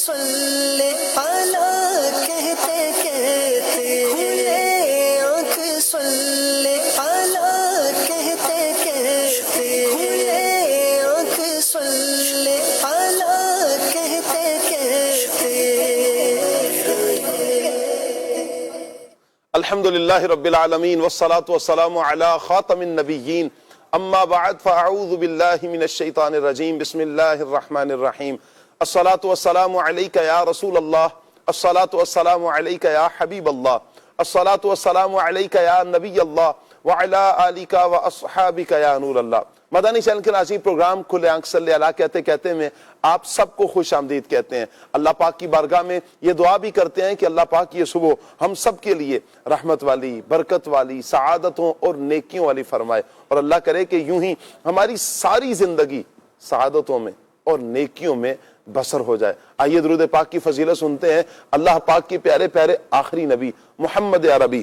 صلی علی کہتے کہتے کھلے آنکھ صلی علی کہتے کہتے کھلے آنکھ صلی علی کہتے کہتے الحمدللہ رب العالمین والصلاة والسلام علی خاتم النبیین اما بعد فاعوذ باللہ من الشیطان الرجیم بسم اللہ الرحمن الرحیم الصلاة والسلام علیکہ یا رسول اللہ الصلاة والسلام علیکہ یا حبیب اللہ الصلاة والسلام علیکہ یا نبی اللہ وعلا آلکہ واصحابکہ یا نور اللہ۔ مدنی چینل کے ناظرین، پروگرام کھلے آنکھ صلی اللہ کہتے کہتے میں آپ سب کو خوش آمدید کہتے ہیں۔ اللہ پاک کی بارگاہ میں یہ دعا بھی کرتے ہیں کہ اللہ پاک یہ صبح ہم سب کے لیے رحمت والی، برکت والی، سعادتوں اور نیکیوں والی فرمائے، اور اللہ کرے کہ یوں ہی ہماری ساری زندگی سعادتوں میں اور نیکیوں میں بسر ہو جائے۔ آئیے درود پاک کی فضیلت سنتے ہیں۔ اللہ پاک کے پیارے پیارے آخری نبی محمد عربی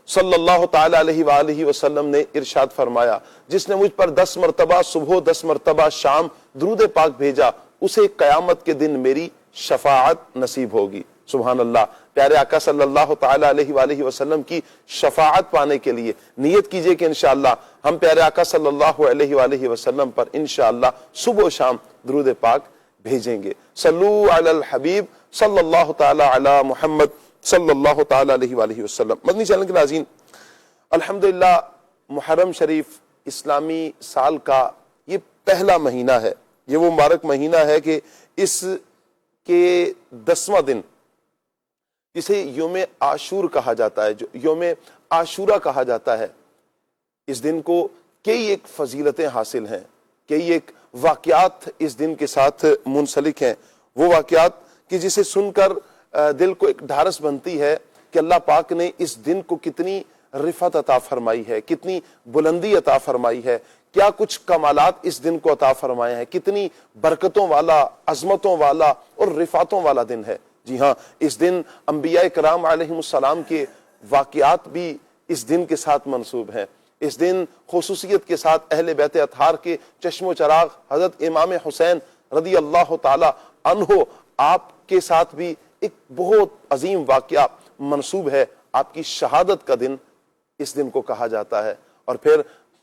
صلی اللہ تعالی علیہ وآلہ وسلم نے ارشاد فرمایا، جس نے مجھ پر 10 مرتبہ صبح 10 مرتبہ شام درود پاک بھیجا، اسے قیامت کے دن میری شفاعت نصیب ہوگی۔ سبحان اللہ۔ پیارے آقا صلی اللہ تعالی علیہ وآلہ وسلم کی شفاعت پانے کے لیے نیت کیجئے کہ انشاءاللہ ہم پیارے آقا صلی اللہ علیہ وآلہ وسلم پر انشاءاللہ صبح و شام درود پاک بھیجیں گے۔ صلو علی الحبیب صلی اللہ تعالی علی محمد صلی اللہ تعالی علیہ وآلہ وسلم۔ مدنی چینل کے ناظرین، الحمدللہ محرم شریف اسلامی سال کا یہ پہلا مہینہ ہے، یہ وہ مبارک مہینہ ہے کہ اس کے 10واں دن، جسے یوم عاشور کہا جاتا ہے، جو یوم عاشورہ کہا جاتا ہے، اس دن کو کئی ایک فضیلتیں حاصل ہیں، کئی ایک واقعات اس دن کے ساتھ منسلک ہیں، وہ واقعات کہ جسے سن کر دل کو ایک ڈھارس بنتی ہے کہ اللہ پاک نے اس دن کو کتنی رفعت عطا فرمائی ہے، کتنی بلندی عطا فرمائی ہے، کیا کچھ کمالات اس دن کو عطا فرمائے ہیں، کتنی برکتوں والا، عظمتوں والا اور رفعتوں والا دن ہے۔ جی ہاں، اس دن انبیاء کرام علیہم السلام کے واقعات بھی اس دن کے ساتھ منسوب ہیں۔ اس دن خصوصیت کے ساتھ اہل بیت اطہار کے چشم و چراغ حضرت امام حسین رضی اللہ تعالی عنہ آپ کے ساتھ بھی ایک بہت عظیم واقعہ منسوب ہے۔ آپ کی شہادت کا دن اس دن کو کہا جاتا ہے، اور پھر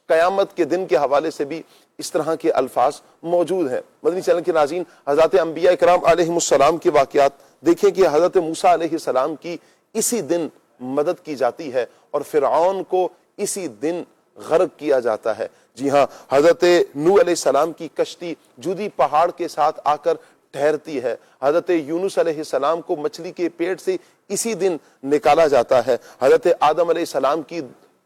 قیامت کے دن کے حوالے سے بھی اس طرح کے الفاظ موجود ہیں۔ مدنی چینل کے ناظرین، حضرت انبیاء کرام علیہم السلام کے واقعات دیکھیں کہ حضرت موسیٰ علیہ السلام کی اسی دن مدد کی جاتی ہے اور فرعون کو اسی دن غرق کیا جاتا ہے۔ جی ہاں، حضرت نوح علیہ السلام کی کشتی جودی پہاڑ کے ساتھ آ کر ٹھہرتی ہے۔ حضرت یونس علیہ السلام کو مچھلی کے پیٹ سے اسی دن نکالا جاتا ہے۔ حضرت آدم علیہ السلام کی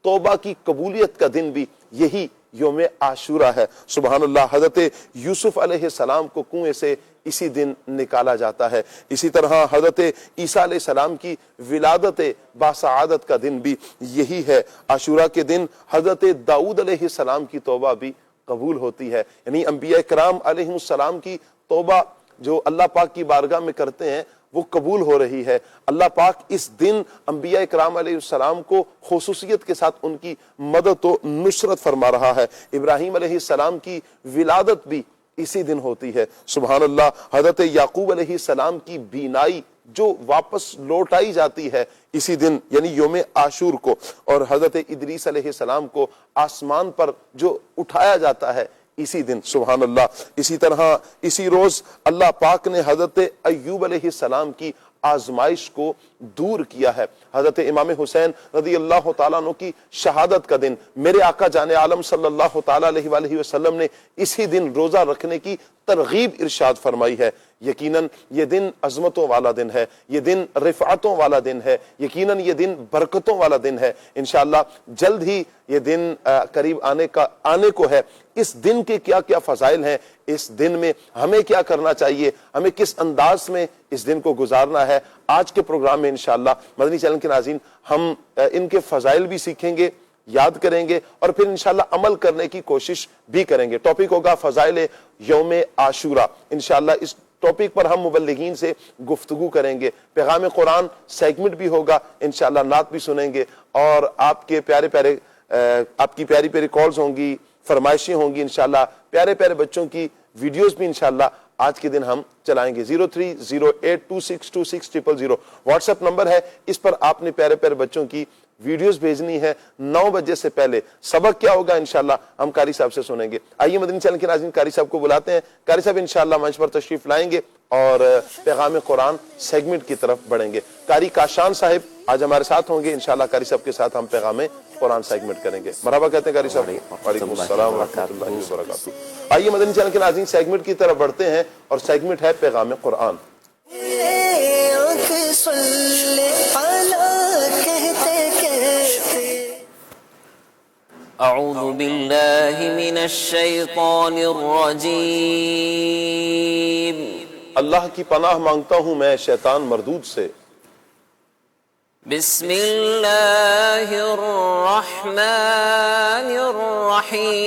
توبہ کی قبولیت کا دن بھی یہی یوم عاشورہ ہے۔ سبحان اللہ۔ حضرت یوسف علیہ السلام کو کنویں سے اسی دن نکالا جاتا ہے۔ اسی طرح حضرت عیسیٰ علیہ السلام کی ولادت باسعادت کا دن بھی یہی ہے۔ عاشورہ کے دن حضرت داؤد علیہ السلام کی توبہ بھی قبول ہوتی ہے، یعنی انبیاء کرام علیہ السلام کی توبہ جو اللہ پاک کی بارگاہ میں کرتے ہیں وہ قبول ہو رہی ہے۔ اللہ پاک اس دن انبیاء کرام علیہ السلام کو خصوصیت کے ساتھ ان کی مدد و نصرت فرما رہا ہے۔ ابراہیم علیہ السلام کی ولادت بھی اسی دن ہوتی ہے۔ سبحان اللہ۔ حضرت یعقوب علیہ السلام کی بینائی جو واپس لوٹائی جاتی ہے اسی دن یعنی یوم عاشور کو، اور حضرت ادریس علیہ السلام کو آسمان پر جو اٹھایا جاتا ہے اسی دن۔ سبحان اللہ۔ اسی طرح اسی روز اللہ پاک نے حضرت ایوب علیہ السلام کی آزمائش کو دور کیا ہے۔ حضرت امام حسین رضی اللہ تعالیٰ عنہ کی شہادت کا دن میرے آقا جان عالم صلی اللہ تعالیٰ علیہ وآلہ وسلم نے اسی دن روزہ رکھنے کی ترغیب ارشاد فرمائی ہے۔ یقیناً یہ دن عظمتوں والا دن ہے، یہ دن رفعتوں والا دن ہے، یقیناً یہ دن برکتوں والا دن ہے۔ انشاءاللہ جلد ہی یہ دن قریب آنے کو ہے۔ اس دن کے کیا کیا فضائل ہیں، اس دن میں ہمیں کیا کرنا چاہیے، ہمیں کس انداز میں اس دن کو گزارنا ہے، آج کے پروگرام میں انشاءاللہ مدنی چینل کے ناظرین ہم ان کے فضائل بھی سیکھیں گے، یاد کریں گے، اور پھر انشاءاللہ عمل کرنے کی کوشش بھی کریں گے۔ ٹاپک ہوگا فضائل یوم عاشورہ۔ انشاءاللہ اس ٹاپک پر ہم مبلغین سے گفتگو کریں گے، پیغام قرآن سیگمنٹ بھی ہوگا، انشاءاللہ نعت بھی سنیں گے، اور آپ کی پیاری پیاری کالز ہوں گی، فرمائشیں ہوں گی، انشاءاللہ پیارے پیارے بچوں کی ویڈیوز بھی انشاءاللہ آج کے دن ہم چلائیں گے۔ 0308262600 واٹس ایپ نمبر ہے، اس پر آپ نے پیارے پیارے بچوں کی ویڈیوز بھیجنی ہے 9 بجے سے پہلے۔ سبق کیا ہوگا انشاءاللہ ہم قاری صاحب سے سنیں گے۔ آئیے مدنی چینل کے ناظرین قاری صاحب کو بلاتے ہیں، قاری صاحب انشاءاللہ منچ پر تشریف لائیں گے اور پیغام قرآن سیگمنٹ کی طرف بڑھیں گے۔ قاری کاشان صاحب آج ہمارے ساتھ ہوں گے، انشاءاللہ قاری صاحب کے ساتھ ہم پیغام قرآن سیگمنٹ کریں گے۔ مرحبا کہتے ہیں قاری صاحب۔ وعلیکم السلام ورحمۃ اللہ وبرکاتہ۔ آئیے مدنی چینل کے ناظرین سیگمنٹ کی طرف بڑھتے ہیں اور سیگمنٹ ہے پیغام قرآن۔ اعوذ باللہ من الشیطان الرجیم۔ اللہ کی پناہ مانگتا ہوں میں شیطان مردود سے۔ بسم اللہ الرحمن الرحیم۔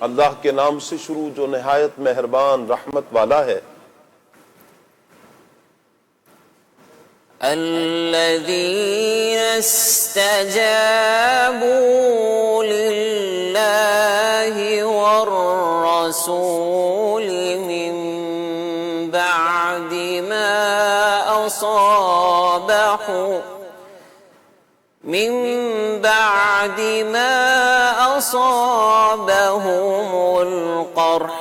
اللہ کے نام سے شروع جو نہایت مہربان رحمت والا ہے۔ الذین استجابوا للہ والرسول من بعد ما أصابهم القرح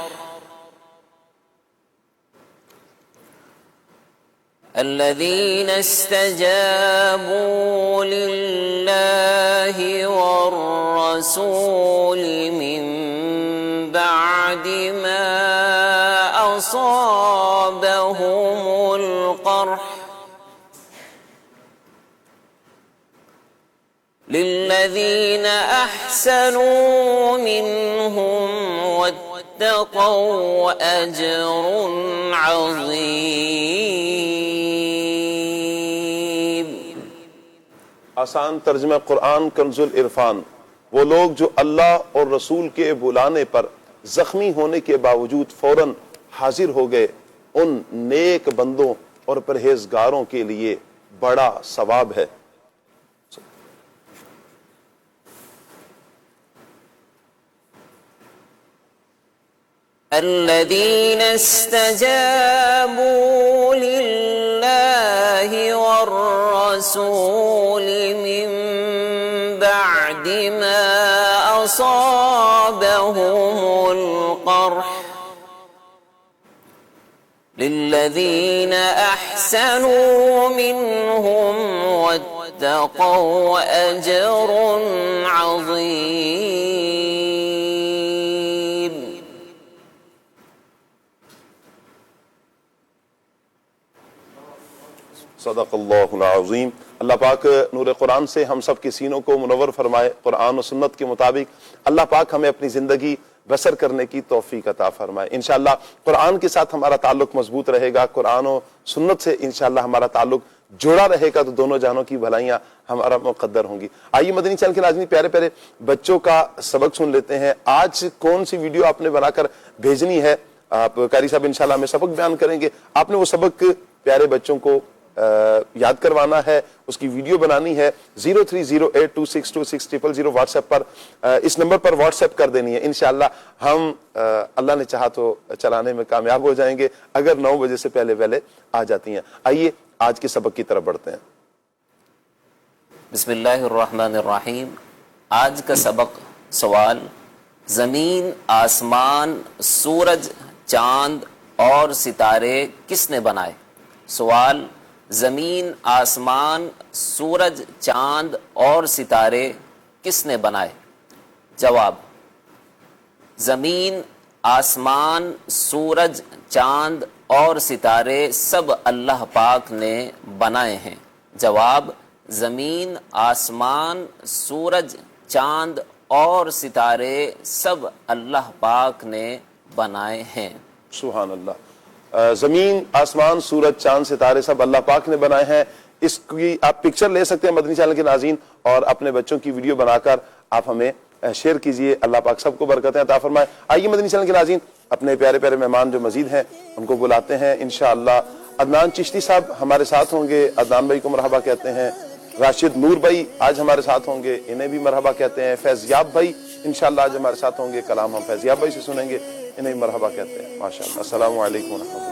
الذين استجابوا لله والرسول من بعد ما أصابهم القرح للذين أحسنوا منهم واتقوا أجر عظيم۔ آسان ترجمہ قرآن کنز العرفان۔ وہ لوگ جو اللہ اور رسول کے بلانے پر زخمی ہونے کے باوجود فوراً حاضر ہو گئے، ان نیک بندوں اور پرہیزگاروں کے لیے بڑا ثواب ہے۔ الذين استجابوا لله والرسول من بعد ما أصابهم القرح للذين أحسنوا منهم واتقوا أجر عظيم۔ صدق اللہ العظیم۔ اللہ پاک نور قرآن سے ہم سب کے سینوں کو منور فرمائے، قرآن و سنت کے مطابق اللہ پاک ہمیں اپنی زندگی بسر کرنے کی توفیق عطا فرمائے۔ انشاءاللہ قرآن کے ساتھ ہمارا تعلق مضبوط رہے گا، قرآن و سنت سے انشاءاللہ ہمارا تعلق جڑا رہے گا تو دونوں جہانوں کی بھلائیاں ہمارا مقدر ہوں گی۔ آئیے مدنی چینل کے ناظرین پیارے پیارے بچوں کا سبق سن لیتے ہیں۔ آج کون سی ویڈیو آپ نے بنا کر بھیجنی ہے؟ آپ قاری صاحب انشاءاللہ ہمیں سبق بیان کریں گے، آپ نے وہ سبق پیارے بچوں کو یاد کروانا ہے، اس کی ویڈیو بنانی ہے۔ 0308262600 واٹس ایپ پر اس نمبر پر واٹس ایپ کر دینی ہے۔ انشاءاللہ ہم اللہ نے چاہا تو چلانے میں کامیاب ہو جائیں گے اگر 9 بجے سے پہلے آ جاتی ہیں۔ آئیے آج کے سبق کی طرف بڑھتے ہیں۔ بسم اللہ الرحمن الرحیم۔ آج کا سبق سوال: زمین، آسمان، سورج، چاند اور ستارے کس نے بنائے؟ سوال: زمین، آسمان، سورج، چاند اور ستارے کس نے بنائے؟ جواب: زمین، آسمان، سورج، چاند اور ستارے سب اللہ پاک نے بنائے ہیں۔ جواب: زمین، آسمان، سورج، چاند اور ستارے سب اللہ پاک نے بنائے ہیں۔ سبحان اللہ۔ زمین، آسمان، سورج، چاند، ستارے سب اللہ پاک نے بنائے ہیں۔ اس کی آپ پکچر لے سکتے ہیں مدنی چینل کے ناظرین اور اپنے بچوں کی ویڈیو بنا کر آپ ہمیں شیئر کیجئے۔ اللہ پاک سب کو برکتیں عطا فرمائے۔ آئیے مدنی چینل کے ناظرین اپنے پیارے پیارے مہمان جو مزید ہیں ان کو بلاتے ہیں انشاءاللہ۔ عدنان چشتی صاحب ہمارے ساتھ ہوں گے، عدنان بھائی کو مرحبا کہتے ہیں۔ راشد نور بھائی آج ہمارے ساتھ ہوں گے، انہیں بھی مرحبا کہتے ہیں۔ فیضیاب بھائی انشاءاللہ آج ہمارے ساتھ ہوں گے، کلام ہم فیضیاب بھائی سے سنیں گے، انہیں مرحبا کہتے ہیں ماشاءاللہ۔ السلام علیکم ورحمۃ اللہ،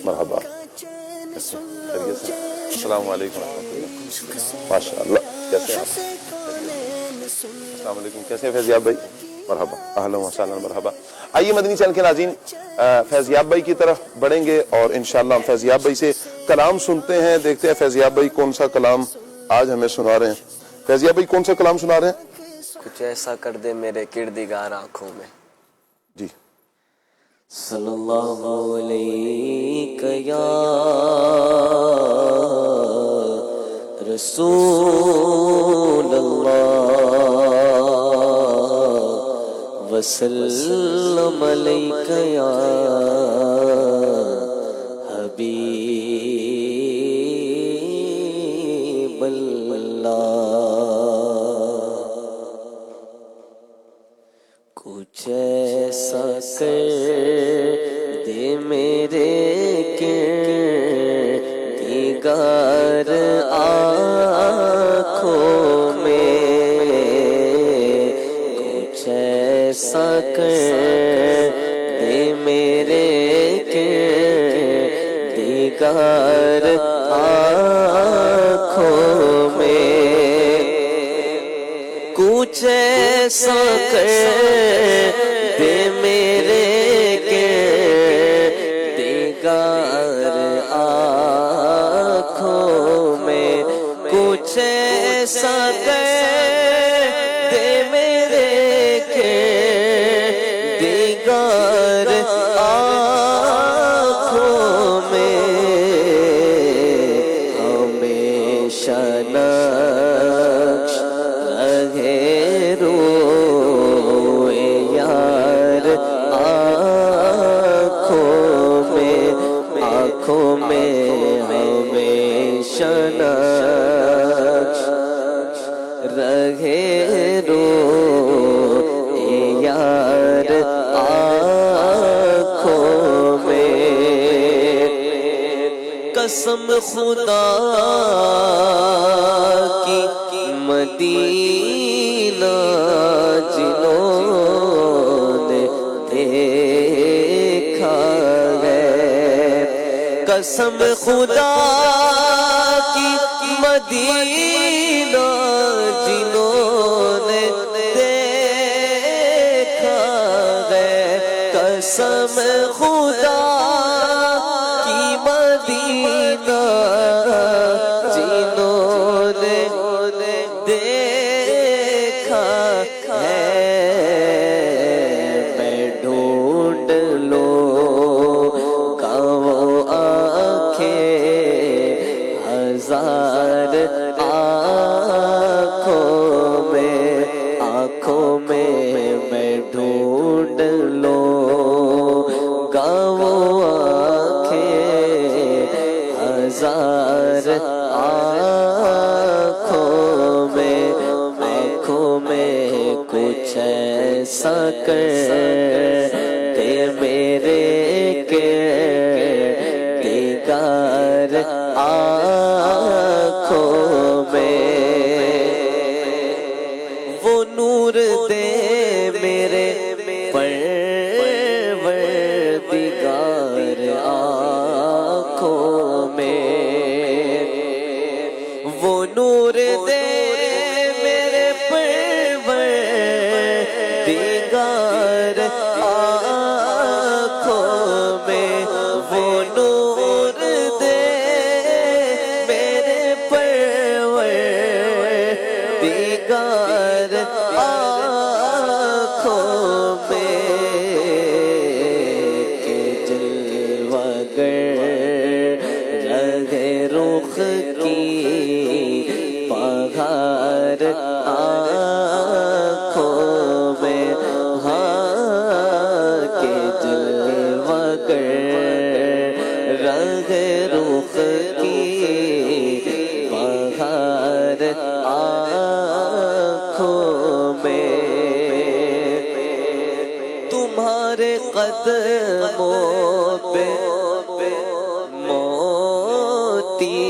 مرحبا، خیریت سے؟ السلام علیکم ورحمۃ اللہ، ماشاءاللہ، کیسے ہیں آپ؟ السلام علیکم، کیسے ہیں فیضیاب بھائی؟ مرحبا، اہلا و سہلا، مرحبا۔ آئیے مدنی چینل کے ناظرین فیضیاب بھائی کی طرف بڑھیں گے اور انشاءاللہ ہم فیضیاب بھائی سے کلام سنتے ہیں، دیکھتے ہیں فیضیاب بھائی کون سا کلام آج ہمیں سنا رہے ہیں۔ فیضیاب بھائی کون سا کلام سنا رہے ہیں؟ کچھ ایسا کر دے میرے کردگار آنکھوں میں۔ جی، صلی اللہ علیہ یا رسول اللہ وسلم علیک یا حبیب اللہ۔ کچھ ایسا کر دے میرے کردگار آنکھوں میں، کچھ ایسا کر دے میرے کردگار آنکھوں میں، کچھ ایسا کر دے میرے کردگار آنکھوں میں، کچھ ایسا کر دے میرے کردگار آنکھوں میں، ہمیشہ نقش رہے روئے یار آنکھوں میں، آنکھوں میں ہمیشہ نقش رہے روئے یار آنکھوں میں۔ قسم خدا کی مدینہ جنہوں نے دیکھا ہے، قسم خدا کی مدینہ جنہوں نے دیکھا ہے، قسم خدا کی مدینہ جنہوں نے دیکھا ہے، میں ڈھونڈ لوں گا وہ آنکھیں ہزار آنکھوں میں، آنکھوں میں میں ڈھونڈ لوں گا وہ آنکھیں ہزار آنکھوں میں، آنکھوں میں کچھ ایسا کر دے میرے کردگار آنکھوں میں، وہ نور دے میرے پروردگار آنکھوں میں، وہ نور دے میرے پروردگار آنکھوں میں، وہ نور دے میرے پروردگار آنکھوں میں، کہ جلوہ گر رگ رخ کی بہار آنکھوں میں، ہاں کہ جلوہ گر رگ رخ کی بہار آنکھوں میں، تمہارے قدموں پہ موتی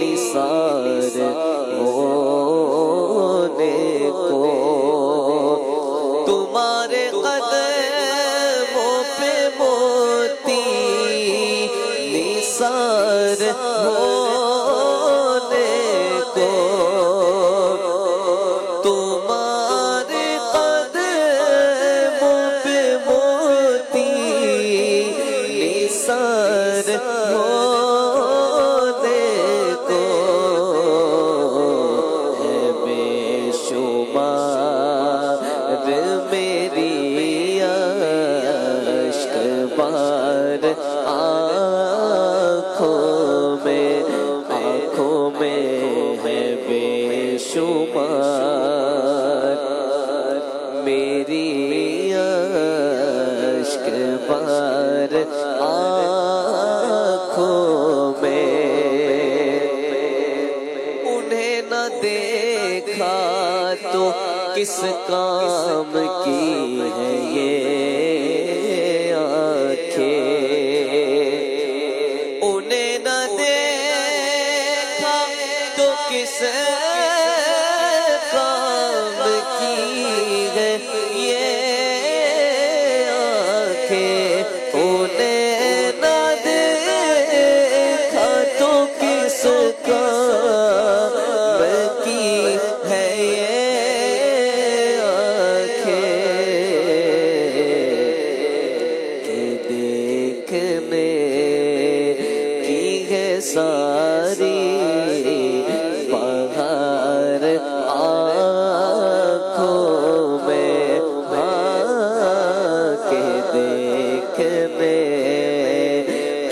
نثار ہونے کو ہونے کو تمہارے قدموں پہ موتی نثار ہونے کو ہے بے شمار میری اشک بار آنکھوں میں ہے بے شمار میری اشک بار آنکھوں میں انہیں نہ دیکھا تو کس کام کی ہے یہ آنکھیں انہیں نہ دیکھا تو کس کام کی ہے یہ آنکھیں انہیں نہ دیکھا تو کس کام کی ہے یہ دیکھنے کی ہے ساری بہار آنکھوں میں کہ دیکھنے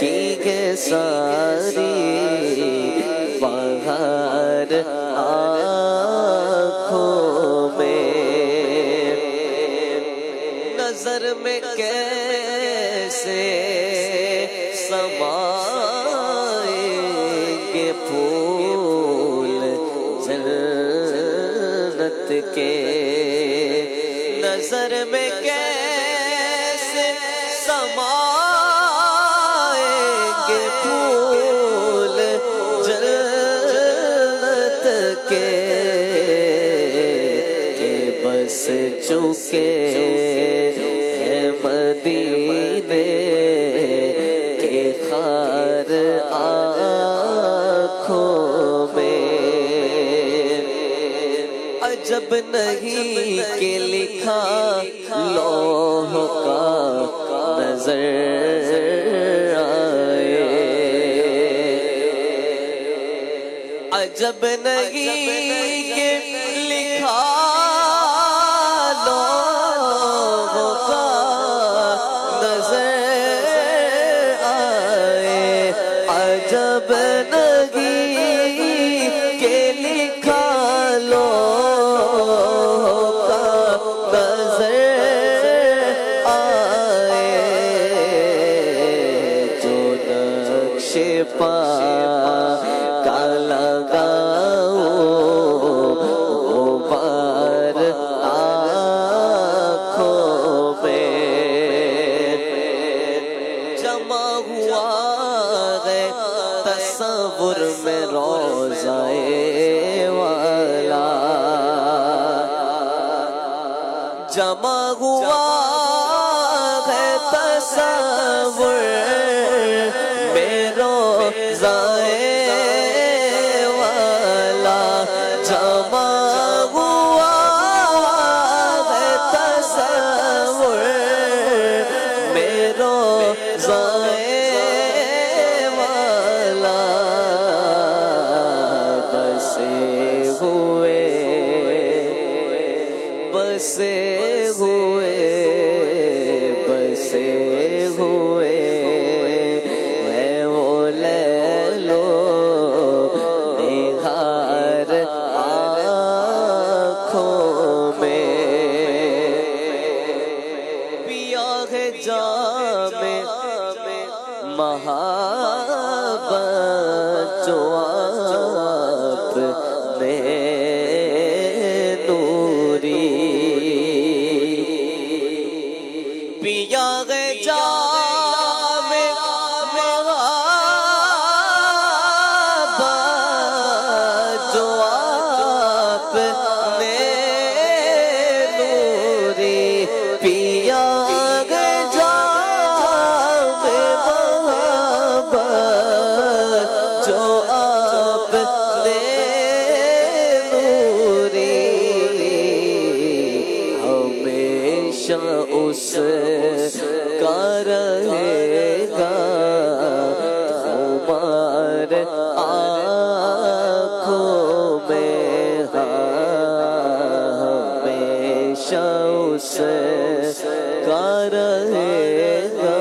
کی ہے ساری بہار آنکھوں میں نظر میں کیسے سمائیں گے پھول جنت کے نظر میں کیسے سمائیں گے پھول جنت کے کہ بس چکے مدینے کے خار آنکھوں میں عجب نہیں کہ لکھا لوح کا نظر آئے عجب نہیں کہ لکھا لوح کا عجب نہیں کہ لکھا لوح کا نظر آئے جو نقش پا کا لگاؤ غبار آنکھوں میں جمع ہوا تصور میں روضائے والا جمع ہوا ہے تصور میں روضائے والا جمع ہوا ہے تصور میں روضائے بسے ہوئے ہے وہ لیلو نگار آنکھوں میں پیا ہے جام محبت جو آپ نے پیا گے جام محبت جو آپ نے نوری پیا گے جام محبت اس کا رہے گا ہمارے آنکھوں میں، ہمیشہ اس کا رہے گا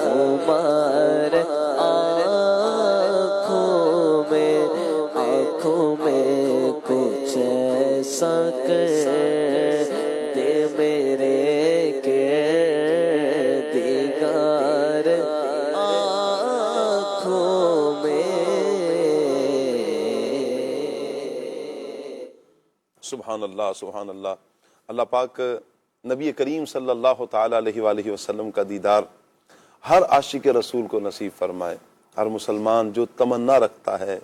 ہمارے آنکھوں میں کچھ ایسا دے میرے کردگار آنکھوں میں۔ سبحان اللہ سبحان اللہ۔ اللہ پاک نبی کریم صلی اللہ تعالی علیہ وآلہ وسلم کا دیدار ہر عاشق رسول کو نصیب فرمائے۔ ہر مسلمان جو تمنا رکھتا ہے،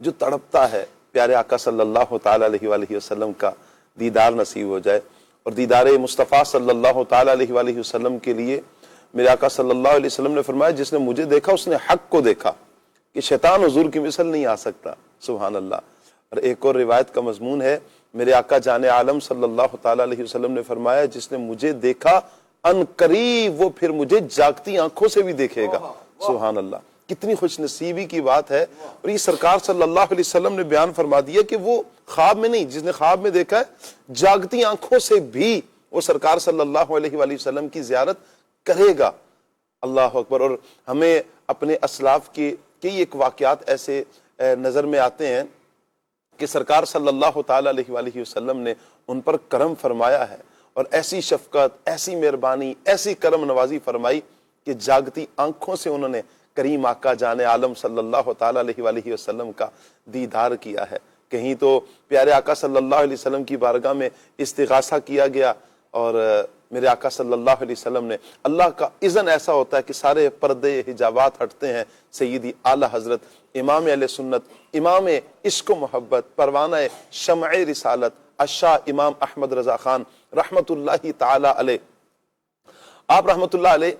جو تڑپتا ہے، پیارے آقا صلی اللہ تعالی علیہ وآلہ وسلم کا دیدار نصیب ہو جائے۔ اور دیدار مصطفیٰ صلی اللہ تعالی علیہ وآلہ وسلم کے لیے میرے آقا صلی اللہ علیہ وسلم نے فرمایا جس نے مجھے دیکھا اس نے حق کو دیکھا، کہ شیطان حضور کی مثل نہیں آ سکتا۔ سبحان اللہ۔ اور ایک اور روایت کا مضمون ہے، میرے آقا جان عالم صلی اللہ تعالی علیہ وسلم نے فرمایا جس نے مجھے دیکھا ان قریب وہ پھر مجھے جاگتی آنکھوں سے بھی دیکھے گا۔ سبحان اللہ، کتنی خوش نصیبی کی بات ہے۔ اور یہ سرکار صلی اللہ علیہ وسلم نے بیان فرما دیا کہ وہ خواب میں نہیں، جس نے خواب میں دیکھا ہے جاگتی آنکھوں سے بھی وہ سرکار صلی اللہ علیہ وآلہ وسلم کی زیارت کرے گا۔ اللہ اکبر۔ اور ہمیں اپنے اسلاف کے کئی ایک واقعات ایسے نظر میں آتے ہیں کہ سرکار صلی اللہ تعالی علیہ وآلہ وسلم نے ان پر کرم فرمایا ہے، اور ایسی شفقت، ایسی مہربانی، ایسی کرم نوازی فرمائی کہ جاگتی آنکھوں سے انہوں نے کریم آقا جان عالم صلی اللہ تعالی علیہ وآلہ وسلم کا دیدار کیا ہے۔ کہیں تو پیارے آقا صلی اللہ علیہ وسلم کی بارگاہ میں استغاثہ کیا گیا، اور میرے آقا صلی اللہ علیہ وسلم نے، اللہ کا اذن ایسا ہوتا ہے کہ سارے پردے حجابات ہٹتے ہیں، سیدی اعلی حضرت امام اہل سنت، امام عشق و محبت، پروانہ شمع رسالت، الشاہ امام احمد رضا خان رحمت اللہ تعالی علیہ، آپ رحمت اللہ علیہ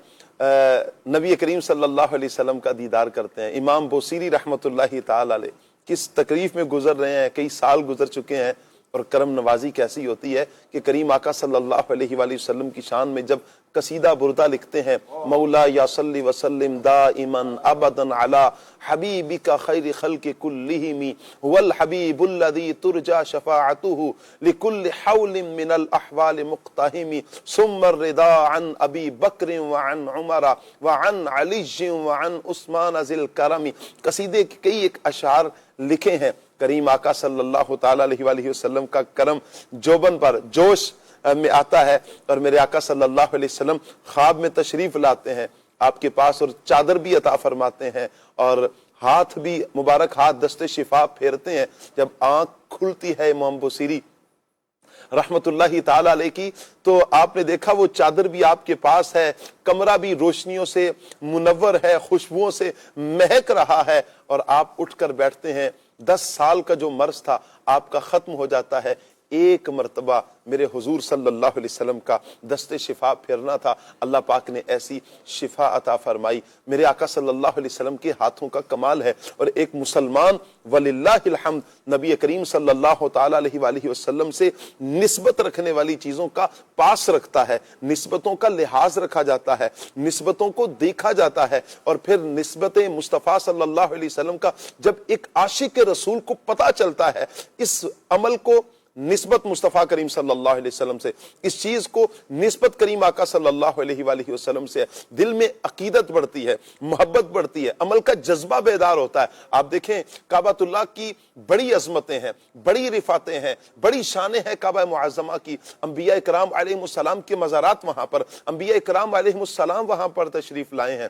نبی کریم صلی اللہ علیہ وسلم کا دیدار کرتے ہیں۔ امام بوصیری رحمت اللہ تعالی علیہ کس تکلیف میں گزر رہے ہیں، کئی سال گزر چکے ہیں، اور کرم نوازی کیسی ہوتی ہے کہ کریم آقا صلی اللہ علیہ وآلہ وسلم کی شان میں جب قصیدہ بردہ لکھتے ہیں، مولا یا صلی وسلم دائما ابدا علی حبیبک خیر خلق کلہم هو الحبیب الذی ترجى شفاعته لكل حول من الاحوال مقتحم ثم الرضا عن ابی بکر وعن عمر وعن علی وعن عثمان ذی الکرم۔ قصیدے کے کئی ایک اشعار لکھے ہیں۔ کریم آقا صلی اللہ تعالی علیہ وآلہ وسلم کا کرم جوبن پر جوش میں آتا ہے، اور میرے آقا صلی اللہ علیہ وسلم خواب میں تشریف لاتے ہیں آپ کے پاس، اور چادر بھی عطا فرماتے ہیں، اور ہاتھ بھی مبارک ہاتھ دست شفا پھیرتے ہیں۔ جب آنکھ کھلتی ہے امام بوصیری رحمت اللہ تعالی علیہ کی، تو آپ نے دیکھا وہ چادر بھی آپ کے پاس ہے، کمرہ بھی روشنیوں سے منور ہے، خوشبوؤں سے مہک رہا ہے، اور آپ اٹھ کر بیٹھتے ہیں۔ 10 سال کا جو مرض تھا آپ کا ختم ہو جاتا ہے۔ ایک مرتبہ میرے حضور صلی اللہ علیہ وسلم کا دست شفا پھیرنا تھا، اللہ پاک نے ایسی شفا عطا فرمائی۔ میرے آقا صلی اللہ علیہ وسلم کے ہاتھوں کا کمال ہے، اور ایک مسلمان وللہ الحمد نبی کریم صلی اللہ تعالی علیہ وآلہ وسلم سے نسبت رکھنے والی چیزوں کا پاس رکھتا ہے، نسبتوں کا لحاظ رکھا جاتا ہے، نسبتوں کو دیکھا جاتا ہے، اور پھر نسبت مصطفیٰ صلی اللہ علیہ وسلم کا جب ایک عاشق رسول کو پتہ چلتا ہے، اس عمل کو نسبت مصطفیٰ کریم صلی اللہ علیہ وسلم سے، اس چیز کو نسبت کریم آقا صلی اللہ علیہ وآلہ وسلم سے، دل میں عقیدت بڑھتی ہے، محبت بڑھتی ہے، عمل کا جذبہ بیدار ہوتا ہے۔ آپ دیکھیں کعبۃ اللہ کی بڑی عظمتیں ہیں، بڑی رفعتیں ہیں، بڑی شانیں ہیں کعبہ معظمہ کی۔ انبیاء کرام علیہ السلام کے مزارات وہاں پر، انبیاء کرام علیہ السلام وہاں پر تشریف لائے ہیں۔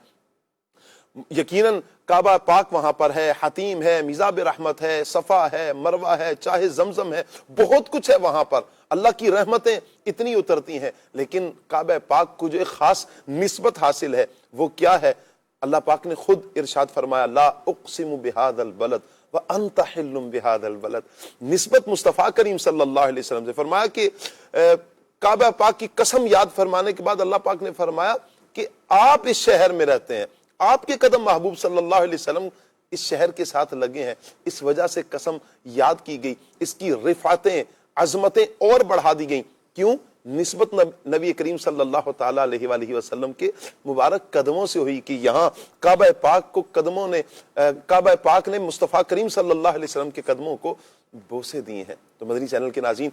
یقیناً کعبہ پاک وہاں پر ہے، حتیم ہے، میزاب رحمت ہے، صفا ہے، مروہ ہے، چاہے زمزم ہے، بہت کچھ ہے وہاں پر، اللہ کی رحمتیں اتنی اترتی ہیں۔ لیکن کعبہ پاک کو جو ایک خاص نسبت حاصل ہے وہ کیا ہے؟ اللہ پاک نے خود ارشاد فرمایا، لا اقسم بہذا البلد وانت حل بہذا البلد۔ نسبت مصطفیٰ کریم صلی اللہ علیہ وسلم سے فرمایا کہ کعبہ پاک کی قسم یاد فرمانے کے بعد اللہ پاک نے فرمایا کہ آپ اس شہر میں رہتے ہیں، آپ کے قدم محبوب صلی اللہ علیہ وسلم اس شہر کے ساتھ لگے ہیں، اس وجہ سے قسم یاد کی گئی، اس کی رفعتیں، عظمتیں اور بڑھا دی گئیں۔ کیوں؟ نسبت نبی کریم صلی اللہ تعالیٰ علیہ وآلہ وسلم کے مبارک قدموں سے ہوئی کہ یہاں کعبہ پاک نے مصطفیٰ کریم صلی اللہ علیہ وسلم کے قدموں کو بوسے دیے ہیں۔ تو مدنی چینل کے ناظرین،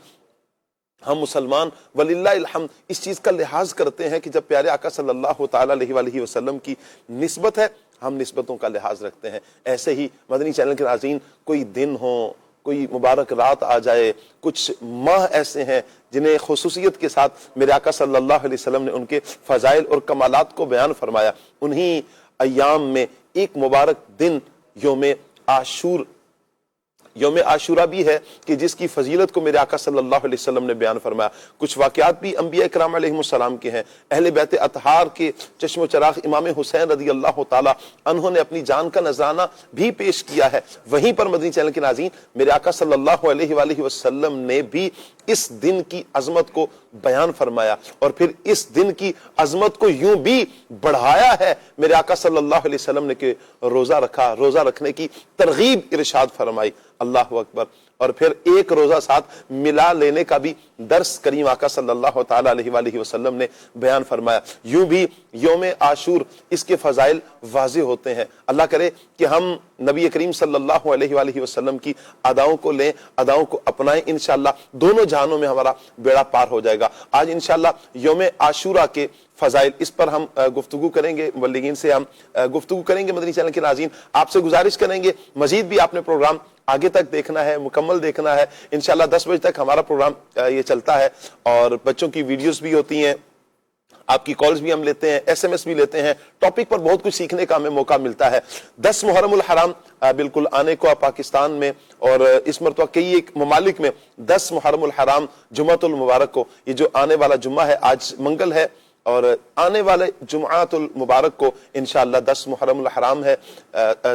ہم مسلمان وللہ الحمد اس چیز کا لحاظ کرتے ہیں کہ جب پیارے آقا صلی اللہ تعالیٰ علیہ وآلہ وسلم کی نسبت ہے، ہم نسبتوں کا لحاظ رکھتے ہیں۔ ایسے ہی مدنی چینل کے ناظرین، کوئی دن ہو، کوئی مبارک رات آ جائے، کچھ ماہ ایسے ہیں جنہیں خصوصیت کے ساتھ میرے آقا صلی اللہ علیہ وسلم نے ان کے فضائل اور کمالات کو بیان فرمایا، انہی ایام میں ایک مبارک دن یوم عاشورہ بھی ہے کہ جس کی فضیلت کو میرے آقا صلی اللہ علیہ وسلم نے بیان فرمایا۔ کچھ واقعات بھی انبیاء کرام علیہ السلام کے ہیں، اہل بیت اطہار کے چشم و چراغ امام حسین رضی اللہ تعالیٰ عنہ نے اپنی جان کا نذرانہ بھی پیش کیا ہے۔ وہیں پر مدنی چینل کے ناظرین، میرے آقا صلی اللہ علیہ وآلہ وسلم نے بھی اس دن کی عظمت کو بیان فرمایا، اور پھر اس دن کی عظمت کو یوں بھی بڑھایا ہے میرے آقا صلی اللہ علیہ وسلم نے کہ روزہ رکھا، روزہ رکھنے کی ترغیب ارشاد فرمائی، اللہ اکبر۔ اور پھر ایک روزہ ساتھ ملا لینے کا بھی درس کریم آقا صلی اللہ تعالیٰ علیہ وآلہ وسلم نے بیان فرمایا۔ یوں بھی یوم عاشور اس کے فضائل واضح ہوتے ہیں۔ اللہ کرے کہ ہم نبی کریم صلی اللہ علیہ وآلہ وسلم کی اداؤں کو لیں، اداؤں کو اپنائیں، انشاءاللہ دونوں جہانوں میں ہمارا بیڑا پار ہو جائے گا۔ آج انشاءاللہ یوم عاشورہ کے فضائل، اس پر ہم گفتگو کریں گے، مبلغین سے ہم گفتگو کریں گے۔ مدنی چینل کے ناظرین، آپ سے گزارش کریں گے مزید بھی آپ نے پروگرام آگے تک دیکھنا ہے، مکمل دیکھنا ہے۔ انشاءاللہ 10 بجے تک ہمارا پروگرام یہ چلتا ہے، اور بچوں کی ویڈیوز بھی ہوتی ہیں، آپ کی کالز بھی ہم لیتے ہیں، ایس ایم ایس بھی لیتے ہیں، ٹاپک پر بہت کچھ سیکھنے کا ہمیں موقع ملتا ہے۔ 10 محرم الحرام بالکل آنے کو پاکستان میں اور اس مرتبہ کئی ایک ممالک میں 10 محرم الحرام جمعۃ المبارک کو، یہ جو آنے والا جمعہ ہے، آج منگل ہے، اور آنے والے جمعۃ المبارک کو انشاءاللہ 10 محرم الحرام ہے،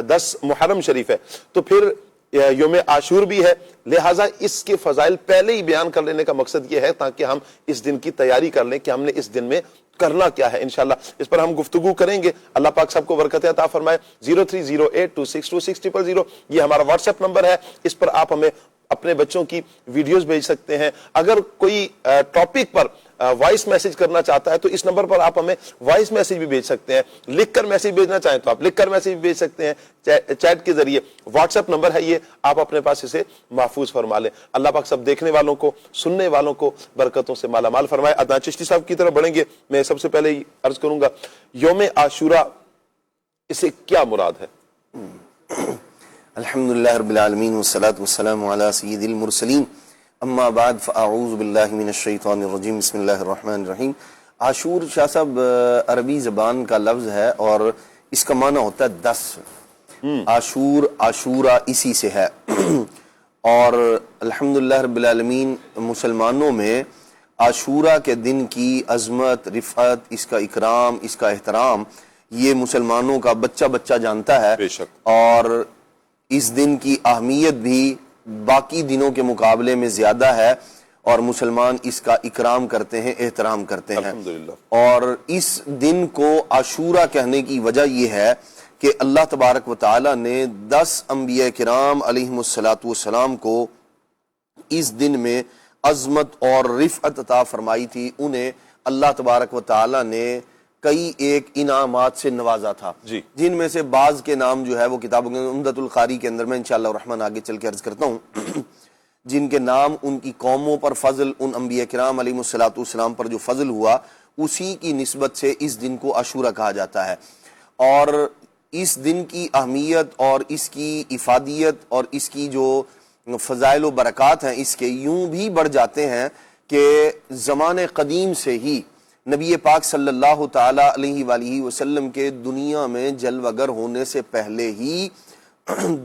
10 محرم شریف ہے، تو پھر یوم عاشور بھی ہے، لہٰذا اس کے فضائل پہلے ہی بیان کر لینے کا مقصد یہ ہے تاکہ ہم اس دن کی تیاری کر لیں کہ ہم نے اس دن میں کرنا کیا ہے۔ انشاءاللہ اس پر ہم گفتگو کریں گے، اللہ پاک سب کو برکت عطا فرمائے۔ 0308262600 یہ ہمارا واٹس ایپ نمبر ہے، اس پر آپ ہمیں اپنے بچوں کی ویڈیوز بھیج سکتے ہیں۔ اگر کوئی ٹاپک پر وائس میسج کرنا چاہتا ہے تو اس نمبر پر آپ ہمیں وائس میسج بھی بھیج سکتے ہیں، لکھ کر میسج بھیجنا چاہیں تو آپ لکھ کر میسج بھی بھیج سکتے ہیں چیٹ کے ذریعے۔ واٹس ایپ نمبر ہے یہ، آپ اپنے پاس اسے محفوظ فرما لیں۔ اللہ پاک سب دیکھنے والوں کو، سننے والوں کو برکتوں سے مالا مال فرمائے۔ عدنان چشتی صاحب کی طرف بڑھیں گے، میں سب سے پہلے عرض کروں گا یوم عاشورہ اسے کیا مراد ہے؟ الحمدللہ رب العالمین والصلاة والسلام علی سید المرسلین، اما بعد فاعوذ باللہ من الشیطان الرجیم، بسم اللہ الرحمن الرحیم۔ عاشور شاہ صاحب عربی زبان کا لفظ ہے اور اس کا معنی ہوتا ہے 10۔ عاشور، عاشورہ اسی سے ہے، اور الحمدللہ رب العالمین مسلمانوں میں عاشورہ کے دن کی عظمت، رفعت، اس کا اکرام، اس کا احترام یہ مسلمانوں کا بچہ بچہ جانتا ہے، بے شک، اور اس دن کی اہمیت بھی باقی دنوں کے مقابلے میں زیادہ ہے، اور مسلمان اس کا اکرام کرتے ہیں، احترام کرتے ہیں۔ الحمدللہ۔ اور اس دن کو عاشورہ کہنے کی وجہ یہ ہے کہ اللہ تبارک و تعالی نے 10 انبیاء کرام علیہم السلام کو اس دن میں عظمت اور رفعت عطا فرمائی تھی۔ انہیں اللہ تبارک و تعالی نے کئی ایک انعامات سے نوازا تھا، جن میں سے بعض کے نام جو ہے وہ کتابوں کے عمدۃ القاری کے اندر میں انشاءاللہ الرحمن آگے چل کے عرض کرتا ہوں، جن کے نام ان کی قوموں پر فضل، ان انبیاء کرام علیہ السلام پر جو فضل ہوا اسی کی نسبت سے اس دن کو عاشورہ کہا جاتا ہے۔ اور اس دن کی اہمیت اور اس کی افادیت اور اس کی جو فضائل و برکات ہیں اس کے یوں بھی بڑھ جاتے ہیں کہ زمان قدیم سے ہی نبی پاک صلی اللہ تعالی علیہ وآلہ وسلم کے دنیا میں جلوگر ہونے سے پہلے ہی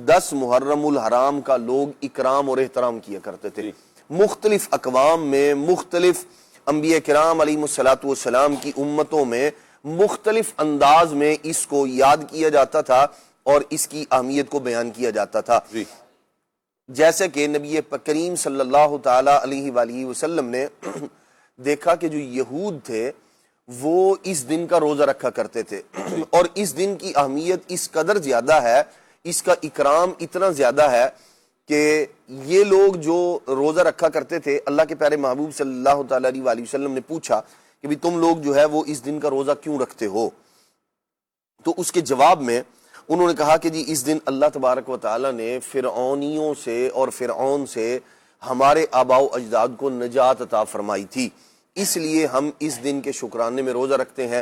10 محرم الحرام کا لوگ اکرام اور احترام کیا کرتے تھے۔ مختلف اقوام میں، مختلف انبیاء کرام علیہ السلام کی امتوں میں مختلف انداز میں اس کو یاد کیا جاتا تھا اور اس کی اہمیت کو بیان کیا جاتا تھا۔ جیسے کہ نبی کریم صلی اللہ تعالی علیہ وآلہ وسلم نے دیکھا کہ جو یہود تھے وہ اس دن کا روزہ رکھا کرتے تھے، اور اس دن کی اہمیت اس قدر زیادہ ہے، اس کا اکرام اتنا زیادہ ہے کہ یہ لوگ جو روزہ رکھا کرتے تھے، اللہ کے پیارے محبوب صلی اللہ تعالیٰ علیہ وآلہ وسلم نے پوچھا کہ بھی تم لوگ جو ہے وہ اس دن کا روزہ کیوں رکھتے ہو؟ تو اس کے جواب میں انہوں نے کہا کہ جی اس دن اللہ تبارک و تعالیٰ نے فرعونیوں سے اور فرعون سے ہمارے آباء و اجداد کو نجات عطا فرمائی تھی، اس لیے ہم اس دن کے شکرانے میں روزہ رکھتے ہیں۔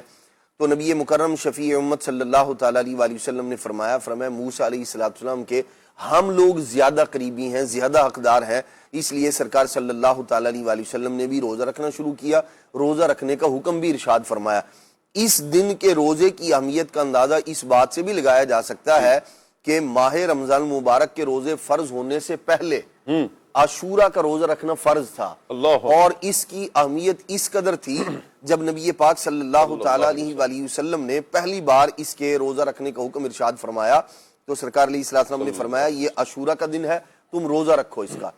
تو نبی مکرم شفیع امت صلی اللہ تعالیٰ علیہ وآلہ وسلم نے فرمایا موسیٰ علیہ السلام کے ہم لوگ زیادہ قریبی ہیں، زیادہ حقدار ہیں، اس لیے سرکار صلی اللہ تعالیٰ علیہ وآلہ وسلم نے بھی روزہ رکھنا شروع کیا، روزہ رکھنے کا حکم بھی ارشاد فرمایا۔ اس دن کے روزے کی اہمیت کا اندازہ اس بات سے بھی لگایا جا سکتا ہے کہ ماہ رمضان مبارک کے روزے فرض ہونے سے پہلے عاشورہ کا روزہ رکھنا فرض تھا، اور اس کی اہمیت اس قدر تھی جب نبی پاک صلی اللہ تعالیٰ علیہ وآلہ وسلم نے پہلی بار اس کے روزہ رکھنے کا حکم ارشاد فرمایا تو سرکار علیہ السلام نے فرمایا یہ عاشورہ کا دن ہے، تم روزہ رکھو اس کا۔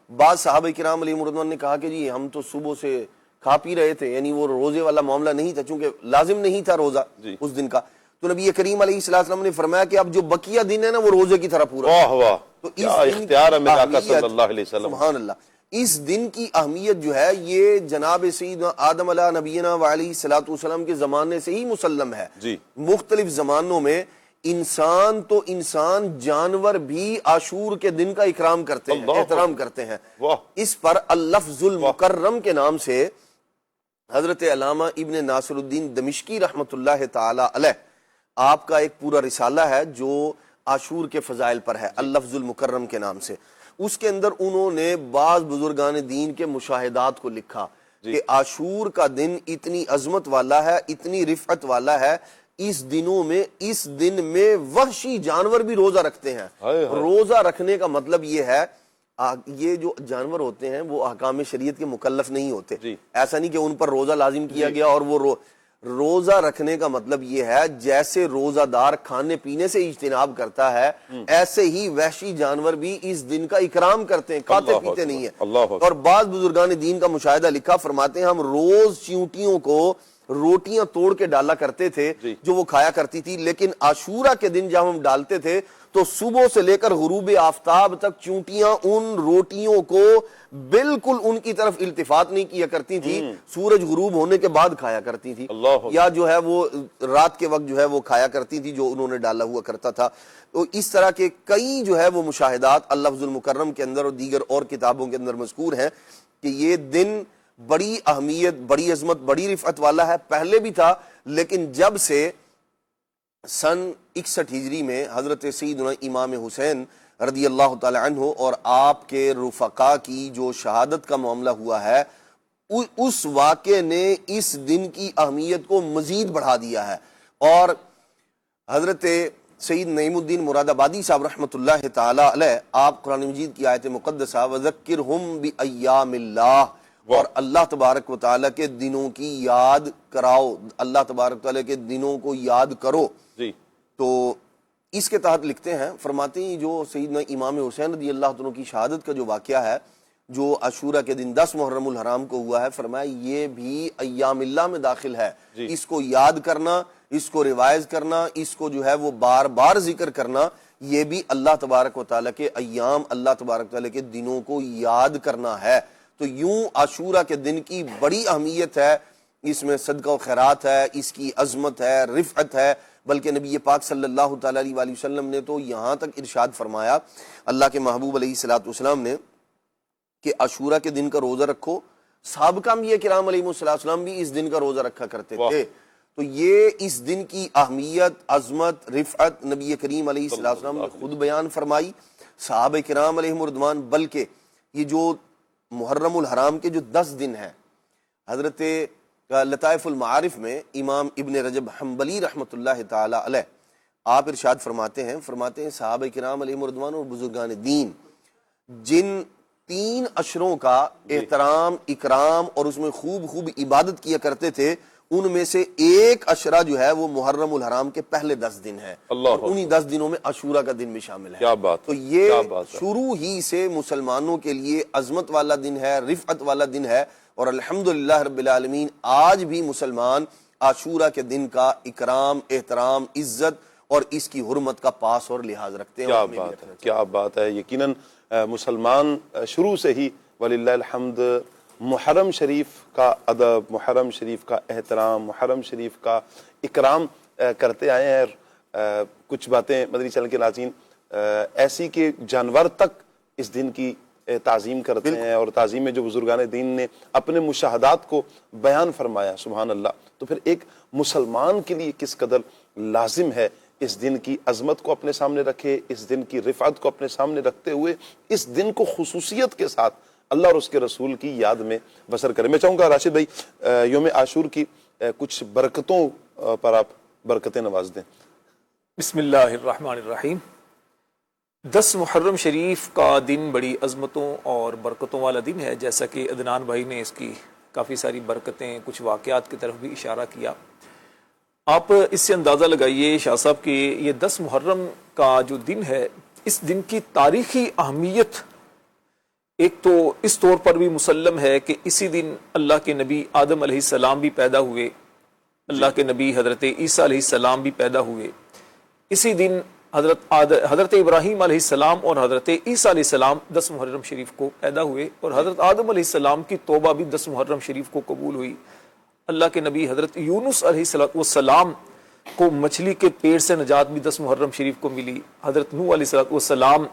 بعض صحابہ کرام علیہ رضوان نے کہا کہ جی ہم تو صبح سے کھا پی رہے تھے، یعنی وہ روزے والا معاملہ نہیں تھا، چونکہ لازم نہیں تھا روزہ اس دن کا۔ تو نبی کریم علیہ السلام نے فرمایا کہ اب جو بقیہ دن ہے نا وہ روزے کی طرح پورا۔ واہ واہ، تو کیا اختیار ہے میرے آقا صلی اللہ علیہ وسلم۔ سبحان اللہ، اس دن کی اہمیت جو ہے یہ جناب سیدنا آدم علیہ نبینا وعلیہ الصلوۃ والسلام کے زمانے سے ہی مسلم ہے۔ مختلف زمانوں میں انسان تو انسان، جانور بھی عاشور کے دن کا اکرام کرتے ہیں، احترام کرتے ہیں۔ اس پر اللفظ المکرم کے نام سے حضرت علامہ ابن ناصر الدین دمشقی رحمۃ اللہ تعالی علیہ آپ کا ایک پورا رسالہ ہے جو عاشور کے فضائل پر ہے، اللفظ المکرم کے نام سے۔ اس کے اندر انہوں نے بعض بزرگان دین کے مشاہدات کو لکھا کہ عاشور کا دن اتنی عظمت والا ہے، اتنی رفعت والا ہے، اس دن میں وحشی جانور بھی روزہ رکھتے ہیں۔ روزہ رکھنے کا مطلب یہ ہے، یہ جو جانور ہوتے ہیں وہ احکام شریعت کے مکلف نہیں ہوتے، ایسا نہیں کہ ان پر روزہ لازم کیا گیا اور وہ روزہ رکھنے کا مطلب یہ ہے جیسے روزہ دار کھانے پینے سے اجتناب کرتا ہے ایسے ہی وحشی جانور بھی اس دن کا اکرام کرتے ہیں، کھاتے پیتے نہیں ہیں۔ اور بعض بزرگان دین کا مشاہدہ لکھا، فرماتے ہیں ہم روز چیونٹیوں کو روٹیاں توڑ کے ڈالا کرتے تھے جو وہ کھایا کرتی تھی، لیکن عاشورہ کے دن جب ہم ڈالتے تھے تو صبح سے لے کر غروب آفتاب تک چونٹیاں ان روٹیوں کو بالکل ان کی طرف التفات نہیں کیا کرتی تھی، سورج غروب ہونے کے بعد کھایا کرتی تھی، یا جو ہے وہ رات کے وقت جو ہے وہ کھایا کرتی تھی جو انہوں نے ڈالا ہوا کرتا تھا۔ تو اس طرح کے کئی جو ہے وہ مشاہدات اللفظ المکرم کے اندر اور دیگر اور کتابوں کے اندر مذکور ہیں کہ یہ دن بڑی اہمیت، بڑی عظمت، بڑی رفعت والا ہے، پہلے بھی تھا، لیکن جب سے سن 61 ہجری میں حضرت سیدنا امام حسین رضی اللہ تعالی عنہ اور آپ کے رفقا کی جو شہادت کا معاملہ ہوا ہے، اس واقعے نے اس دن کی اہمیت کو مزید بڑھا دیا ہے۔ اور حضرت سید نعیم الدین مراد آبادی صاحب رحمۃ اللہ تعالی علیہ آپ قرآن مجید کی آیت مقدسہ وَذَكِّرْهُمْ بِأَيَّامِ اللَّهِ، اور اللہ تبارک و تعالیٰ کے دنوں کی یاد کراؤ، اللہ تبارک و تعالیٰ کے دنوں کو یاد کرو۔ تو اس کے تحت لکھتے ہیں، فرماتے ہیں جو سیدنا امام حسین رضی اللہ عنہ کی شہادت کا جو واقعہ ہے جو عاشورہ کے دن 10 محرم الحرام کو ہوا ہے، فرمایا یہ بھی ایام اللہ میں داخل ہے۔ اس کو یاد کرنا، اس کو ریوائز کرنا، اس کو جو ہے وہ بار بار ذکر کرنا، یہ بھی اللہ تبارک و تعالیٰ کے ایام، اللہ تبارک و تعالیٰ کے دنوں کو یاد کرنا ہے۔ تو یوں عاشورہ کے دن کی بڑی اہمیت ہے، اس میں صدقہ و خیرات ہے، اس کی عظمت ہے، رفعت ہے، بلکہ نبی پاک صلی اللہ تعالیٰ علیہ وآلہ وسلم نے تو یہاں تک ارشاد فرمایا اللہ کے محبوب علیہ الصلوۃ والسلام نے کہ عاشورہ کے دن کا روزہ رکھو۔ صحابہ انبیاء کرام علیہ السلام بھی اس دن کا روزہ رکھا کرتے تھے۔ تو یہ اس دن کی اہمیت، عظمت، رفعت نبی کریم علیہ السلام نے خود بیان فرمائی، صحابہ کرام علیہ رضوان، بلکہ یہ جو محرم الحرام کے جو 10 دن ہیں، حضرت لطائف المعارف میں امام ابن رجب حنبلی رحمۃ اللہ تعالی علیہ آپ ارشاد فرماتے ہیں صحابہ کرام علیہ رضوان اور بزرگان دین جن 3 اشروں کا احترام، اکرام اور اس میں خوب عبادت کیا کرتے تھے، ان میں سے ایک اشرہ جو ہے وہ محرم الحرام کے پہلے 10 دن ہے، اور انہی 10 دنوں میں عاشورہ کا دن بھی شامل ہے۔ کیا بات! تو یہ شروع ہی سے مسلمانوں کے لیے عظمت والا دن ہے، رفعت والا دن ہے، اور الحمدللہ رب العالمین آج بھی مسلمان عاشورہ کے دن کا اکرام، احترام، عزت اور اس کی حرمت کا پاس اور لحاظ رکھتے ہیں. کیا اور ہمیں بھی بات ہے، رکھنا کیا بات ہے. یقیناً مسلمان شروع سے ہی وللہ الحمد محرم شریف کا ادب، محرم شریف کا احترام، محرم شریف کا اکرام کرتے آئے ہیں. اور کچھ باتیں مدنی چینل کے ناظرین ایسی کہ جانور تک اس دن کی تعظیم کرتے ہیں، اور تعظیم میں جو بزرگان دین نے اپنے مشاہدات کو بیان فرمایا، سبحان اللہ. تو پھر ایک مسلمان کے لیے کس قدر لازم ہے اس دن کی عظمت کو اپنے سامنے رکھے، اس دن کی رفعت کو اپنے سامنے رکھتے ہوئے اس دن کو خصوصیت کے ساتھ اللہ اور اس کے رسول کی یاد میں بسر کرے. میں چاہوں گا راشد بھائی یوم عاشور کی کچھ برکتوں پر آپ برکتیں نواز دیں. بسم اللہ الرحمن الرحیم. 10 محرم شریف کا دن بڑی عظمتوں اور برکتوں والا دن ہے، جیسا کہ عدنان بھائی نے اس کی کافی ساری برکتیں، کچھ واقعات کی طرف بھی اشارہ کیا. آپ اس سے اندازہ لگائیے شاہ صاحب کہ یہ 10 محرم کا جو دن ہے، اس دن کی تاریخی اہمیت ایک تو اس طور پر بھی مسلم ہے کہ اسی دن اللہ کے نبی آدم علیہ السلام بھی پیدا ہوئے، اللہ کے نبی حضرت عیسیٰ علیہ السلام بھی پیدا ہوئے. اسی دن حضرت ابراہیم علیہ السلام اور حضرت عیسیٰ علیہ السلام 10 محرم شریف کو پیدا ہوئے، اور حضرت آدم علیہ السلام کی توبہ بھی 10 محرم شریف کو قبول ہوئی. اللہ کے نبی حضرت یونس علیہ السلام کو مچھلی کے پیٹ سے نجات بھی 10 محرم شریف کو ملی. حضرت نوح علیہ السلام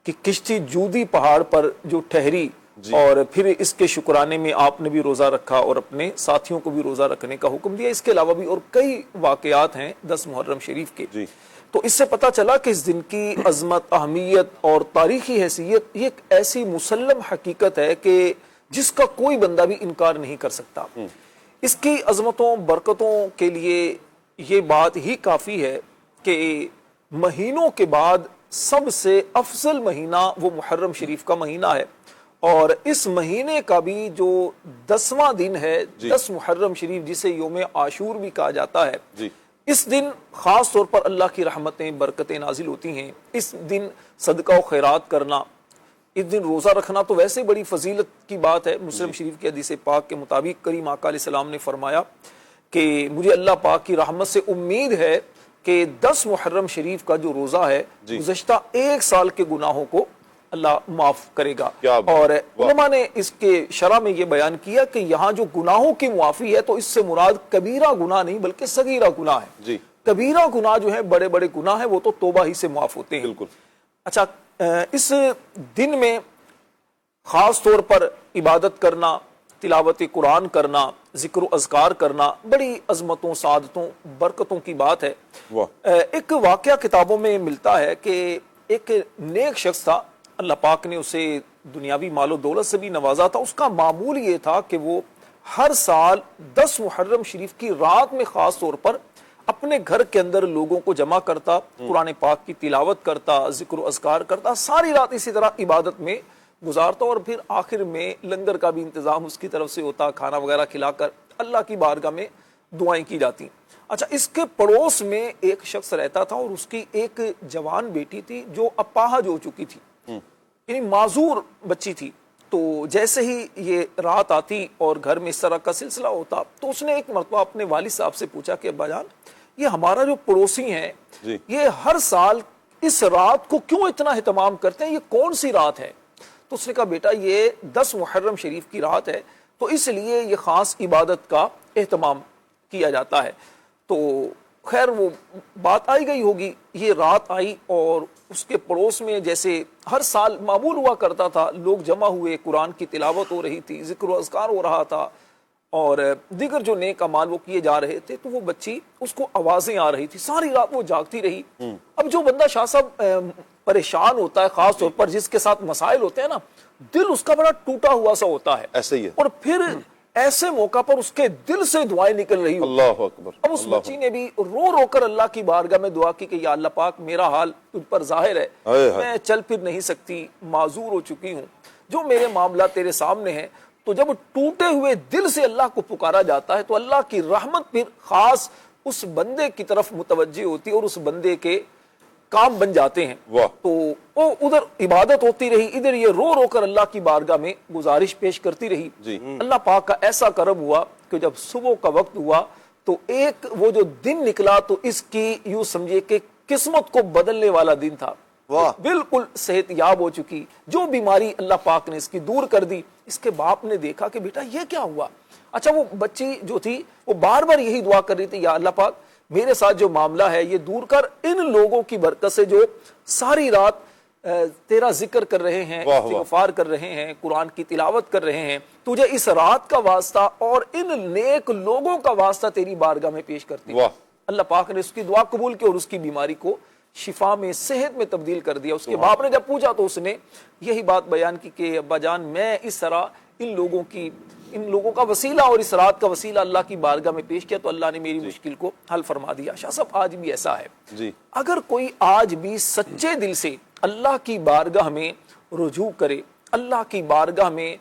کی کشتی جودی پہاڑ پر جو ٹھہری اور پھر اس کے شکرانے میں آپ نے بھی روزہ رکھا اور اپنے ساتھیوں کو بھی روزہ رکھنے کا حکم دیا. اس کے علاوہ بھی اور کئی واقعات ہیں 10 محرم شریف کے. تو اس سے پتہ چلا کہ اس دن کی عظمت، اہمیت اور تاریخی حیثیت یہ ایک ایسی مسلم حقیقت ہے کہ جس کا کوئی بندہ بھی انکار نہیں کر سکتا. اس کی عظمتوں، برکتوں کے لیے یہ بات ہی کافی ہے کہ مہینوں کے بعد سب سے افضل مہینہ وہ محرم شریف کا مہینہ ہے، اور اس مہینے کا بھی جو 10واں دن ہے 10 محرم شریف، جسے یوم عاشور بھی کہا جاتا ہے، اس دن خاص طور پر اللہ کی رحمتیں، برکتیں نازل ہوتی ہیں. اس دن صدقہ و خیرات کرنا، اس دن روزہ رکھنا تو ویسے بڑی فضیلت کی بات ہے. مسلم شریف کی حدیث پاک کے مطابق کریم آقا علیہ السلام نے فرمایا کہ مجھے اللہ پاک کی رحمت سے امید ہے کہ 10 محرم شریف کا جو روزہ ہے گزشتہ 1 سال کے گناہوں کو اللہ معاف کرے گا. اور علماء نے اس کے شرح میں یہ بیان کیا کہ یہاں جو گناہوں کی معافی ہے تو اس سے مراد کبیرہ گناہ نہیں بلکہ صغیرہ گناہ ہے. کبیرہ گناہ جو ہے، بڑے بڑے گناہ ہیں، وہ تو توبہ ہی سے معاف ہوتے ہیں. بالکل. اچھا، اس دن میں خاص طور پر عبادت کرنا، تلاوت قرآن کرنا، ذکر و اذکار کرنا بڑی عظمتوں، سعادتوں، برکتوں کی بات ہے. ایک واقعہ کتابوں میں ملتا ہے کہ ایک نیک شخص تھا، اللہ پاک نے اسے دنیاوی مال و دولت سے بھی نوازا تھا. اس کا معمول یہ تھا کہ وہ ہر سال 10 محرم شریف کی رات میں خاص طور پر اپنے گھر کے اندر لوگوں کو جمع کرتا، قرآن پاک کی تلاوت کرتا، ذکر و اذکار کرتا، ساری رات اسی طرح عبادت میں گزارتا، اور پھر آخر میں لنگر کا بھی انتظام اس کی طرف سے ہوتا، کھانا وغیرہ کھلا کر اللہ کی بارگاہ میں دعائیں کی جاتی. اچھا، اس کے پڑوس میں ایک شخص رہتا تھا اور اس کی ایک جوان بیٹی تھی جو اپاہج ہو چکی تھی، یعنی معذور بچی تھی. تو جیسے ہی یہ رات آتی اور گھر میں اس طرح کا سلسلہ ہوتا تو اس نے ایک مرتبہ اپنے والد صاحب سے پوچھا کہ ابا جان، یہ ہمارا جو پڑوسی ہیں یہ ہر سال اس رات کو کیوں اتنا اہتمام کرتے ہیں، یہ کون سی رات ہے؟ تو اس نے کہا بیٹا یہ 10 محرم شریف کی رات ہے تو اس لیے یہ خاص عبادت کا اہتمام کیا جاتا ہے. تو خیر وہ بات آئی گئی ہوگی، یہ رات آئی اور اس کے پڑوس میں جیسے ہر سال معمول ہوا کرتا تھا، لوگ جمع ہوئے، قرآن کی تلاوت ہو رہی تھی، ذکر و اذکار ہو رہا تھا اور دیگر جو نیک اعمال وہ کیے جا رہے تھے. تو وہ بچی، اس کو آوازیں آ رہی تھی، ساری رات وہ جاگتی رہی. اب جو بندہ شاہ صاحب پریشان ہوتا ہے، خاص طور پر جس کے ساتھ مسائل ہوتے ہیں نا، دل اس کا بڑا ٹوٹا ہوا سا ہوتا ہے. ایسے ہی ہے. اور پھر ایسے موقع پر اس کے دل سے دعائیں نکل رہی ہوتی. اللہ اکبر. اب اس بچی نے بھی رو رو کر اللہ کی بارگاہ میں دعا کی کہ یا اللہ پاک میرا حال تجھ پر ظاہر ہے، میں چل پھر نہیں سکتی، معذور ہو چکی ہوں، جو میرے معاملات تیرے سامنے ہیں. تو جب ٹوٹے ہوئے دل سے اللہ کو پکارا جاتا ہے تو اللہ کی رحمت پھر خاص اس بندے کی طرف متوجہ ہوتی اور اس بندے کے کام بن جاتے ہیں. تو وہ ادھر عبادت ہوتی رہی، ادھر یہ رو رو کر اللہ کی بارگاہ میں گزارش پیش کرتی رہی. اللہ پاک کا ایسا کرم ہوا کہ جب صبح کا وقت ہوا تو ایک وہ جو دن نکلا تو اس کی یوں سمجھے کہ قسمت کو بدلنے والا دن تھا. واہ. بالکل صحت یاب ہو چکی, جو بیماری اللہ پاک نے اس کی دور کر دی. اس کے باپ نے دیکھا کہ بیٹا یہ کیا ہوا. اچھا وہ بچی جو تھی وہ بار بار یہی دعا کر رہی تھی, یا اللہ پاک میرے ساتھ جو معاملہ ہے یہ دور کر, ان لوگوں کی برکت سے جو ساری رات تیرا ذکر کر رہے ہیں, استغفار کر رہے ہیں, قرآن کی تلاوت کر رہے ہیں, تجھے اس رات کا واسطہ اور ان نیک لوگوں کا واسطہ تیری بارگاہ میں پیش کرتی ہوں. اللہ پاک نے اس کی دعا قبول کی اور اس کی بیماری کو شفا میں, صحت میں تبدیل کر دیا. اس کے باپ نے جب پوچھا تو اس نے یہی بات بیان کی کہ ابا جان میں اس طرح ان لوگوں کا وسیلہ اور اس رات کا وسیلہ اللہ کی بارگاہ میں پیش کیا تو اللہ نے میری مشکل کو حل فرما دیا. شاہ صاحب آج بھی ایسا ہے, اگر کوئی آج بھی سچے دل سے اللہ کی بارگاہ میں رجوع کرے, اللہ کی بارگاہ میں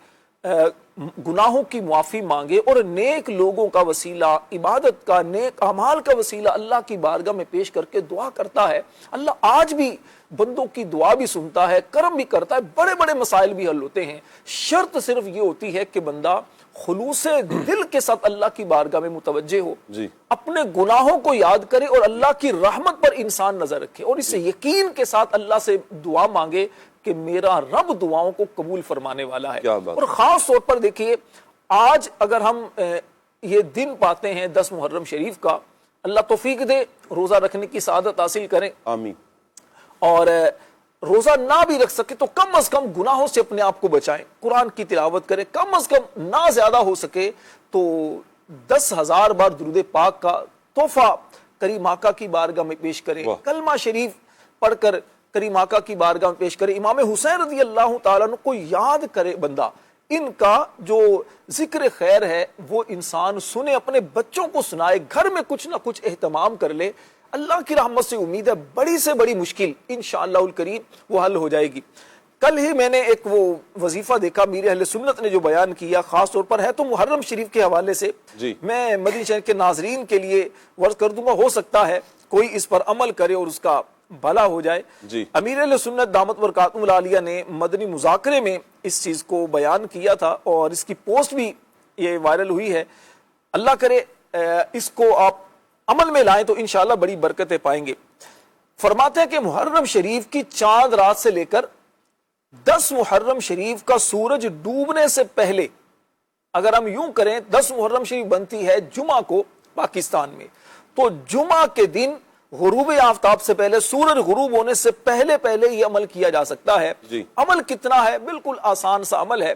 گناہوں کی معافی مانگے اور نیک لوگوں کا وسیلہ, عبادت کا, نیک اعمال کا وسیلہ اللہ کی بارگاہ میں پیش کر کے دعا کرتا ہے, اللہ آج بھی بندوں کی دعا بھی سنتا ہے, کرم بھی کرتا ہے, بڑے بڑے مسائل بھی حل ہوتے ہیں. شرط صرف یہ ہوتی ہے کہ بندہ خلوص دل کے ساتھ اللہ کی بارگاہ میں متوجہ ہو, اپنے گناہوں کو یاد کرے اور اللہ کی رحمت پر انسان نظر رکھے اور اسے یقین کے ساتھ اللہ سے دعا مانگے کہ میرا رب دعاؤں کو قبول فرمانے والا ہے. اور خاص طور پر دیکھیے آج اگر ہم یہ دن پاتے ہیں 10 محرم شریف کا, اللہ توفیق دے روزہ رکھنے کی سعادت حاصل کریں, آمین. اور روزہ نہ بھی رکھ سکے تو کم از کم گناہوں سے اپنے آپ کو بچائیں, قرآن کی تلاوت کریں, کم از کم نہ زیادہ ہو سکے تو 10,000 بار درود پاک کا تحفہ کریم آقا کی بارگاہ میں پیش کریں, کلمہ شریف پڑھ کر کریم آقا کی بارگاہ میں پیش کرے, امام حسین رضی اللہ تعالیٰ عنہ کو یاد کرے بندہ, ان کا جو ذکر خیر ہے وہ انسان سنے, اپنے بچوں کو سنائے, گھر میں کچھ نہ کچھ اہتمام کر لے. اللہ کی رحمت سے امید ہے بڑی سے بڑی مشکل انشاءاللہ الکریم وہ حل ہو جائے گی. کل ہی میں نے ایک وہ وظیفہ دیکھا میرے اہل سنت نے جو بیان کیا, خاص طور پر ہے تو محرم شریف کے حوالے سے, میں مدنی چینل کے ناظرین کے لیے عرض کر دوں گا, ہو سکتا ہے کوئی اس پر عمل کرے اور اس کا بھلا ہو جائے. امیر اہل سنت دامت برکاتہم العالیہ نے مدنی مذاکرے میں اس چیز کو بیان کیا تھا اور اس کی پوسٹ بھی یہ وائرل ہوئی ہے. اللہ کرے اس کو آپ عمل میں لائیں تو انشاءاللہ بڑی برکتیں پائیں گے. فرماتے ہیں کہ محرم شریف کی چاند رات سے لے کر 10 محرم شریف کا سورج ڈوبنے سے پہلے, اگر ہم یوں کریں 10 محرم شریف بنتی ہے جمعہ کو پاکستان میں, تو جمعہ کے دن غروب آفتاب سے پہلے, سورج غروب ہونے سے پہلے یہ عمل کیا جا سکتا ہے. عمل کتنا ہے؟ بالکل آسان سا عمل ہے.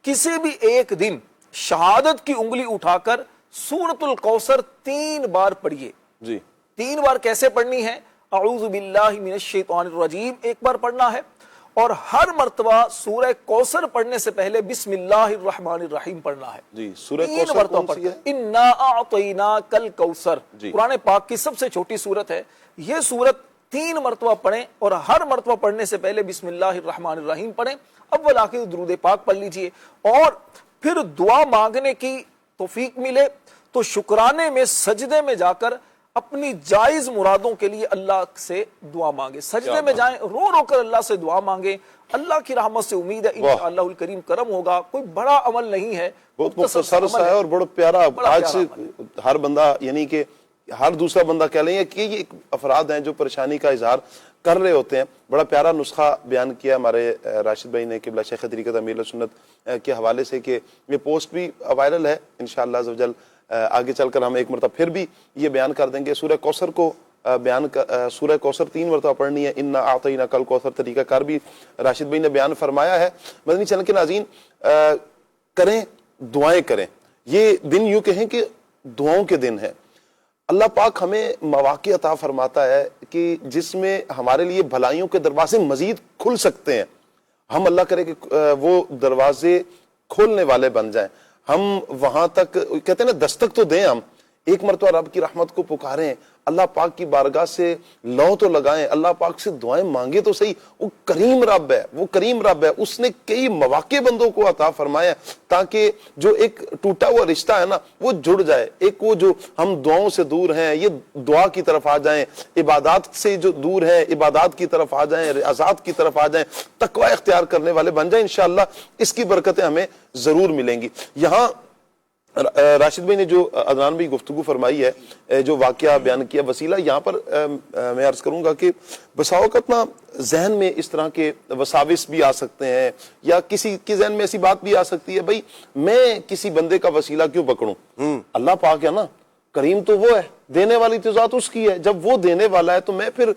کسی بھی ایک دن شہادت کی انگلی اٹھا کر سورۃ الکوثر 3 بار پڑھیے. 3 بار کیسے پڑھنی ہے؟ اعوذ باللہ من الشیطان الرجیم ایک بار پڑھنا ہے, اور ہر مرتبہ سورہ کوثر پڑھنے سے پہلے بسم اللہ الرحمن الرحیم پڑھنا ہے. سورہ کوثر کون سی ہے؟ انا اعطیناک الکوثر, قرآن پاک کی سب سے چھوٹی سورت ہے. یہ سورت 3 مرتبہ پڑھیں اور ہر مرتبہ پڑھنے سے پہلے بسم اللہ الرحمن الرحیم پڑھیں, اول آخر درود پاک پڑھ لیجئے, اور پھر دعا مانگنے کی توفیق ملے تو شکرانے میں سجدے میں جا کر اپنی جائز مرادوں کے لیے اللہ سے دعا مانگے. سجدے میں جائیں, رو کر اللہ سے دعا مانگے. اللہ کی رحمت سے امید ہے انشاءاللہ الکریم کرم ہوگا. کوئی بڑا عمل نہیں ہے, بہت مختصر سا ہے اور بڑا پیارا. آج سے ہر بندہ, یعنی کہ ہر دوسرا بندہ کہہ لیں کہ یہ افراد ہیں جو پریشانی کا اظہار کر رہے ہوتے ہیں. بڑا پیارا نسخہ بیان کیا ہمارے راشد بھائی نے قبلہ شیخ طریقت امیر سنت کے حوالے سے, کہ یہ پوسٹ بھی وائرل ہے. انشاءاللہ عز و جل آگے چل کر ہم ایک مرتبہ پھر بھی یہ بیان کر دیں گے. سورہ کوثر کو سورہ کوثر 3 مرتبہ پڑھنی ہے. انا اعطیناک الکوثر طریقہ کار بھی راشد بھائی نے بیان فرمایا ہے. مدنی چینل کے ناظرین کریں, دعائیں کریں. یہ دن یوں کہیں کہ دعاؤں کے دن ہے. اللہ پاک ہمیں مواقع عطا فرماتا ہے کہ جس میں ہمارے لیے بھلائیوں کے دروازے مزید کھل سکتے ہیں. ہم اللہ کرے کہ وہ دروازے کھولنے والے بن جائیں. ہم وہاں تک کہتے ہیں نا دستک تو دیں, ہم ایک مرتبہ رب کی رحمت کو پکاریں, اللہ پاک کی بارگاہ سے لو تو لگائیں, اللہ پاک سے دعائیں مانگے تو صحیح. وہ کریم رب ہے, وہ کریم رب ہے. اس نے کئی مواقع بندوں کو عطا فرمایا تاکہ جو ایک ٹوٹا ہوا رشتہ ہے نا وہ جڑ جائے. ایک وہ جو ہم دعاؤں سے دور ہیں یہ دعا کی طرف آ جائیں, عبادات سے جو دور ہیں عبادات کی طرف آ جائیں, ریاضات کی طرف آ جائیں, تقوی اختیار کرنے والے بن جائیں. انشاءاللہ اس کی برکتیں ہمیں ضرور ملیں گی. یہاں راشد بھائی نے جو عدنان بھائی گفتگو فرمائی ہے، جو واقعہ بیان کیا، وسیلہ یہاں پر میں عرض کروں گا کہ بسا اوقات نا ذہن میں اس طرح کے وساوس بھی آ سکتے ہیں، یا کسی کے ذہن میں ایسی بات بھی آ سکتی ہے، بھائی میں کسی بندے کا وسیلہ کیوں پکڑوں؟ اللہ پاک ہے نا، کریم تو وہ ہے، دینے والی تو ذات اس کی ہے، جب وہ دینے والا ہے تو میں پھر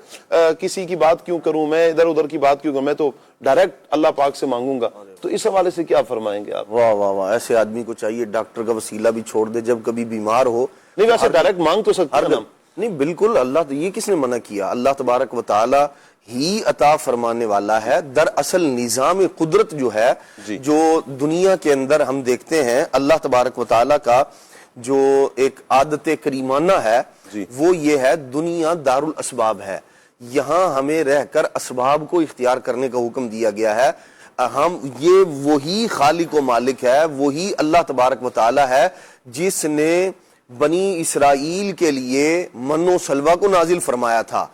کسی کی بات کیوں کروں، میں ادھر ادھر کی بات کیوں کروں، میں تو ڈائریکٹ اللہ پاک سے مانگوں گا۔ تو اس حوالے سے کیا فرمائیں گے آپ؟ واہ واہ واہ، ایسے آدمی کو چاہیے ڈاکٹر کا وسیلہ بھی چھوڑ دے، جب کبھی بیمار ہو۔ نہیں ویسے ڈائریکٹ مانگ تو سکتے ہیں نا؟ نہیں بالکل، اللہ یہ کس نے منع کیا؟ اللہ تبارک و تعالی ہی عطا فرمانے والا ہے۔ دراصل نظام قدرت جو ہے، جو دنیا کے اندر ہم دیکھتے ہیں، اللہ تبارک و تعالی کا جو ایک عادت کریمانہ ہے وہ یہ ہے، دنیا دار الاسباب ہے، یہاں ہمیں رہ کر اسباب کو اختیار کرنے کا حکم دیا گیا ہے۔ ہم یہ وہی خالق و مالک ہے، وہی اللہ تبارک و تعالی ہے جس نے بنی اسرائیل کے لیے من و سلوہ کو نازل فرمایا تھا۔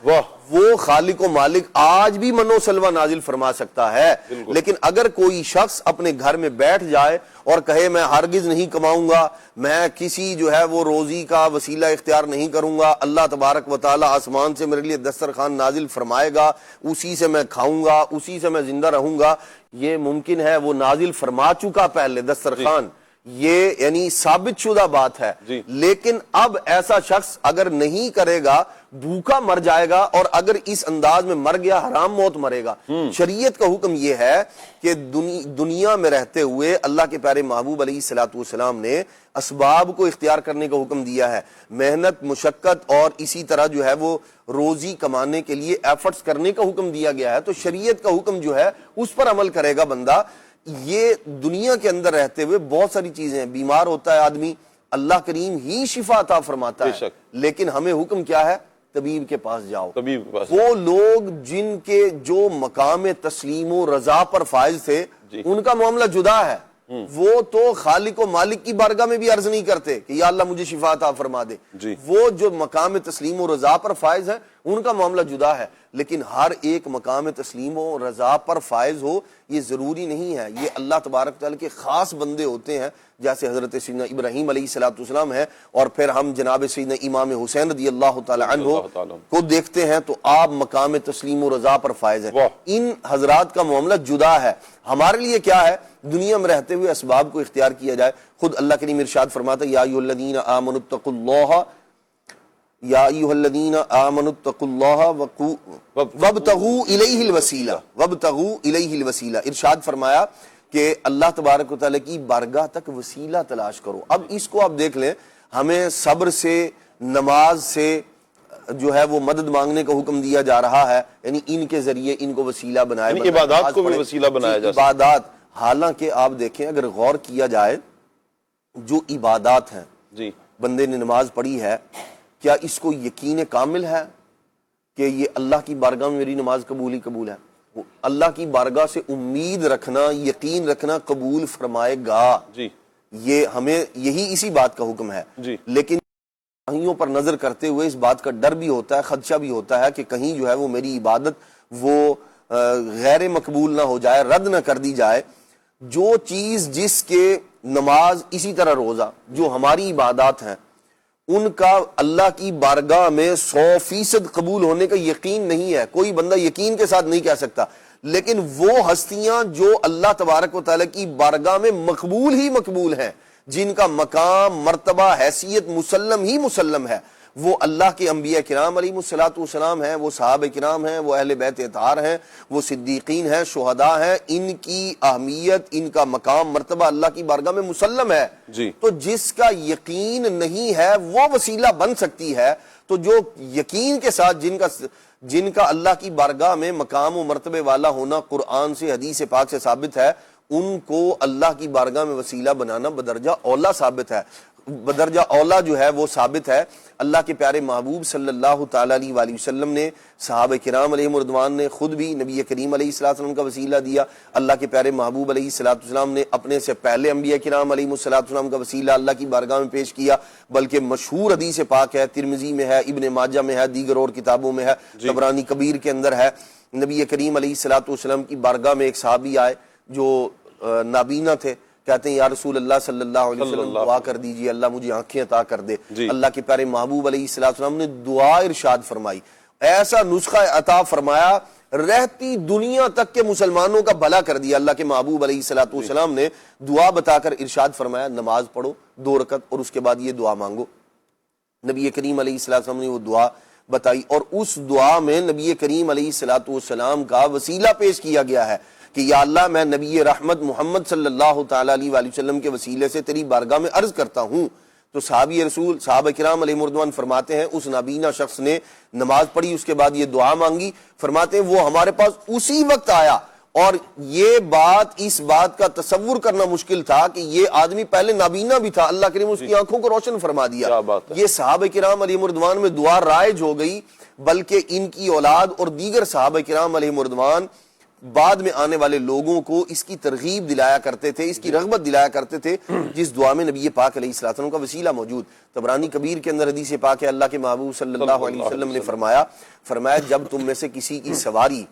وہ خالق و مالک آج بھی من و سلوہ نازل فرما سکتا ہے، لیکن اگر کوئی شخص اپنے گھر میں بیٹھ جائے اور کہے میں ہرگز نہیں کماؤں گا، میں کسی جو ہے وہ روزی کا وسیلہ اختیار نہیں کروں گا، اللہ تبارک و تعالی آسمان سے میرے لیے دسترخوان نازل فرمائے گا، اسی سے میں کھاؤں گا، اسی سے میں زندہ رہوں گا، یہ ممکن ہے؟ وہ نازل فرما چکا پہلے دسترخوان، یہ یعنی ثابت شدہ بات ہے، لیکن اب ایسا شخص اگر نہیں کرے گا بھوکا مر جائے گا، اور اگر اس انداز میں مر گیا حرام موت مرے گا۔ شریعت کا حکم یہ ہے کہ دنیا میں رہتے ہوئے اللہ کے پیارے محبوب علیہ الصلوۃ والسلام نے اسباب کو اختیار کرنے کا حکم دیا ہے، محنت مشقت اور اسی طرح جو ہے وہ روزی کمانے کے لیے ایفرٹس کرنے کا حکم دیا گیا ہے۔ تو شریعت کا حکم جو ہے اس پر عمل کرے گا بندہ۔ یہ دنیا کے اندر رہتے ہوئے بہت ساری چیزیں ہیں، بیمار ہوتا ہے آدمی، اللہ کریم ہی شفا عطا فرماتا ہے، لیکن ہمیں حکم کیا ہے؟ طبیب کے پاس جاؤ۔ وہ لوگ جن کے جو مقام تسلیم و رضا پر فائز تھے ان کا معاملہ جدا ہے، وہ تو خالق و مالک کی بارگاہ میں بھی عرض نہیں کرتے کہ یا اللہ مجھے شفا عطا فرما دے۔ وہ جو مقام تسلیم و رضا پر فائز ہیں ان کا معاملہ جدا ہے، لیکن ہر ایک مقام تسلیم و رضا پر فائز ہو یہ ضروری نہیں ہے۔ یہ اللہ تبارک تعالیٰ کے خاص بندے ہوتے ہیں، جیسے حضرت سیدنا ابراہیم علیہ السلام ہے، اور پھر ہم جناب سیدنا امام حسین رضی اللہ تعالی عنہ کو دیکھتے ہیں تو آپ مقام تسلیم و رضا پر فائز ہیں۔ ان حضرات کا معاملہ جدا ہے۔ ہمارے لیے کیا ہے؟ دنیا میں رہتے ہوئے اسباب کو اختیار کیا جائے۔ خود اللہ کریم ارشاد فرماتا ہے یا ایھا الذین آمنوا اتقوا اللہ، یا ایھا الذین آمنوا اتقوا اللہ وابتغوا الیہ الوسیلہ، وابتغوا الیہ الوسیلہ، ارشاد فرمایا کہ اللہ تبارک و تعالیٰ کی بارگاہ تک وسیلہ تلاش کرو۔ اب اس کو آپ دیکھ لیں، ہمیں صبر سے، نماز سے جو ہے وہ مدد مانگنے کا حکم دیا جا رہا ہے، یعنی ان کے ذریعے ان کو وسیلہ بنائے، یعنی عبادات کو بھی وسیلہ بنایا جا سکتا ہے۔ عبادات، حالانکہ آپ دیکھیں اگر غور کیا جائے جو عبادات ہیں، بندے نے نماز پڑھی ہے، کیا اس کو یقین کامل ہے کہ یہ اللہ کی بارگاہ میں میری نماز قبول ہی قبول ہے؟ اللہ کی بارگاہ سے امید رکھنا، یقین رکھنا قبول فرمائے گا، یہ ہمیں یہی اسی بات کا حکم ہے۔ لیکن کہیں پر نظر کرتے ہوئے اس بات کا ڈر بھی ہوتا ہے، خدشہ بھی ہوتا ہے کہ کہیں جو ہے وہ میری عبادت وہ غیر مقبول نہ ہو جائے، رد نہ کر دی جائے۔ جو چیز جس کے نماز اسی طرح روزہ جو ہماری عبادات ہیں ان کا اللہ کی بارگاہ میں 100% قبول ہونے کا یقین نہیں ہے، کوئی بندہ یقین کے ساتھ نہیں کہہ سکتا، لیکن وہ ہستیاں جو اللہ تبارک و تعالیٰ کی بارگاہ میں مقبول ہی مقبول ہیں، جن کا مقام، مرتبہ، حیثیت مسلم ہی مسلم ہے، وہ اللہ کے انبیاء کرام علیہ الصلوۃ والسلام ہیں، وہ صحابہ کرام ہیں، وہ اہل بیت اطہار ہیں، وہ صدیقین ہیں، شہداء ہیں، ان کی اہمیت، ان کا مقام، مرتبہ اللہ کی بارگاہ میں مسلم ہے۔ تو جس کا یقین نہیں ہے وہ وسیلہ بن سکتی ہے، تو جو یقین کے ساتھ جن کا اللہ کی بارگاہ میں مقام و مرتبے والا ہونا قرآن سے، حدیث پاک سے ثابت ہے، ان کو اللہ کی بارگاہ میں وسیلہ بنانا بدرجہ اولا ثابت ہے، بدرجہ اولا جو ہے وہ ثابت ہے۔ اللہ کے پیارے محبوب صلی اللہ تعالی علیہ وآلہ وسلم نے، صحابہ کرام علیہم رضوان نے خود بھی نبی کریم علیہ السلام کا وسیلہ دیا، اللہ کے پیارے محبوب علیہ السلام نے اپنے سے پہلے انبیاء کرام علیہم السلام کا وسیلہ اللہ کی بارگاہ میں پیش کیا، بلکہ مشہور حدیث پاک ہے، ترمذی میں ہے، ابن ماجہ میں ہے، دیگر اور کتابوں میں ہے، طبرانی کبیر کے اندر ہے۔ نبی کریم علیہ السلام کی بارگاہ میں ایک صحابی آئے جو نابینا تھے، کہتے ہیں یا رسول اللہ صلی اللہ علیہ وسلم دعا کر دیجئے اللہ مجھے آنکھیں عطا کر دے. اللہ کے پیارے محبوب علیہ السلام نے دعا ارشاد فرمائی, ایسا نسخہ عطا فرمایا, رہتی دنیا تک کے مسلمانوں کا بھلا کر دیا. اللہ کے محبوب علیہ السلام نے دعا بتا کر ارشاد فرمایا نماز پڑھو 2 رکعت اور اس کے بعد یہ دعا مانگو. نبی کریم علیہ السلام نے وہ دعا بتائی اور اس دعا میں نبی کریم علیہ السلام کا وسیلہ پیش کیا گیا ہے کہ یا اللہ میں نبی رحمت محمد صلی اللہ تعالیٰ علیہ وآلہ وسلم کے وسیلے سے تیری بارگاہ میں عرض کرتا ہوں. تو صحابہ کرام علیہ مردوان فرماتے ہیں اس نابینا شخص نے نماز پڑھی, اس کے بعد یہ دعا مانگی. فرماتے ہیں وہ ہمارے پاس اسی وقت آیا اور یہ اس بات کا تصور کرنا مشکل تھا کہ یہ آدمی پہلے نابینا بھی تھا, اللہ کریم اس کی آنکھوں کو روشن فرما دیا. یہ صحابہ کرام علیہ مردوان میں دعا رائج ہو گئی, بلکہ ان کی اولاد اور دیگر صحابہ کرام علیہ مردوان بعد میں آنے والے لوگوں کو اس کی ترغیب دلایا کرتے تھے, اس کی رغبت دلایا کرتے تھے جس دعا میں نبی پاک علیہ السلام کا وسیلہ موجود. طبرانی کبیر کے اندر حدیث پاک ہے, اللہ کے محبوب صلی اللہ علیہ وسلم نے فرمایا جب تم میں سے کسی کی سواری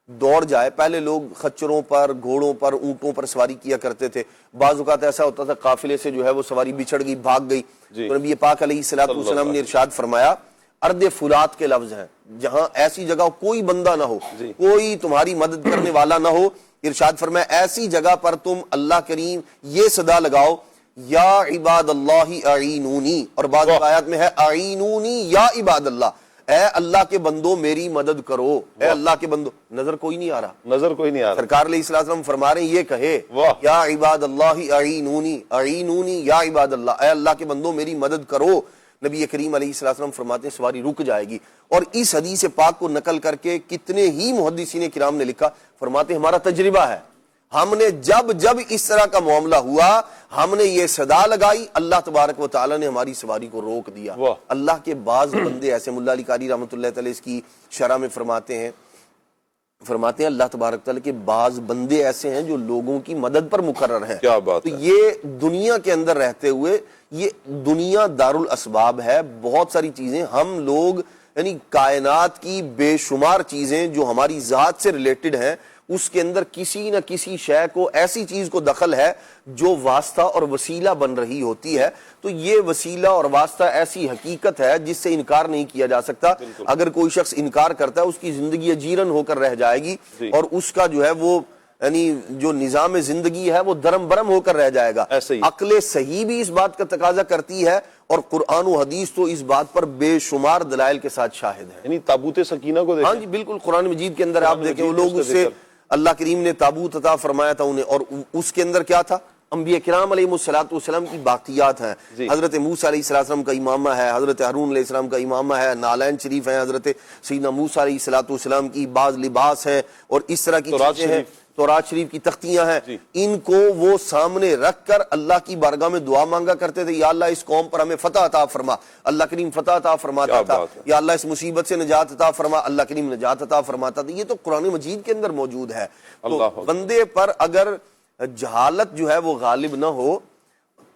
دوڑ جائے, پہلے لوگ خچروں پر, گھوڑوں پر, اونٹوں پر سواری کیا کرتے تھے, بعض اوقات ایسا ہوتا تھا قافلے سے جو ہے وہ سواری بچھڑ گئی, بھاگ گئی, تو نبی پاک علیہ السلام نے ارشاد فرمایا ارد فلات کے لفظ ہیں, جہاں ایسی جگہ کوئی بندہ نہ ہو, کوئی تمہاری مدد کرنے والا نہ ہو, ارشاد فرمایا ایسی جگہ پر تم اللہ کریم یہ صدا لگاؤ یا عباد اللہ اعینونی, اور بعض آیات میں ہے اعینونی یا عباد اللہ, اے اللہ کے بندو میری مدد کرو, اے اللہ کے بندو. نظر کوئی نہیں آ رہا, سرکار علیہ السلام فرما رہے ہیں یہ کہے یا عباد اللہ اعینونی, اعینونی یا عباد اللہ, اے اللہ کے بندو میری مدد کرو. نبی کریم علیہ السلام فرماتے ہیں سواری رک جائے گی. اور اس حدیث پاک کو نقل کر کے کتنے ہی محدثین کرام نے لکھا, فرماتے ہیں ہمارا تجربہ ہے, ہم نے جب اس طرح کا معاملہ ہوا ہم نے یہ صدا لگائی, اللہ تبارک و تعالی نے ہماری سواری کو روک دیا. اللہ کے بعض بندے ایسے, ملا علی قاری رحمۃ اللہ تعالی اس کی شرح میں فرماتے ہیں اللہ تبارک تعالی کے بعض بندے ایسے ہیں جو لوگوں کی مدد پر مقرر ہیں. کیا بات تو یہ دنیا کے اندر رہتے ہوئے, یہ دنیا دار الاسباب ہے, بہت ساری چیزیں ہم لوگ یعنی کائنات کی بے شمار چیزیں جو ہماری ذات سے ریلیٹڈ ہیں اس کے اندر کسی نہ کسی شے کو, ایسی چیز کو دخل ہے جو واسطہ اور وسیلہ بن رہی ہوتی ہے. تو یہ وسیلہ اور واسطہ ایسی حقیقت ہے جس سے انکار نہیں کیا جا سکتا. اگر کوئی شخص انکار کرتا ہے اس کی زندگی اجیرن ہو کر رہ جائے گی اور اس کا جو ہے وہ یعنی جو نظام زندگی ہے وہ درم برم ہو کر رہ جائے گا. عقل صحیح بھی اس بات کا تقاضا کرتی ہے اور قرآن و حدیث تو اس بات پر بے شمار دلائل کے ساتھ شاہد ہے. یعنی تابوت سکینہ کو دیکھیں, ہاں جی بالکل, قرآن مجید کے اندر آپ دیکھیں وہ لوگ اس سے اللہ کریم نے تابوت عطا فرمایا تھا انہیں, اور اس کے اندر کیا تھا, انبیاء کرام علیہ السلام کی باقیات ہیں. حضرت موسیٰ علیہ السلام کا امامہ ہے, حضرت ہارون علیہ السلام کا امامہ ہے, نالین شریف ہیں, حضرت سیدنا موسیٰ علیہ السلام کی بعض لباس ہیں اور اس طرح کی چیزیں ہیں, تورات شریف کی تختیاں ہیں. ان کو وہ سامنے رکھ کر اللہ کی بارگاہ میں دعا مانگا کرتے تھے, یا اللہ اس قوم پر ہمیں فتح عطا فرما. اللہ کریم فتح عطا فرماتا تھا. یا اللہ اس مصیبت سے نجات عطا فرما, اللہ کریم نجات عطا فرماتا تھا. یہ تو قرآن مجید کے اندر موجود ہے. تو بندے پر اگر جہالت جو ہے وہ غالب نہ ہو,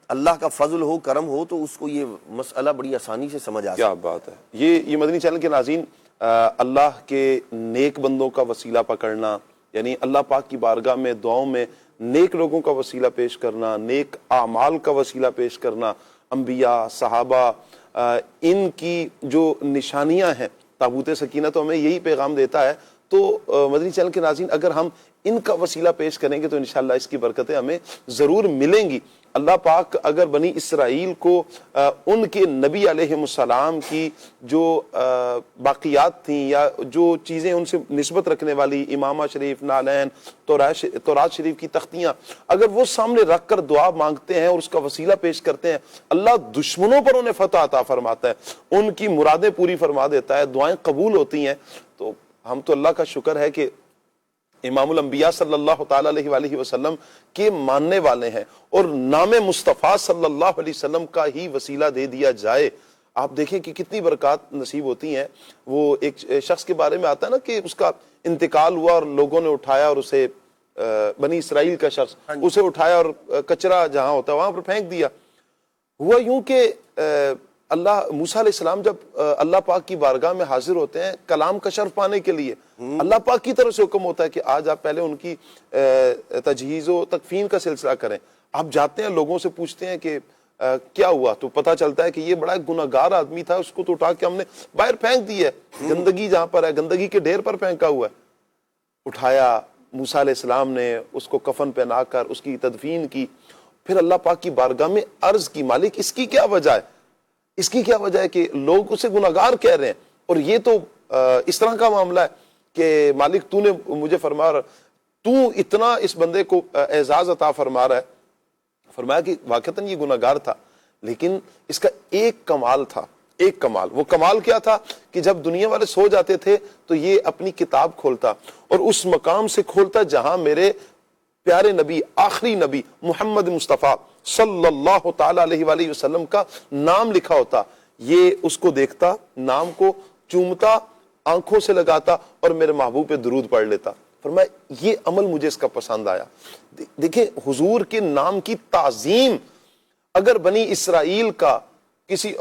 اللہ کا فضل ہو, کرم ہو, تو اس کو یہ مسئلہ بڑی آسانی سے سمجھ آتا ہے. کیا بات ہے. یہ مدنی چینل کے ناظرین, اللہ کے نیک بندوں کا وسیلہ پکڑنا, یعنی اللہ پاک کی بارگاہ میں دعاؤں میں نیک لوگوں کا وسیلہ پیش کرنا, نیک اعمال کا وسیلہ پیش کرنا, انبیاء, صحابہ, ان کی جو نشانیاں ہیں, تابوت سکینہ تو ہمیں یہی پیغام دیتا ہے. تو مدنی چینل کے ناظرین اگر ہم ان کا وسیلہ پیش کریں گے تو انشاءاللہ اس کی برکتیں ہمیں ضرور ملیں گی. اللہ پاک اگر بنی اسرائیل کو ان کے نبی علیہ السلام کی جو باقیات تھیں یا جو چیزیں ان سے نسبت رکھنے والی, امامہ شریف, نالین, تورات شریف کی تختیاں, اگر وہ سامنے رکھ کر دعا مانگتے ہیں اور اس کا وسیلہ پیش کرتے ہیں, اللہ دشمنوں پر انہیں فتح عطا فرماتا ہے, ان کی مرادیں پوری فرما دیتا ہے, دعائیں قبول ہوتی ہیں. تو ہم تو اللہ کا شکر ہے کہ امام الانبیاء صلی اللہ تعالیٰ علیہ وآلہ وسلم کے ماننے والے ہیں اور نام مصطفیٰ صلی اللہ علیہ وسلم کا ہی وسیلہ دے دیا جائے. آپ دیکھیں کہ کتنی برکات نصیب ہوتی ہیں. وہ ایک شخص کے بارے میں آتا ہے نا کہ اس کا انتقال ہوا اور لوگوں نے اٹھایا اور اسے, بنی اسرائیل کا شخص, اسے اٹھایا اور کچرا جہاں ہوتا ہے وہاں پر پھینک دیا. ہوا یوں کہ اللہ موسیٰ علیہ السلام جب اللہ پاک کی بارگاہ میں حاضر ہوتے ہیں کلام کا شرف پانے کے لیے, اللہ پاک کی طرف سے حکم ہوتا ہے کہ آج آپ پہلے ان کی تجہیز و تکفین کا سلسلہ کریں. آپ جاتے ہیں لوگوں سے پوچھتے ہیں کہ کیا ہوا, تو پتہ چلتا ہے کہ یہ بڑا گناہگار آدمی تھا, اس کو تو اٹھا کے ہم نے باہر پھینک دی ہے, گندگی جہاں پر ہے گندگی کے ڈھیر پر پھینکا ہوا ہے. اٹھایا موسیٰ علیہ السلام نے, اس کو کفن پہنا کر اس کی تدفین کی. پھر اللہ پاک کی بارگاہ میں عرض کی, مالک اس کی کیا وجہ ہے, اس کی کیا وجہ ہے کہ لوگ اسے گناہگار کہہ رہے ہیں, اور یہ تو اس طرح کا معاملہ ہے کہ مالک تو نے مجھے فرمایا, تو اتنا اس بندے کو اعزاز عطا فرما رہا ہے. فرمایا کہ واقعتاً یہ گناہگار تھا, لیکن اس کا ایک کمال تھا, ایک کمال. وہ کمال کیا تھا کہ جب دنیا والے سو جاتے تھے تو یہ اپنی کتاب کھولتا اور اس مقام سے کھولتا جہاں میرے پیارے نبی, آخری نبی محمد مصطفیٰ صلی اللہ تعالی علیہ وآلہ وسلم کا نام لکھا ہوتا. یہ اس کو دیکھتا, نام کو چومتا, آنکھوں سے لگاتا اور میرے محبوب پہ درود پڑھ لیتا. فرمایا یہ عمل مجھے اس کا پسند آیا. دیکھیں حضور کے نام کی تعظیم, اگر بنی اسرائیل کا کسی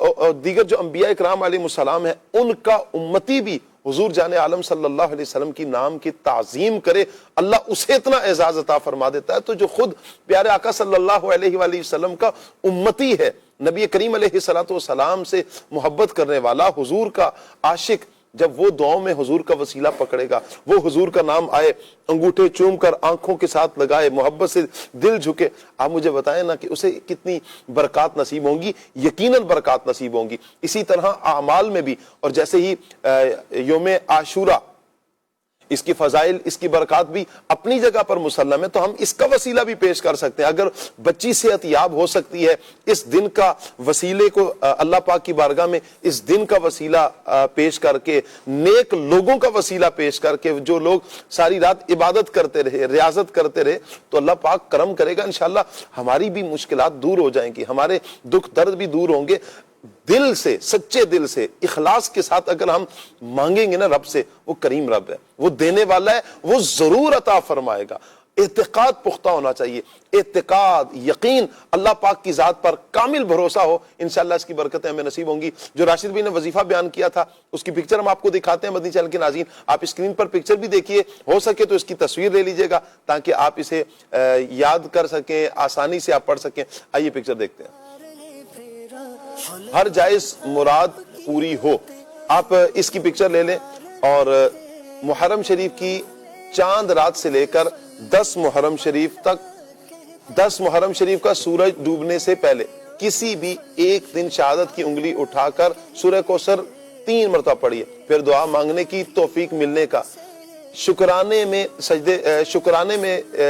دیگر جو انبیاء اکرام علیہ السلام ہیں ان کا امتی بھی حضور جان عالم صلی اللہ علیہ وسلم کی نام کی تعظیم کرے, اللہ اسے اتنا اعزاز عطا فرما دیتا ہے. تو جو خود پیارے آقا صلی اللہ علیہ وآلہ وسلم کا امتی ہے, نبی کریم علیہ الصلوۃ والسلام سے محبت کرنے والا, حضور کا عاشق, جب وہ دعاؤں میں حضور کا وسیلہ پکڑے گا, وہ حضور کا نام آئے, انگوٹھے چوم کر آنکھوں کے ساتھ لگائے, محبت سے دل جھکے, آپ مجھے بتائیں نا کہ اسے کتنی برکات نصیب ہوں گی. یقیناً برکات نصیب ہوں گی. اسی طرح اعمال میں بھی, اور جیسے ہی یوم عاشورہ, اس کی فضائل, اس کی برکات بھی اپنی جگہ پر مسلم ہے, تو ہم اس کا وسیلہ بھی پیش کر سکتے ہیں. اگر بچی صحت یاب ہو سکتی ہے اس دن کا وسیلے کو اللہ پاک کی بارگاہ میں اس دن کا وسیلہ پیش کر کے, نیک لوگوں کا وسیلہ پیش کر کے, جو لوگ ساری رات عبادت کرتے رہے, ریاضت کرتے رہے, تو اللہ پاک کرم کرے گا انشاءاللہ. ہماری بھی مشکلات دور ہو جائیں گی, ہمارے دکھ درد بھی دور ہوں گے. دل سے, سچے دل سے, اخلاص کے ساتھ اگر ہم مانگیں گے نا رب سے, وہ کریم رب ہے, وہ دینے والا ہے, وہ ضرور عطا فرمائے گا. اعتقاد پختہ ہونا چاہیے, اعتقاد, یقین, اللہ پاک کی ذات پر کامل بھروسہ ہو, انشاءاللہ اس کی برکتیں ہمیں نصیب ہوں گی. جو راشد بھائی نے وظیفہ بیان کیا تھا اس کی پکچر ہم آپ کو دکھاتے ہیں مدنی چینل کے ناظرین. آپ اسکرین پر پکچر بھی دیکھیے, ہو سکے تو اس کی تصویر لے لیجئے گا تاکہ آپ اسے یاد کر سکیں, آسانی سے آپ پڑھ سکیں. آئیے پکچر دیکھتے ہیں. ہر جائز مراد پوری ہو, آپ اس کی پکچر لے لیں, اور محرم شریف کی چاند رات سے لے کر 10 محرم شریف تک, 10 محرم شریف کا سورج ڈوبنے سے پہلے کسی بھی ایک دن شہادت کی انگلی اٹھا کر سورہ کوثر 3 مرتبہ پڑھیے, پھر دعا مانگنے کی توفیق ملنے کا, شکرانے میں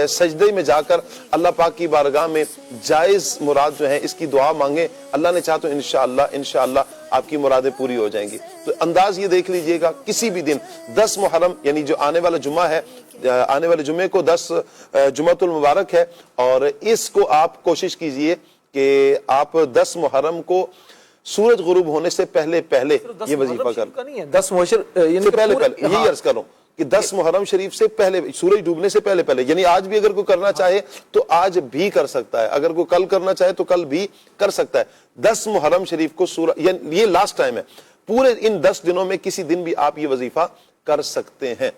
سجدے میں جا کر اللہ پاک کی بارگاہ میں جائز مراد جو ہے اس کی دعا مانگیں. اللہ نے چاہا تو انشاءاللہ آپ کی مرادیں پوری ہو جائیں گی. تو انداز یہ دیکھ لیجئے گا, کسی بھی دن 10 محرم یعنی جو آنے والا جمعہ ہے, آنے والے جمعے کو 10 جمعۃ المبارک ہے, اور اس کو آپ کوشش کیجئے کہ آپ 10 محرم کو سورج غروب ہونے سے پہلے یہ وظیفہ کر, 10 محرم یعنی پہلے یہی عرض کروں کہ 10 محرم شریف سے پہلے, سورج ڈوبنے سے پہلے, یعنی آج بھی اگر کوئی کرنا چاہے تو آج بھی کر سکتا ہے, اگر کوئی کل کرنا چاہے تو کل بھی کر سکتا ہے. 10 محرم شریف کو یہ لاسٹ ٹائم ہے, پورے ان 10 دنوں میں کسی دن بھی آپ یہ وظیفہ کر سکتے ہیں.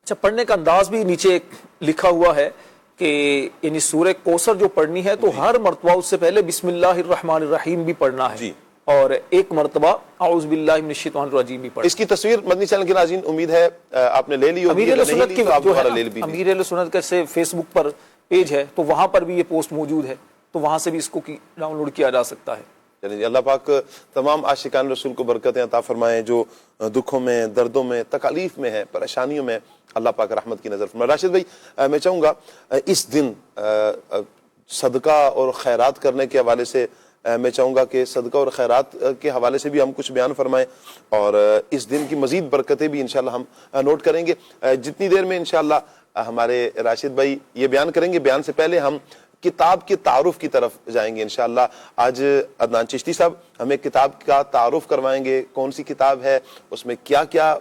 اچھا, پڑھنے کا انداز بھی نیچے لکھا ہوا ہے کہ یعنی سورہ کوثر جو پڑھنی ہے تو ہر مرتبہ اس سے پہلے بسم اللہ الرحمن الرحیم بھی پڑھنا ہے, اور ایک مرتبہ اعوذ باللہ من الشیطان الرجیم بھی پڑھنا. اس کی تصویر مدنی چینل کے ناظرین امید ہے آپ نے لے لی ہوگی. امیر سنت کی امیر سنت کا سے فیس بک پر پیج ہے, تو وہاں پر بھی یہ پوسٹ موجود ہے, تو وہاں سے بھی اس کو ڈاؤن لوڈ کیا جا سکتا ہے. چلیے, اللہ پاک تمام عاشقان رسول کو برکتیں عطا فرمائیں, جو دکھوں میں, دردوں میں, تکالیف میں ہے, پریشانیوں میں, اللہ پاک رحمت کی نظر فرمائے. راشد بھائی, میں چاہوں گا اس دن صدقہ اور خیرات کرنے کے حوالے سے, میں چاہوں گا کہ صدقہ اور خیرات کے حوالے سے بھی ہم کچھ بیان فرمائیں, اور اس دن کی مزید برکتیں بھی انشاءاللہ ہم نوٹ کریں گے. جتنی دیر میں انشاءاللہ ہمارے راشد بھائی یہ بیان کریں گے, بیان سے پہلے ہم کتاب کے تعارف کی طرف جائیں گے انشاءاللہ. آج عدنان چشتی صاحب ہمیں کتاب کا تعارف کروائیں گے, کون سی کتاب ہے, اس میں کیا کیا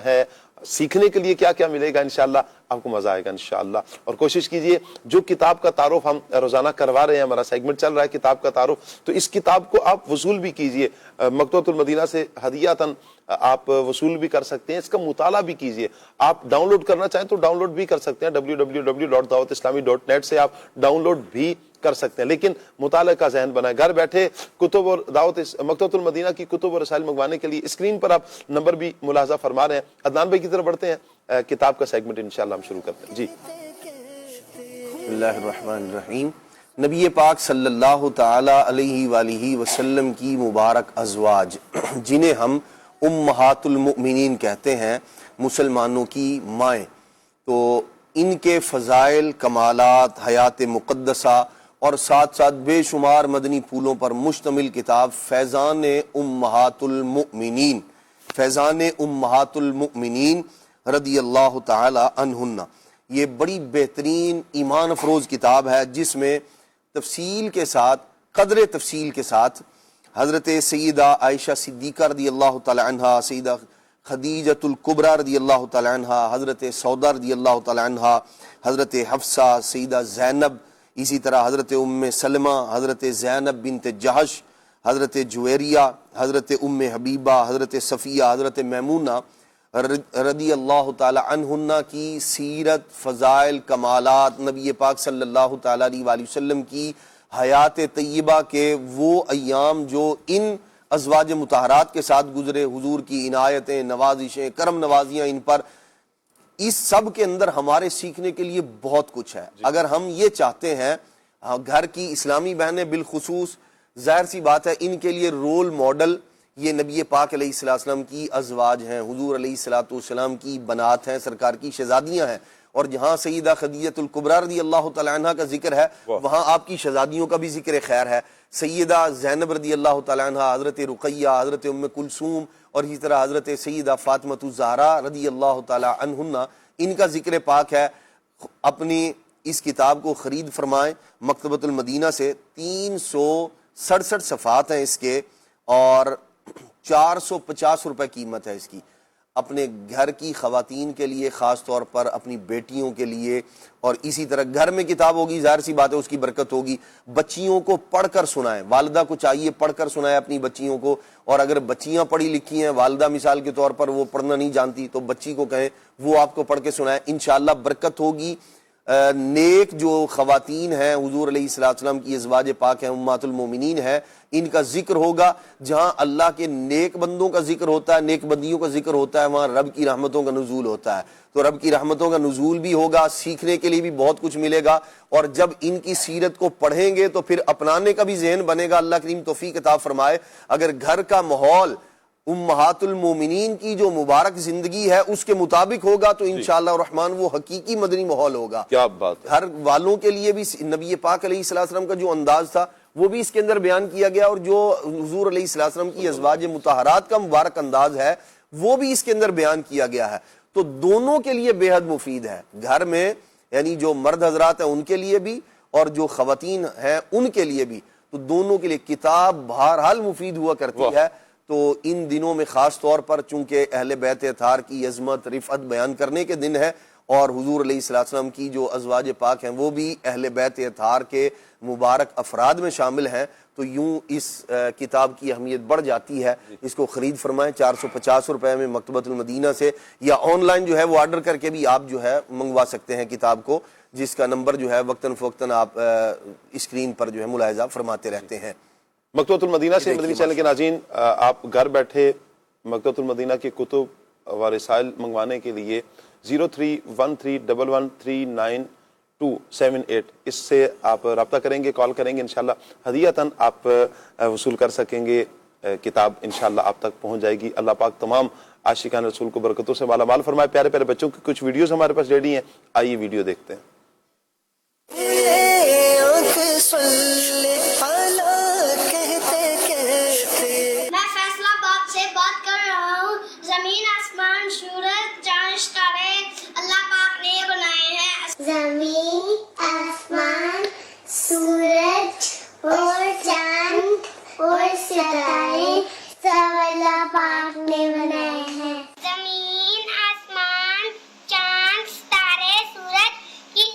ہے, سیکھنے کے لیے کیا کیا ملے گا. انشاءاللہ آپ کو مزہ آئے گا انشاءاللہ. اور کوشش کیجئے جو کتاب کا تعارف ہم روزانہ کروا رہے ہیں, ہمارا سیگمنٹ چل رہا ہے کتاب کا تعارف, تو اس کتاب کو آپ وصول بھی کیجئے, مکتبۃ المدینہ سے ہدیاتاً آپ وصول بھی کر سکتے ہیں, اس کا مطالعہ بھی کیجئے. آپ ڈاؤن لوڈ کرنا چاہیں تو ڈاؤن لوڈ بھی کر سکتے ہیں, www.dawatislami.net سے آپ ڈاؤن لوڈ بھی کر سکتے ہیں، لیکن مطالعہ کا ذہن بنائیں. گھر بیٹھے کتب اور دعوت مکتبۃ المدینہ کی کتب اور رسائل منگوانے کے لیے اسکرین پر آپ نمبر بھی ملاحظہ فرما رہے ہیں. عدنان بھائی کی طرف بڑھتے ہیں، کتاب کا سیگمنٹ انشاءاللہ ہم شروع کرتے ہیں. جی بسم اللہ الرحمن الرحیم. نبی پاک صلی اللہ تعالی علیہ وآلہ وسلم کی مبارک ازواج جنہیں ہم امہات المؤمنین کہتے ہیں، مسلمانوں کی مائیں، تو ان کے فضائل، کمالات، حیات مقدسہ اور ساتھ ساتھ بے شمار مدنی پھولوں پر مشتمل کتاب فیضان امہات المؤمنین، فیضان امہات المؤمنین رضی اللہ تعالی عنہن، یہ بڑی بہترین ایمان افروز کتاب ہے جس میں تفصیل کے ساتھ، قدر تفصیل کے ساتھ حضرت سیدہ عائشہ صدیقہ رضی اللہ تعالی عنہا، سیدہ خدیجۃ الکبریٰ رضی اللہ تعالی عنہا، حضرت سودا رضی اللہ تعالی عنہا، حضرت حفصہ، سیدہ زینب، اسی طرح حضرت ام سلمہ، حضرت زینب بنت جہش، حضرت جویریہ، حضرت ام حبیبہ، حضرت صفیہ، حضرت میمونہ رضی اللہ تعالی عنہن کی سیرت، فضائل، کمالات، نبی پاک صلی اللہ تعالی علیہ وآلہ وسلم کی حیات طیبہ کے وہ ایام جو ان ازواج مطہرات کے ساتھ گزرے، حضور کی عنایتیں، نوازشیں، کرم نوازیاں ان پر، اس سب کے اندر ہمارے سیکھنے کے لیے بہت کچھ ہے. اگر ہم یہ چاہتے ہیں، گھر کی اسلامی بہنیں بالخصوص، ظاہر سی بات ہے ان کے لیے رول ماڈل یہ نبی پاک علیہ السلام کی ازواج ہیں، حضور علیہ السلام کی بنات ہیں، سرکار کی شہزادیاں ہیں. اور جہاں سیدہ خدیجۃ الکبریٰ رضی اللہ تعالی عنہ کا ذکر ہے وہاں آپ کی شہزادیوں کا بھی ذکر خیر ہے. سیدہ زینب رضی اللہ تعالی عنہ، حضرت رقیہ، حضرت ام کلثوم اور اسی طرح حضرت سیدہ فاطمۃ الزہراء رضی اللہ تعالی عنہن، ان کا ذکر پاک ہے. اپنی اس کتاب کو خرید فرمائیں مکتبۃ المدینہ سے. 367 صفحات ہیں اس کے اور 450 روپے قیمت ہے اس کی. اپنے گھر کی خواتین کے لیے خاص طور پر، اپنی بیٹیوں کے لیے، اور اسی طرح گھر میں کتاب ہوگی ظاہر سی بات ہے اس کی برکت ہوگی. بچیوں کو پڑھ کر سنائیں، والدہ کو چاہیے پڑھ کر سنائیں اپنی بچیوں کو. اور اگر بچیاں پڑھی لکھی ہیں، والدہ مثال کے طور پر وہ پڑھنا نہیں جانتی، تو بچی کو کہیں وہ آپ کو پڑھ کے سنائیں، انشاءاللہ برکت ہوگی. نیک جو خواتین ہیں حضور علیہ السلام کی ازواج پاک ہیں، امہات المومنین ہیں، ان کا ذکر ہوگا. جہاں اللہ کے نیک بندوں کا ذکر ہوتا ہے، نیک بندیوں کا ذکر ہوتا ہے، وہاں رب کی رحمتوں کا نزول ہوتا ہے. تو رب کی رحمتوں کا نزول بھی ہوگا، سیکھنے کے لیے بھی بہت کچھ ملے گا. اور جب ان کی سیرت کو پڑھیں گے تو پھر اپنانے کا بھی ذہن بنے گا. اللہ کریم توفیق عطا فرمائے. اگر گھر کا ماحول امہات المومنین کی جو مبارک زندگی ہے اس کے مطابق ہوگا تو انشاءاللہ الرحمن وہ حقیقی مدنی ماحول ہوگا. کیا بات ہے. گھر والوں کے لیے بھی نبی پاک علیہ السلام کا جو انداز تھا وہ بھی اس کے اندر بیان کیا گیا، اور جو حضور علیہ السلام کی ازواج مطہرات کا مبارک انداز ہے وہ بھی اس کے اندر بیان کیا گیا ہے. تو دونوں کے لیے بے حد مفید ہے. گھر میں یعنی جو مرد حضرات ہیں ان کے لیے بھی اور جو خواتین ہیں ان کے لیے بھی، تو دونوں کے لیے کتاب بہرحال مفید ہوا کرتی ہے. تو ان دنوں میں خاص طور پر چونکہ اہل بیت اطہار کی عظمت، رفعت بیان کرنے کے دن ہے، اور حضور علیہ السلام کی جو ازواج پاک ہیں وہ بھی اہل بیت اطہار کے مبارک افراد میں شامل ہیں، تو یوں اس کتاب کی اہمیت بڑھ جاتی ہے. اس کو خرید فرمائیں 450 روپے میں مکتبۃ المدینہ سے، یا آن لائن جو ہے وہ آرڈر کر کے بھی آپ جو ہے منگوا سکتے ہیں کتاب کو، جس کا نمبر جو ہے وقتاً فوقتاً آپ اسکرین پر جو ہے ملاحظہ فرماتے رہتے ہیں. مکتبۃ المدینہ سے مدنی چینل کے ناظرین، آپ گھر بیٹھے مکتبۃ المدینہ کی کتب و رسائل منگوانے کے لیے 0313113978 اس سے آپ رابطہ کریں گے، کال کریں گے، انشاءاللہ ہدیتاً آپ وصول کر سکیں گے. کتاب انشاءاللہ آپ تک پہنچ جائے گی. اللہ پاک تمام عاشقان رسول کو برکتوں سے مالا مال فرمائے. پیارے پیارے بچوں کی کچھ ویڈیوز ہمارے پاس ریڈی ہیں، آئیے ویڈیو دیکھتے ہیں. میں فیصلہ آباد سے بات کر رہا ہوں. زمین، آسمان، سورج، چاند، ستارے اللہ پاک نے بنائے ہیں. زمین، آسمان، سورج اور چاند اور ستارے سب اللہ پاک نے بنائے ہیں. زمین، آسمان، چاند، ستارے، سورج، ان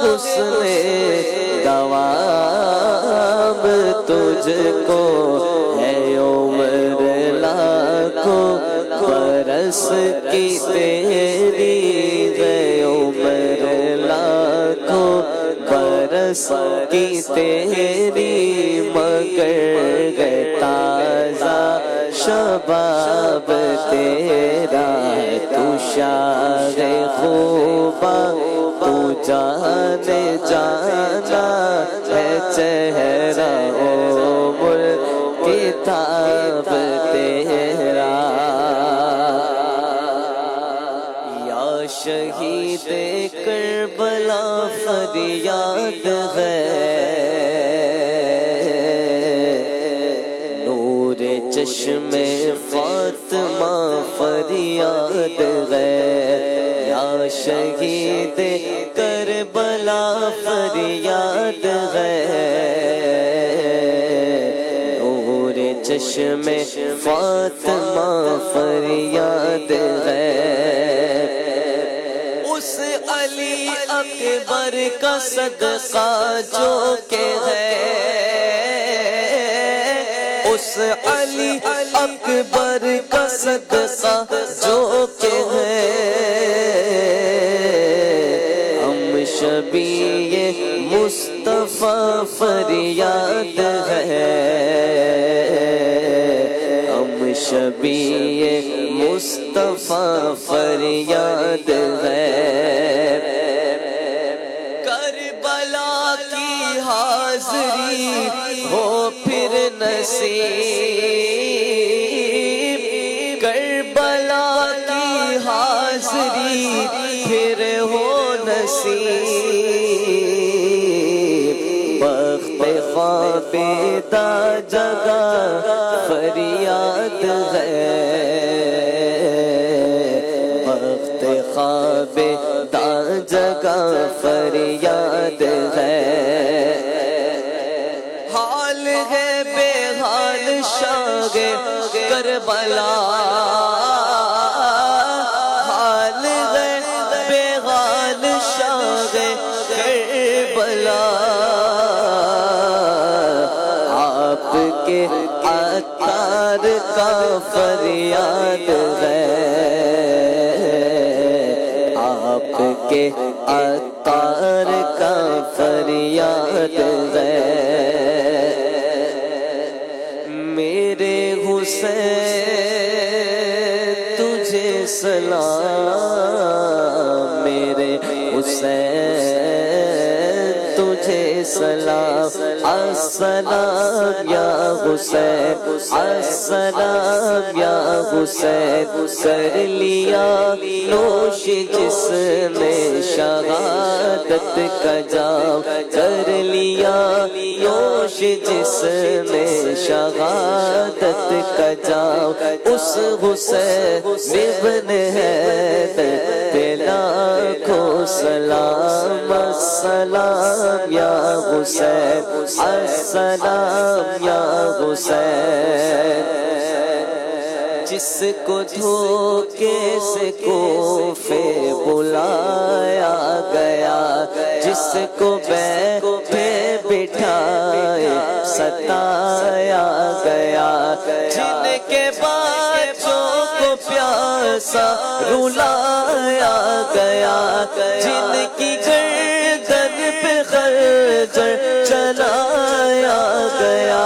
حسن دوام تجھ کو ہے عمر لاکھوں برس کی تیری ہے عمر لاکھوں برس کی تیری مگر گئے تازہ شباب تیرا تو شاہ خوبا تو جانے جانا ہے چہرہ عمر کتاب تیرا یا شہید کربلا فریاد ہے نور چشم فاطمہ فریاد ہے یا شہید کربلا فریاد ہے نور چشم فاطمہ فریاد ہے اس علی اکبر کا صدقہ جو کہ ہے اس علی اکبر کا صدقہ جو کہ ہے ہم شبیہ مصطفیٰ فریاد ہے ہم شبیہ مصطفیٰ فریاد ہے کربلا کی حاضری ہو پھر نصیب کربلا کی حاضری پھر ہو نصیب بخت خوابیدہ جگہ فریاد ہے بخت خوابیدہ جگہ فریاد ہے حال ہے بے حال شاہ کربلا حال ہے بے حال شاہ کربلا آپ کے عطار کا فریاد ہے آپ کے عطار کا فریاد ہے میرے حسین تجھے سلام میرے حسین تجھے سلام السلام یا حسین السلام یا حسین کر لیا نوش جس نے شہادت کا جام کر لیا نوش جس نے شہادت کا جام اس حسین ابن حیدر پہ لاکھوں سلام السلام یا حسین السلام یا حسین جس کو دھوکے سے کوفے بلایا گیا جس کو بیٹھے بٹھائے ستایا گیا جن کے بچوں کو پیاسا رلایا گیا جن کی گردن پہ خنجر چلایا گیا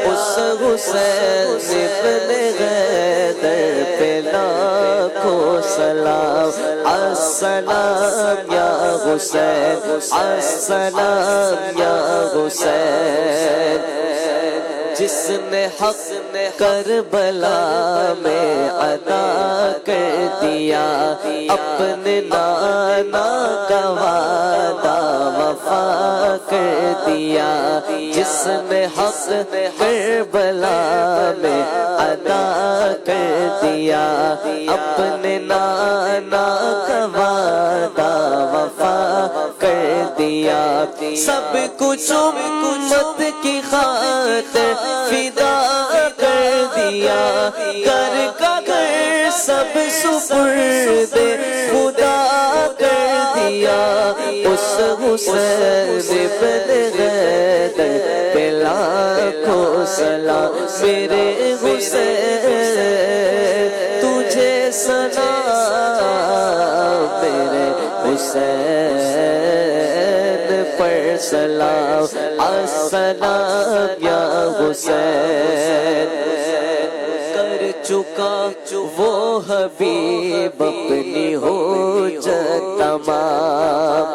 اس حسین ابن حیدر پہ لاکھوں سلام السلام یا حسین السلام یا حسین جس نے حق کربلا میں عطا کر دیا اپنے نانا کا وعدہ وفا کر دیا جس نے حق کربلا میں عطا کر دیا اپنے نانا کا وعدہ وفا کر دیا سب کچھ امت کی خاطر فدا کر دیا گھر کا گھر سب سپرد خدا کر دیا اس حسین ابن حیدر پہ لاکھوں سلام میرے حسین تجھے سلام میرے حسین پر سلام السلام یا حسین کر چکا وہ حبیب اپنی حجت تمام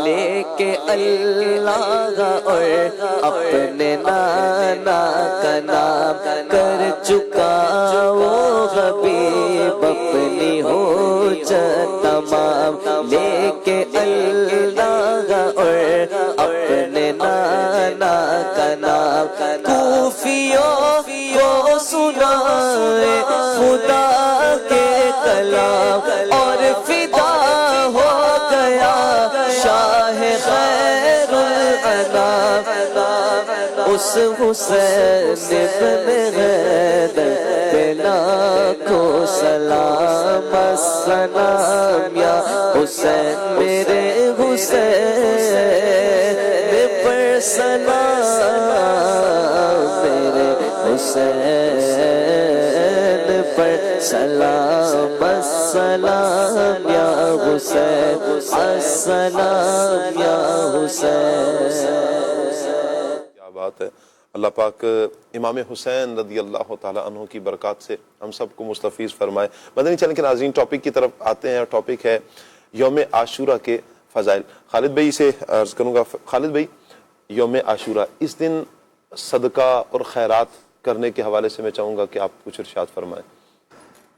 لے کے اللہ اور اپنے نانا کا نام کر چکا وہ حبیب اپنی حجت تمام لے کے اللہ اور اپنے نانا کا نام کوفیوں کو سنائے خدا کے کلام اور فدا ہو گیا شاہ خیر الانام اس حسین ابن حیدر پہ لاکھوں سلام السلام یا حسین میرے حسین پر سلام میرے حسین پر سلام السلام یا حسین السلام یا حسین. کیا بات ہے. اللہ پاک امام حسین رضی اللہ تعالیٰ عنہ کی برکات سے ہم سب کو مستفیض فرمائے. مدنی چینل کے ناظرین ٹاپک کی طرف آتے ہیں اور ٹاپک ہے یوم عاشورہ کے فضائل. خالد بھائی سے عرض کروں گا. خالد بھائی یوم عاشورہ اس دن صدقہ اور خیرات کرنے کے حوالے سے میں چاہوں گا کہ آپ کچھ ارشاد فرمائیں.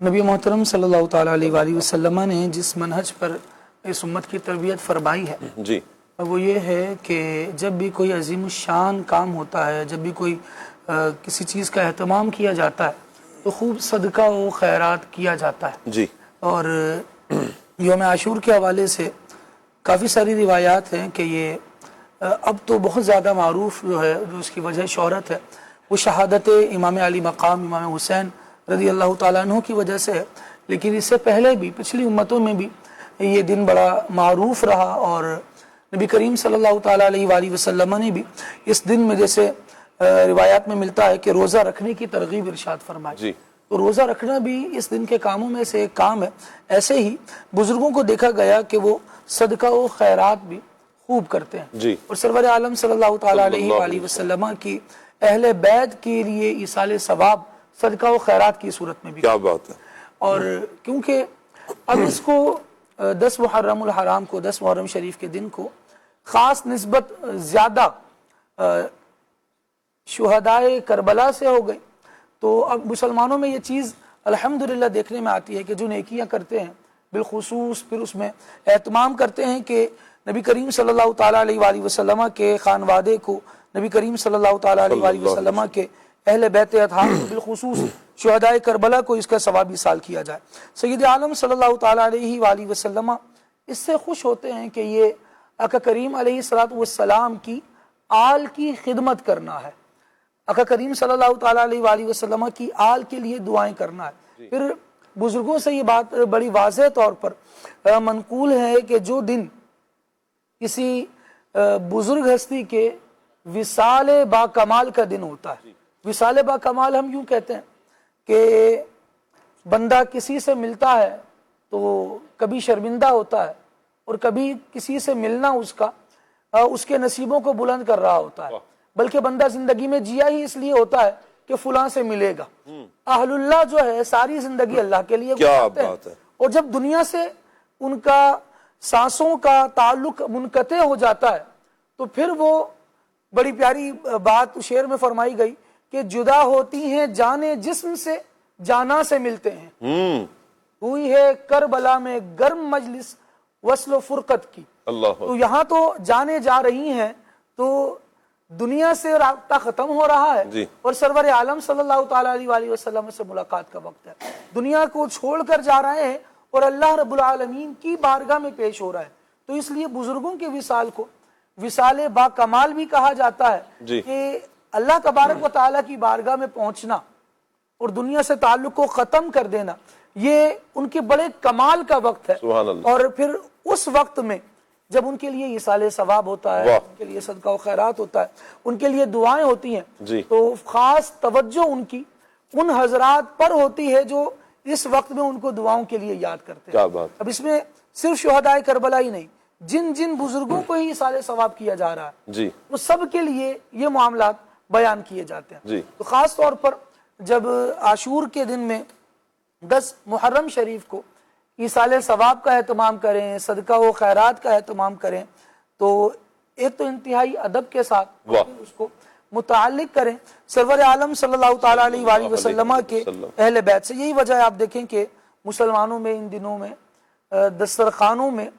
نبی محترم صلی اللہ تعالیٰ علیہ وآلہ وسلم نے جس منہج پر اس امت کی تربیت فرمائی ہے جی وہ یہ ہے کہ جب بھی کوئی عظیم الشان کام ہوتا ہے جب بھی کوئی کسی چیز کا اہتمام کیا جاتا ہے تو خوب صدقہ و خیرات کیا جاتا ہے جی. اور یوم عاشور کے حوالے سے کافی ساری روایات ہیں کہ یہ اب تو بہت زیادہ معروف جو ہے جو اس کی وجہ شہرت ہے وہ شہادت امام علی مقام امام حسین رضی اللہ تعالیٰ عنہ کی وجہ سے ہے. لیکن اس سے پہلے بھی پچھلی امتوں میں بھی یہ دن بڑا معروف رہا اور نبی کریم صلی اللہ تعالیٰ علیہ وآلہ وسلم نے بھی اس دن میں جیسے روایات میں ملتا ہے کہ روزہ رکھنے کی ترغیب ارشاد فرمائی جی. تو روزہ رکھنا بھی اس دن کے کاموں میں سے ایک کام ہے. ایسے ہی بزرگوں کو دیکھا گیا کہ وہ صدقہ و خیرات بھی خوب کرتے ہیں جی. اور سرور عالم صلی اللہ تعالیٰ علیہ وآلہ وسلم کی اہل بیت کے لیے ایصال ثواب صدقہ و خیرات کی صورت میں بھی. کیا بات ہے. اور کیونکہ اب اس کو 10 محرم الحرام کو 10 محرم شریف کے دن کو خاص نسبت زیادہ شہدائے کربلا سے ہو گئی تو اب مسلمانوں میں یہ چیز الحمدللہ دیکھنے میں آتی ہے کہ جو نیکیاں کرتے ہیں بالخصوص پھر اس میں اہتمام کرتے ہیں کہ نبی کریم صلی اللہ تعالیٰ علیہ وآلہ وسلم کے خانوادے کو نبی کریم صلی اللہ تعالیٰ علیہ وآلہ وسلم کے اہل بیت اطہار بالخصوص شہدائے کربلا کو اس کا ثواب ایصال کیا جائے. سید عالم صلی اللہ تعالیٰ علیہ وآلہ وسلم اس سے خوش ہوتے ہیں کہ یہ آقا کریم علیہ السلام کی آل کی خدمت کرنا ہے. آقا کریم صلی اللہ تعالیٰ علیہ وآلہ وسلم کی آل کے لیے دعائیں کرنا ہے. پھر بزرگوں سے یہ بات بڑی واضح طور پر منقول ہے کہ جو دن کسی بزرگ ہستی کے وصال با کمال کا دن ہوتا ہے. وصال با کمال ہم یوں کہتے ہیں کہ بندہ کسی سے ملتا ہے تو کبھی شرمندہ ہوتا ہے اور کبھی کسی سے ملنا اس کے نصیبوں کو بلند کر رہا ہوتا ہے. بلکہ بندہ زندگی میں جیا ہی اس لیے ہوتا ہے کہ فلاں سے ملے گا. اہل اللہ جو ہے ساری زندگی اللہ کے لیے گزارتے ہیں اور جب دنیا سے ان کا سانسوں کا تعلق منقطع ہو جاتا ہے تو پھر وہ بڑی پیاری بات شعر میں فرمائی گئی کہ جدا ہوتی ہیں جانے جسم سے جانا سے ملتے ہیں. ہوئی ہے کربلا میں گرم مجلس وصل و فرقت کی. تو یہاں تو جانے جا رہی ہیں تو دنیا سے رابطہ ختم ہو رہا ہے اور سرور عالم صلی اللہ تعالیٰ علیہ وآلہ وسلم سے ملاقات کا وقت ہے. دنیا کو چھوڑ کر جا رہے ہیں اور اللہ رب العالمین کی بارگاہ میں پیش ہو رہا ہے. تو اس لیے بزرگوں کے وصال کو وصال با کمال بھی کہا جاتا ہے کہ اللہ تبارک و تعالیٰ کی بارگاہ میں پہنچنا اور دنیا سے تعلق کو ختم کر دینا یہ ان کے بڑے کمال کا وقت ہے. اور پھر اس وقت میں جب ان کے لیے ایصال ثواب ہوتا ہے، ان کے لیے صدقہ و خیرات ہوتا ہے، ان کے لیے دعائیں ہوتی ہیں، تو خاص توجہ ان کی ان حضرات پر ہوتی ہے جو اس وقت میں ان کو دعاؤں کے لیے یاد کرتے ہیں۔ اب اس میں صرف شہداء کربلا ہی نہیں، جن جن بزرگوں کو ہی ایصال ثواب کیا جا رہا ہے وہ سب کے لیے یہ معاملات بیان کیے جاتے ہیں۔ تو خاص طور پر جب عاشور کے دن میں 10 محرم شریف کو ایصال ثواب کا اہتمام کریں، صدقہ و خیرات کا اہتمام کریں، تو ایک تو انتہائی ادب کے ساتھ اس کو متعلق کریں سرور عالم صلی اللہ تعالیٰ علیہ وآلہ وسلم کے اہل بیت سے۔ یہی وجہ ہے آپ دیکھیں کہ مسلمانوں میں ان دنوں میں دسترخوانوں میں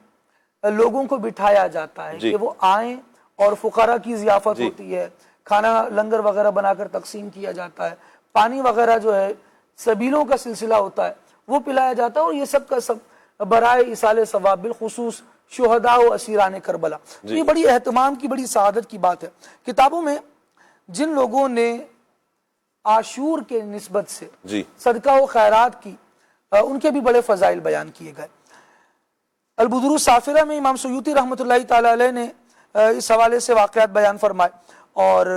لوگوں کو بٹھایا جاتا ہے کہ وہ آئیں، اور فقراء کی ضیافت ہوتی ہے، کھانا لنگر وغیرہ بنا کر تقسیم کیا جاتا ہے، پانی وغیرہ جو ہے سبیلوں کا سلسلہ ہوتا ہے وہ پلایا جاتا ہے، اور یہ سب کا سب برائے ایصال ثواب بالخصوص شہداء و اسیران کربلا۔ یہ بڑی اہتمام کی، بڑی سعادت کی بات ہے۔ کتابوں میں جن لوگوں نے عاشور کے نسبت سے صدقہ و خیرات کی، ان کے بھی بڑے فضائل بیان کیے گئے۔ البدور الصافرہ میں امام سیوطی رحمۃ اللہ تعالی علیہ نے اس حوالے سے واقعات بیان فرمائے، اور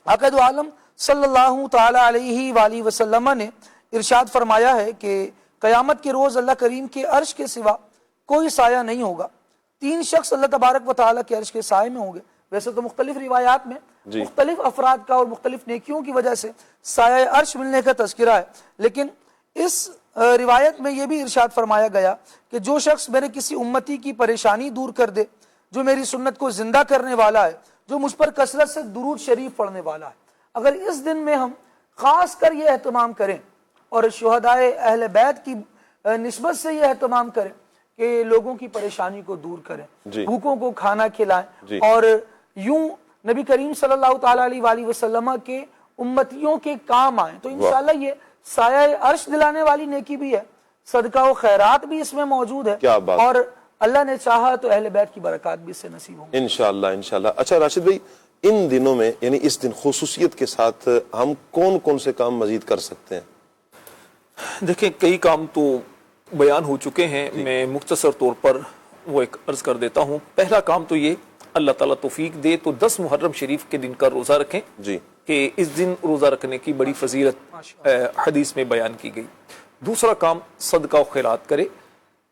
آقا دو عالم صلی اللہ تعالی علیہ وآلہ وسلم نے ارشاد فرمایا ہے کہ قیامت کے روز اللہ کریم کے عرش کے سوا کوئی سایہ نہیں ہوگا، 3 شخص اللہ تبارک و تعالی کے عرش کے سائے میں ہوں گے۔ ویسے تو مختلف روایات میں مختلف افراد کا اور مختلف نیکیوں کی وجہ سے سایہ عرش ملنے کا تذکرہ ہے، لیکن اس روایت میں یہ بھی ارشاد فرمایا گیا کہ جو شخص میرے کسی امتی کی پریشانی دور کر دے، جو میری سنت کو زندہ کرنے والا ہے، جو مجھ پر کثرت سے درود شریف پڑھنے والا ہے۔ اگر اس دن میں ہم خاص کر یہ اہتمام کریں اور شہداء اہل بیت کی نسبت سے یہ اہتمام کریں کہ لوگوں کی پریشانی کو دور کریں، بھوکوں کو کھانا کھلائیں، اور یوں نبی کریم صلی اللہ تعالیٰ علیہ وآلہ وسلم کے امتیوں کے کام آئیں، تو انشاءاللہ یہ سایہ عرش دلانے والی نیکی بھی ہے، صدقہ و خیرات بھی اس میں موجود ہے، اور اللہ نے چاہا تو اہل بیت کی برکات بھی اس سے نصیب ہوں انشاءاللہ انشاءاللہ۔ اچھا راشد بھائی، ان دنوں میں یعنی اس دن خصوصیت کے ساتھ ہم کون کون سے کام مزید کر سکتے ہیں؟ دیکھیں کئی کام تو بیان ہو چکے ہیں، میں مختصر طور پر وہ ایک عرض کر دیتا ہوں۔ پہلا کام تو یہ اللہ تعالیٰ توفیق دے تو 10 محرم شریف کے دن کا روزہ رکھیں کہ اس دن روزہ رکھنے کی بڑی فضیلت حدیث میں بیان کی گئی۔ دوسرا کام صدقہ و خیرات کرے،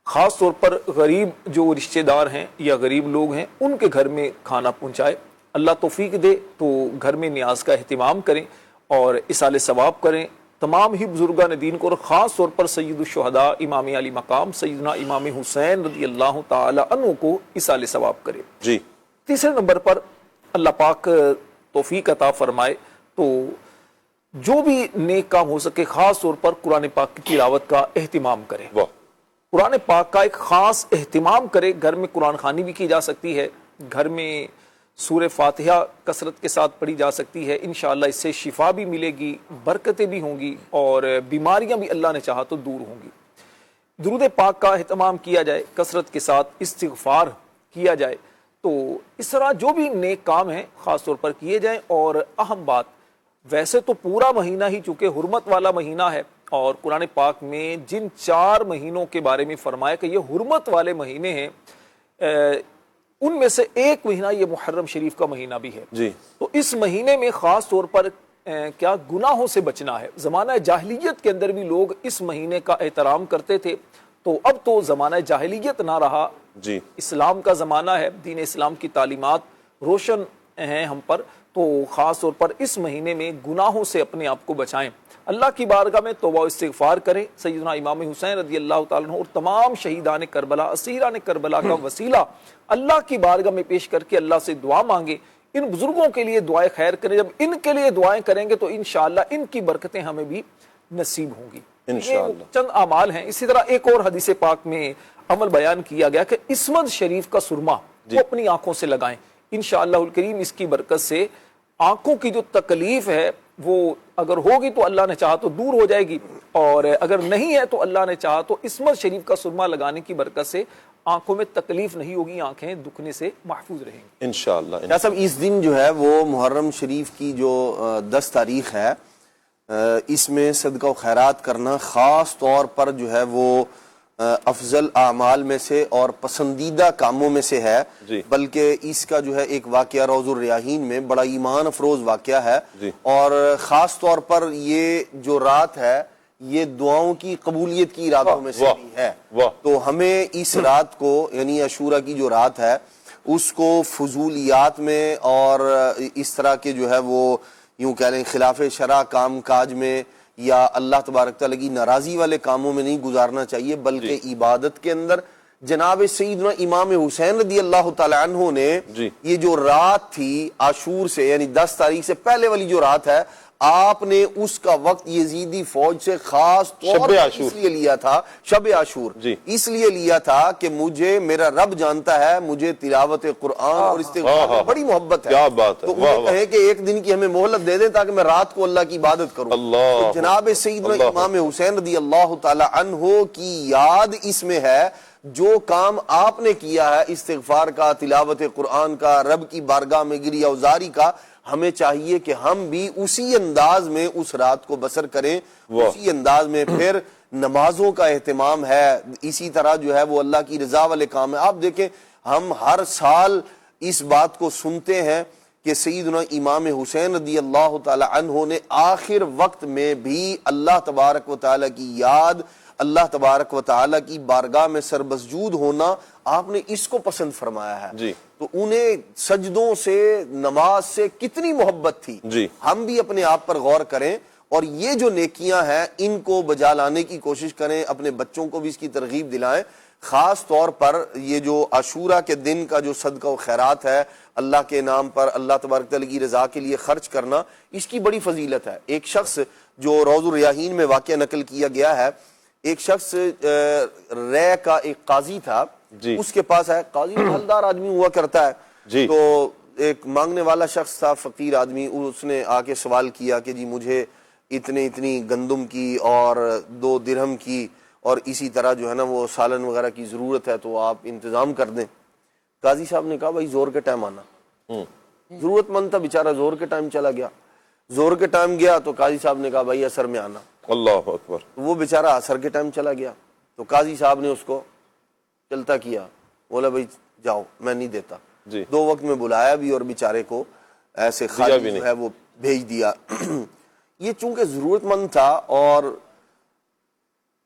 خاص طور پر غریب جو رشتہ دار ہیں یا غریب لوگ ہیں ان کے گھر میں کھانا پہنچائے، اللہ توفیق دے تو گھر میں نیاز کا اہتمام کریں اور ایصال ثواب کریں۔ تمام ہی بزرگان دین کو، اور خاص طور پر سید الشہداء امام علی مقام سیدنا امام حسین رضی اللہ تعالی عنہ کو ایصال ثواب کرے۔ تیسرے نمبر پر اللہ پاک توفیق عطا فرمائے تو جو بھی نیک کام ہو سکے خاص طور پر قرآن پاک کی تلاوت کا اہتمام کرے، قرآن پاک کا ایک خاص اہتمام کرے۔ گھر میں قرآن خوانی بھی کی جا سکتی ہے، گھر میں سورہ فاتحہ کثرت کے ساتھ پڑھی جا سکتی ہے، انشاءاللہ اس سے شفا بھی ملے گی، برکتیں بھی ہوں گی، اور بیماریاں بھی اللہ نے چاہا تو دور ہوں گی۔ درود پاک کا اہتمام کیا جائے، کثرت کے ساتھ استغفار کیا جائے، تو اس طرح جو بھی نیک کام ہیں خاص طور پر کیے جائیں۔ اور اہم بات، ویسے تو پورا مہینہ ہی چونکہ حرمت والا مہینہ ہے، اور قرآن پاک میں جن 4 مہینوں کے بارے میں فرمایا کہ یہ حرمت والے مہینے ہیں، ان میں سے ایک مہینہ یہ محرم شریف کا مہینہ بھی ہے، تو اس مہینے میں خاص طور پر کیا گناہوں سے بچنا ہے۔ زمانہ جاہلیت کے اندر بھی لوگ اس مہینے کا احترام کرتے تھے، تو اب تو زمانہ جاہلیت نہ رہا، اسلام کا زمانہ ہے، دین اسلام کی تعلیمات روشن ہیں ہم پر، تو خاص طور پر اس مہینے میں گناہوں سے اپنے آپ کو بچائیں، اللہ کی بارگاہ میں توبہ و استغفار کریں، سیدنا امام حسین رضی اللہ تعالیٰ عنہ اور تمام شہیدان کربلا، اسیران کربلا کا وسیلہ اللہ کی بارگاہ میں پیش کر کے اللہ سے دعا مانگیں، ان بزرگوں کے لیے دعائیں خیر کریں۔ جب ان کے لیے دعائیں کریں گے تو انشاءاللہ ان کی برکتیں ہمیں بھی نصیب ہوں گی۔ انشاءاللہ چند اعمال ہیں۔ اسی طرح ایک اور حدیث پاک میں عمل بیان کیا گیا کہ عصمت شریف کا سرما وہ اپنی آنکھوں سے لگائیں، انشاءاللہ الکریم اس کی برکت سے آنکھوں کی جو تکلیف ہے وہ اگر ہوگی تو اللہ نے چاہا تو دور ہو جائے گی، اور اگر نہیں ہے تو اللہ نے چاہا تو عصمت شریف کا سرما لگانے کی برکت سے آنکھوں میں تکلیف نہیں ہوگی، آنکھیں دکھنے سے محفوظ رہیں گی انشاءاللہ۔ صاحب اس دن جو ہے وہ محرم شریف کی جو 10 تاریخ ہے، اس میں صدقہ و خیرات کرنا خاص طور پر جو ہے وہ افضل اعمال میں سے اور پسندیدہ کاموں میں سے ہے، بلکہ اس کا جو ہے ایک واقعہ روض الریاحین میں بڑا ایمان افروز واقعہ ہے، اور خاص طور پر یہ جو رات ہے یہ دعاؤں کی قبولیت کی راتوں میں سے بھی ہے۔ تو ہمیں اس رات کو یعنی عاشورہ کی جو رات ہے اس کو فضولیات میں اور اس طرح کے جو ہے وہ یوں کہہ لیں خلاف شرع کام کاج میں یا اللہ تبارک تعالیٰ کی ناراضی والے کاموں میں نہیں گزارنا چاہیے، بلکہ عبادت کے اندر جناب سیدنا امام حسین رضی اللہ تعالیٰ عنہ نے یہ جو رات تھی عاشور سے یعنی 10 تاریخ سے پہلے والی جو رات ہے، آپ نے اس کا وقت یزیدی فوج سے خاص طور پر اس لیے لیا تھا، شب عاشور اس لیے لیا تھا کہ مجھے میرا رب جانتا ہے مجھے تلاوت قرآن اور استغفار میں بڑی محبت ہے، تو انہیں کہیں کہ ایک دن کی ہمیں مہلت دے دیں تاکہ میں رات کو اللہ کی عبادت کروں۔ تو جناب سیدنا امام حسین رضی اللہ تعالی عنہ کی یاد اس میں ہے، جو کام آپ نے کیا ہے استغفار کا، تلاوت قرآن کا، رب کی بارگاہ میں گریہ وزاری کا، ہمیں چاہیے کہ ہم بھی اسی انداز میں اس رات کو بسر کریں، اسی انداز میں پھر نمازوں کا اہتمام ہے، اسی طرح جو ہے وہ اللہ کی رضا والے کام ہے۔ آپ دیکھیں ہم ہر سال اس بات کو سنتے ہیں کہ سیدنا امام حسین رضی اللہ تعالی عنہ نے آخر وقت میں بھی اللہ تبارک و تعالی کی یاد، اللہ تبارک و تعالی کی بارگاہ میں سربسجود ہونا، آپ نے اس کو پسند فرمایا ہے۔ تو انہیں سجدوں سے نماز سے کتنی محبت تھی، ہم بھی اپنے آپ پر غور کریں اور یہ جو نیکیاں ہیں ان کو بجا لانے کی کوشش کریں، اپنے بچوں کو بھی اس کی ترغیب دلائیں۔ خاص طور پر یہ جو عاشورہ کے دن کا جو صدقہ و خیرات ہے اللہ کے نام پر اللہ تبارک تعالیٰ کی رضا کے لیے خرچ کرنا، اس کی بڑی فضیلت ہے۔ ایک شخص جو روض الریاحین میں واقعہ نقل کیا گیا ہے، ایک شخص رے کا ایک قاضی تھا، اس کے پاس ہے، قاضی مالدار آدمی ہوا کرتا ہے، تو ایک مانگنے والا شخص تھا فقیر آدمی، اس نے آ کے سوال کیا کہ جی مجھے اتنی گندم کی اور 2 درہم کی اور اسی طرح جو ہے نا وہ سالن وغیرہ کی ضرورت ہے، تو آپ انتظام کر دیں۔ قاضی صاحب نے کہا بھائی زور کے ٹائم آنا، ضرورت مند تھا بیچارہ، زور کے ٹائم چلا گیا، زور کے ٹائم گیا تو قاضی صاحب نے کہا بھائی عصر میں آنا، اللہ اکبر، وہ بیچارہ عصر کے ٹائم چلا گیا، تو قاضی صاحب نے اس کو چلتا کیا، بولا بھائی جاؤ میں نہیں دیتا، 2 وقت میں بلایا بھی اور بیچارے کو ایسے خالی جو ہے وہ بھیج دیا۔ یہ چونکہ ضرورت مند تھا اور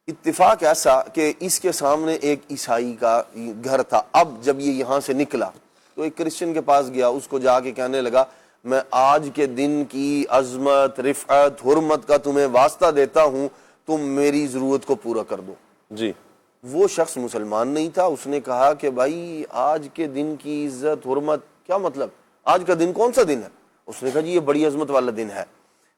اتفاق ایسا کہ اس کے سامنے ایک عیسائی کا گھر تھا، اب جب یہ یہاں سے نکلا تو ایک کرسچن کے پاس گیا، اس کو جا کے کہنے لگا میں آج کے دن کی عظمت، رفعت، حرمت کا تمہیں واسطہ دیتا ہوں، تم میری ضرورت کو پورا کر دو۔ وہ شخص مسلمان نہیں تھا، اس نے کہا کہ بھائی آج کے دن کی عزت حرمت کیا مطلب، آج کا دن کون سا دن ہے؟ اس نے کہا جی یہ بڑی عظمت والا دن ہے۔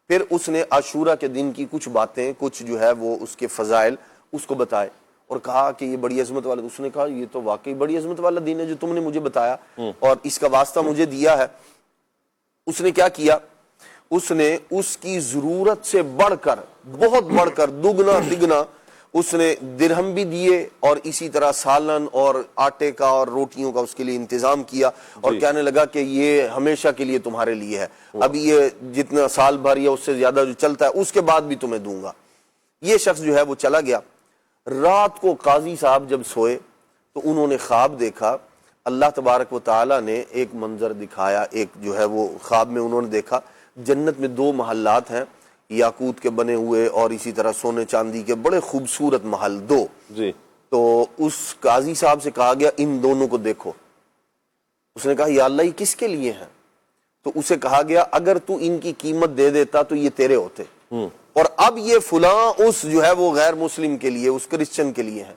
پھر اس نے عاشورہ کے دن کی کچھ باتیں، کچھ جو ہے وہ اس کے فضائل اس کو بتائے اور کہا کہ یہ بڑی عظمت والا، اس نے کہا یہ تو واقعی بڑی عظمت والا دن ہے جو تم نے مجھے بتایا اور اس کا واسطہ مجھے دیا ہے۔ اس نے کیا کیا، اس نے اس کی ضرورت سے بڑھ کر، بہت بڑھ کر، دگنا تگنا اس نے درہم بھی دیے اور اسی طرح سالن اور آٹے کا اور روٹیوں کا اس کے لیے انتظام کیا اور کہنے لگا کہ یہ ہمیشہ کے لیے تمہارے لیے ہے، ابھی یہ جتنا سال بھر یا اس سے زیادہ جو چلتا ہے اس کے بعد بھی تمہیں دوں گا۔ یہ شخص جو ہے وہ چلا گیا۔ رات کو قاضی صاحب جب سوئے تو انہوں نے خواب دیکھا، اللہ تبارک و تعالی نے ایک منظر دکھایا، ایک جو ہے وہ خواب میں انہوں نے دیکھا جنت میں 2 محلات ہیں، یاقوت کے بنے ہوئے اور اسی طرح سونے چاندی کے بڑے خوبصورت محل 2۔ تو اس قاضی صاحب سے کہا گیا ان دونوں کو دیکھو۔ اس نے کہا یا اللہ یہ کس کے لیے ہیں؟ تو اسے کہا گیا اگر تو ان کی قیمت دے دیتا تو یہ تیرے ہوتے، اور اب یہ فلاں اس جو ہے وہ غیر مسلم کے لیے، اس کرسچن کے لیے ہے۔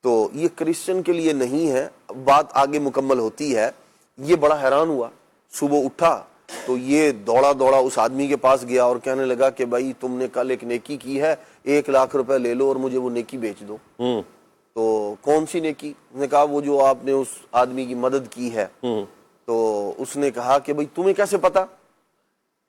تو یہ کرسچن کے لیے نہیں ہے، بات آگے مکمل ہوتی ہے۔ یہ بڑا حیران ہوا، صبح اٹھا تو یہ دوڑا دوڑا اس آدمی کے پاس گیا اور کہنے لگا کہ بھائی تم نے کل ایک نیکی کی ہے، 1 لاکھ روپے لے لو اور مجھے وہ نیکی بیچ دو۔ تو کون سی نیکی؟ اس نے کہا وہ جو آپ نے اس آدمی کی مدد کی ہے۔ تو اس نے کہا کہ بھائی تمہیں کیسے پتا؟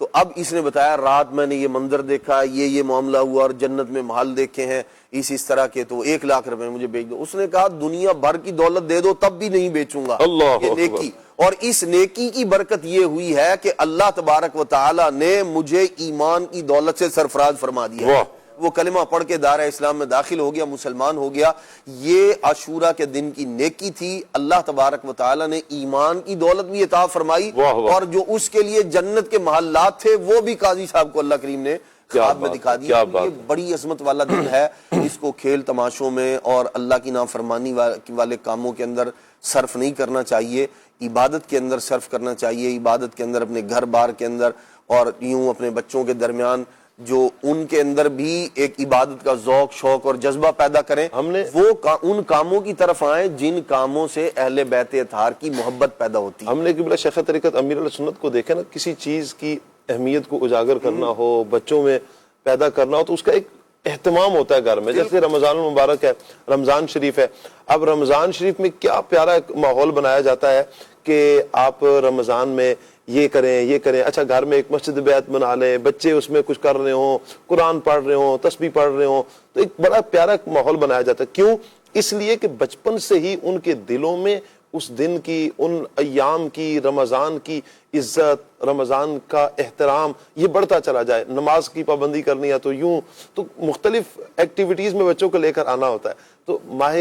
تو اب اس نے بتایا رات میں نے یہ منظر دیکھا، یہ معاملہ ہوا اور جنت میں محل دیکھے ہیں اس طرح کے، تو 1 لاکھ روپے مجھے بیچ دو۔ اس نے کہا دنیا بھر کی دولت دے دو تب بھی نہیں بیچوں گا یہ نیکی، اور اس نیکی کی برکت یہ ہوئی ہے کہ اللہ تبارک و تعالی نے مجھے ایمان کی دولت سے سرفراز فرما دیا۔ وہ کلمہ پڑھ کے دائرہ اسلام میں داخل ہو گیا، مسلمان ہو گیا. یہ عاشورہ کے دن کی نیکی تھی. اللہ تبارک و تعالی نے ایمان کی دولت بھی عطا فرمائی، اور جو اس کے لیے جنت کے محلات تھے وہ بھی قاضی صاحب کو اللہ کریم نے خواب میں دکھا دیا. یہ بڑی عظمت والا دن ہے. اس کو کھیل تماشوں میں اور اللہ کی نافرمانی والے کاموں کے اندر صرف نہیں کرنا چاہیے، عبادت کے اندر صرف کرنا چاہیے. عبادت کے اندر اپنے گھر بار کے اندر اور یوں اپنے بچوں کے درمیان جو ان کے اندر بھی ایک عبادت کا ذوق، شوق اور جذبہ پیدا کریں. ہم نے وہ ان کاموں کی طرف آئیں جن کاموں سے اہل بیت اطہار کی محبت پیدا ہوتی ہے. ہم نے قبلہ شیخ طریقت امیر علیہ سنت کو دیکھا نا، کسی چیز کی اہمیت کو اجاگر کرنا ہو، بچوں میں پیدا کرنا ہو، تو اس کا ایک اہتمام ہوتا ہے گھر میں. جیسے رمضان المبارک ہے، رمضان شریف ہے. اب رمضان شریف میں کیا پیارا ایک ماحول بنایا جاتا ہے کہ آپ رمضان میں یہ کریں یہ کریں. اچھا گھر میں ایک مسجد بیت بنا لیں، بچے اس میں کچھ کر رہے ہوں، قرآن پڑھ رہے ہوں، تسبیح پڑھ رہے ہوں، تو ایک بڑا پیارا ماحول بنایا جاتا ہے. کیوں؟ اس لیے کہ بچپن سے ہی ان کے دلوں میں اس دن کی، ان ایام کی، رمضان کی عزت، رمضان کا احترام یہ بڑھتا چلا جائے. نماز کی پابندی کرنی ہے تو یوں، تو مختلف ایکٹیویٹیز میں بچوں کو لے کر آنا ہوتا ہے. تو ماہ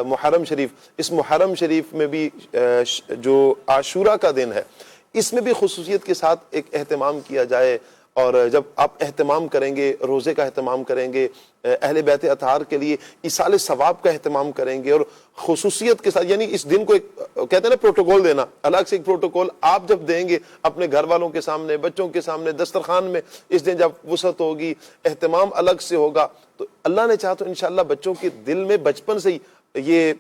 محرم شریف، اس محرم شریف میں بھی جو عاشورہ کا دن ہے، اس میں بھی خصوصیت کے ساتھ ایک اہتمام کیا جائے. اور جب آپ اہتمام کریں گے، روزے کا اہتمام کریں گے، اہل بیت اطہار کے لیے ایصال ثواب کا اہتمام کریں گے، اور خصوصیت کے ساتھ، یعنی اس دن کو ایک کہتے ہیں نا پروٹوکول دینا، الگ سے ایک پروٹوکول آپ جب دیں گے اپنے گھر والوں کے سامنے، بچوں کے سامنے، دسترخوان میں اس دن جب وسعت ہوگی، اہتمام الگ سے ہوگا، تو اللہ نے چاہا تو انشاءاللہ بچوں کے دل میں بچپن سے ہی یہ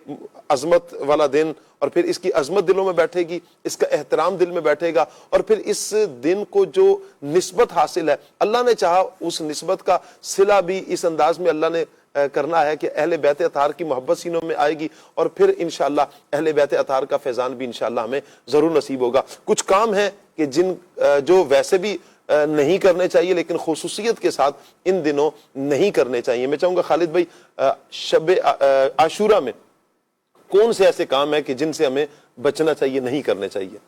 عظمت والا دن، اور پھر اس کی عظمت دلوں میں بیٹھے گی، اس کا احترام دل میں بیٹھے گا، اور پھر اس دن کو جو نسبت حاصل ہے، اللہ نے چاہا اس نسبت کا صلہ بھی اس انداز میں اللہ نے کرنا ہے کہ اہل بیت اطہار کی محبت سینوں میں آئے گی، اور پھر انشاءاللہ اہل بیت اطہار کا فیضان بھی انشاءاللہ ہمیں ضرور نصیب ہوگا. کچھ کام ہیں کہ جو ویسے بھی نہیں کرنے چاہیے لیکن خصوصیت کے ساتھ ان دنوں نہیں کرنے چاہیے. میں چاہوں گا خالد بھائی، شب عاشورہ میں کون سے ایسے کام ہیں کہ جن سے ہمیں بچنا چاہیے، نہیں کرنے چاہیے؟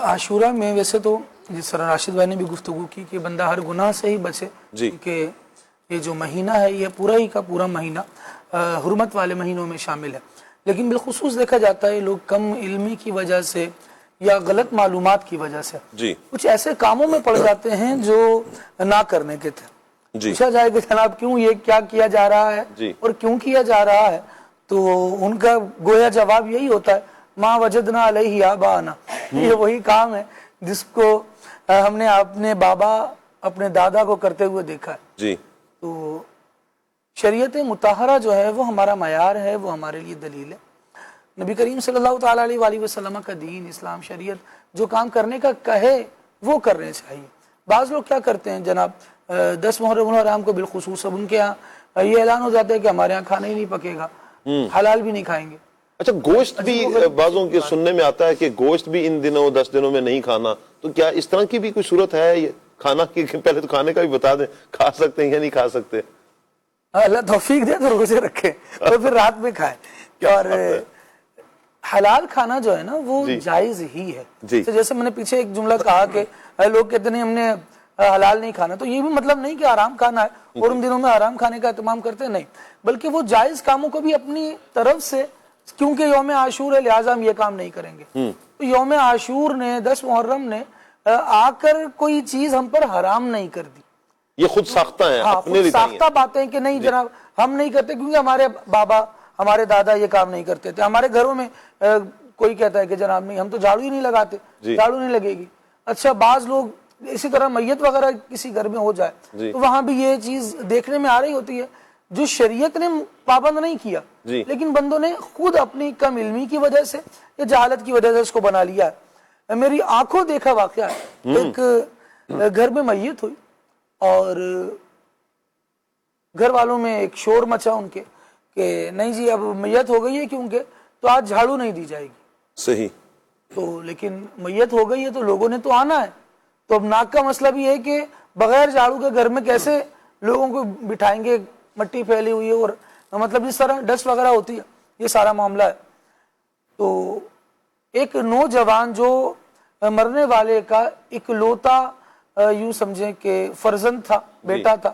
عاشورہ میں ویسے تو جس طرح راشد بھائی نے بھی گفتگو کی کہ بندہ ہر گناہ سے ہی بچے، کہ یہ جو مہینہ ہے یہ پورا ہی کا پورا مہینہ حرمت والے مہینوں میں شامل ہے. لیکن بالخصوص دیکھا جاتا ہے لوگ کم علمی کی وجہ سے یا غلط معلومات کی وجہ سے کچھ ایسے کاموں میں پڑ جاتے ہیں جو نہ کرنے کے تھے. پوچھا جائے کہ جناب کیوں یہ کیا کیا جا رہا ہے اور کیوں کیا جا رہا ہے، تو ان کا گویا جواب یہی ہوتا ہے، ما وجدنا علیہ آباءنا. یہ وہی کام ہے جس کو ہم نے اپنے بابا، اپنے دادا کو کرتے ہوئے دیکھا ہے. تو شریعت مطہرہ جو ہے وہ ہمارا معیار ہے، وہ ہمارے لیے دلیل ہے. نبی کریم صلی اللہ تعالیٰ علیہ وآلہ وسلم کا دین، اسلام، شریعت جو کام کرنے کا کہے وہ کرنے چاہیے. بعض لوگ کیا کرتے ہیں جناب، 10 محرم الحرام کو بالخصوص اب ان کے ہاں یہ اعلان ہو جاتا ہے کہ ہمارے ہاں کھانا ہی نہیں پکے گا، حلال بھی نہیں کھائیں گے. اچھا گوشت بھی بعضوں کے سننے میں آتا ہے کہ گوشت بھی ان دنوں 10 دنوں میں نہیں کھانا، تو کیا اس طرح کی بھی کوئی صورت ہے؟ یہ کھانا کی پہلے تو کھانے کا بھی بتا دیں، کھا سکتے ہیں یا نہیں کھا سکتے؟ اللہ توفیق دے تو روزے رکھے اور پھر رات میں کھائے. اور حلال کھانا جو ہے نا وہ جائز ہی ہے. جیسے میں نے پیچھے ایک جملہ کہا کہ لوگ کہتے ہیں ہم نے حلال نہیں کھانا، تو یہ بھی مطلب نہیں کہ حرام کھانا ہے اور ان دنوں میں حرام کھانے کا اہتمام کرتے نہیں، بلکہ وہ جائز کاموں کو بھی اپنی طرف سے، کیونکہ یوم عاشور ہے لہٰذا ہم یہ کام نہیں کریں گے. تو یوم عاشور نے، 10 محرم نے آ کر کوئی چیز ہم پر حرام نہیں کر دی. یہ خود ساختہ ہیں، خود ساختہ باتیں کہ نہیں جناب ہم نہیں کرتے کیونکہ ہمارے بابا، ہمارے دادا یہ کام نہیں کرتے تھے. ہمارے گھروں میں کوئی کہتا ہے کہ جناب نہیں، ہم تو جھاڑو ہی نہیں لگاتے، جھاڑو نہیں لگے گی. اچھا بعض لوگ اسی طرح میت وغیرہ کسی گھر میں ہو جائے تو وہاں بھی یہ چیز دیکھنے میں آ رہی ہوتی ہے جو شریعت نے پابند نہیں کیا، لیکن بندوں نے خود اپنی کم علمی کی وجہ سے یا جہالت کی وجہ سے اس کو بنا لیا ہے. میری آنکھوں دیکھا واقعہ ہے، ایک گھر میں میت ہوئی اور گھر والوں میں ایک شور مچا ان کے کہ نہیں جی اب میت ہو گئی ہے کیونکہ تو آج جھاڑو نہیں دی جائے گی. صحیح. تو لیکن میت ہو گئی ہے تو لوگوں نے تو آنا ہے. تو اب ناک کا مسئلہ بھی ہے کہ بغیر جھاڑو کے گھر میں کیسے لوگوں کو بٹھائیں گے، مٹی پھیلی ہوئی ہے اور مطلب جس طرح ڈسٹ وغیرہ ہوتی ہے، یہ سارا معاملہ ہے. تو ایک نوجوان جو مرنے والے کا اکلوتا یوں سمجھیں کہ فرزند تھا، بیٹا تھا،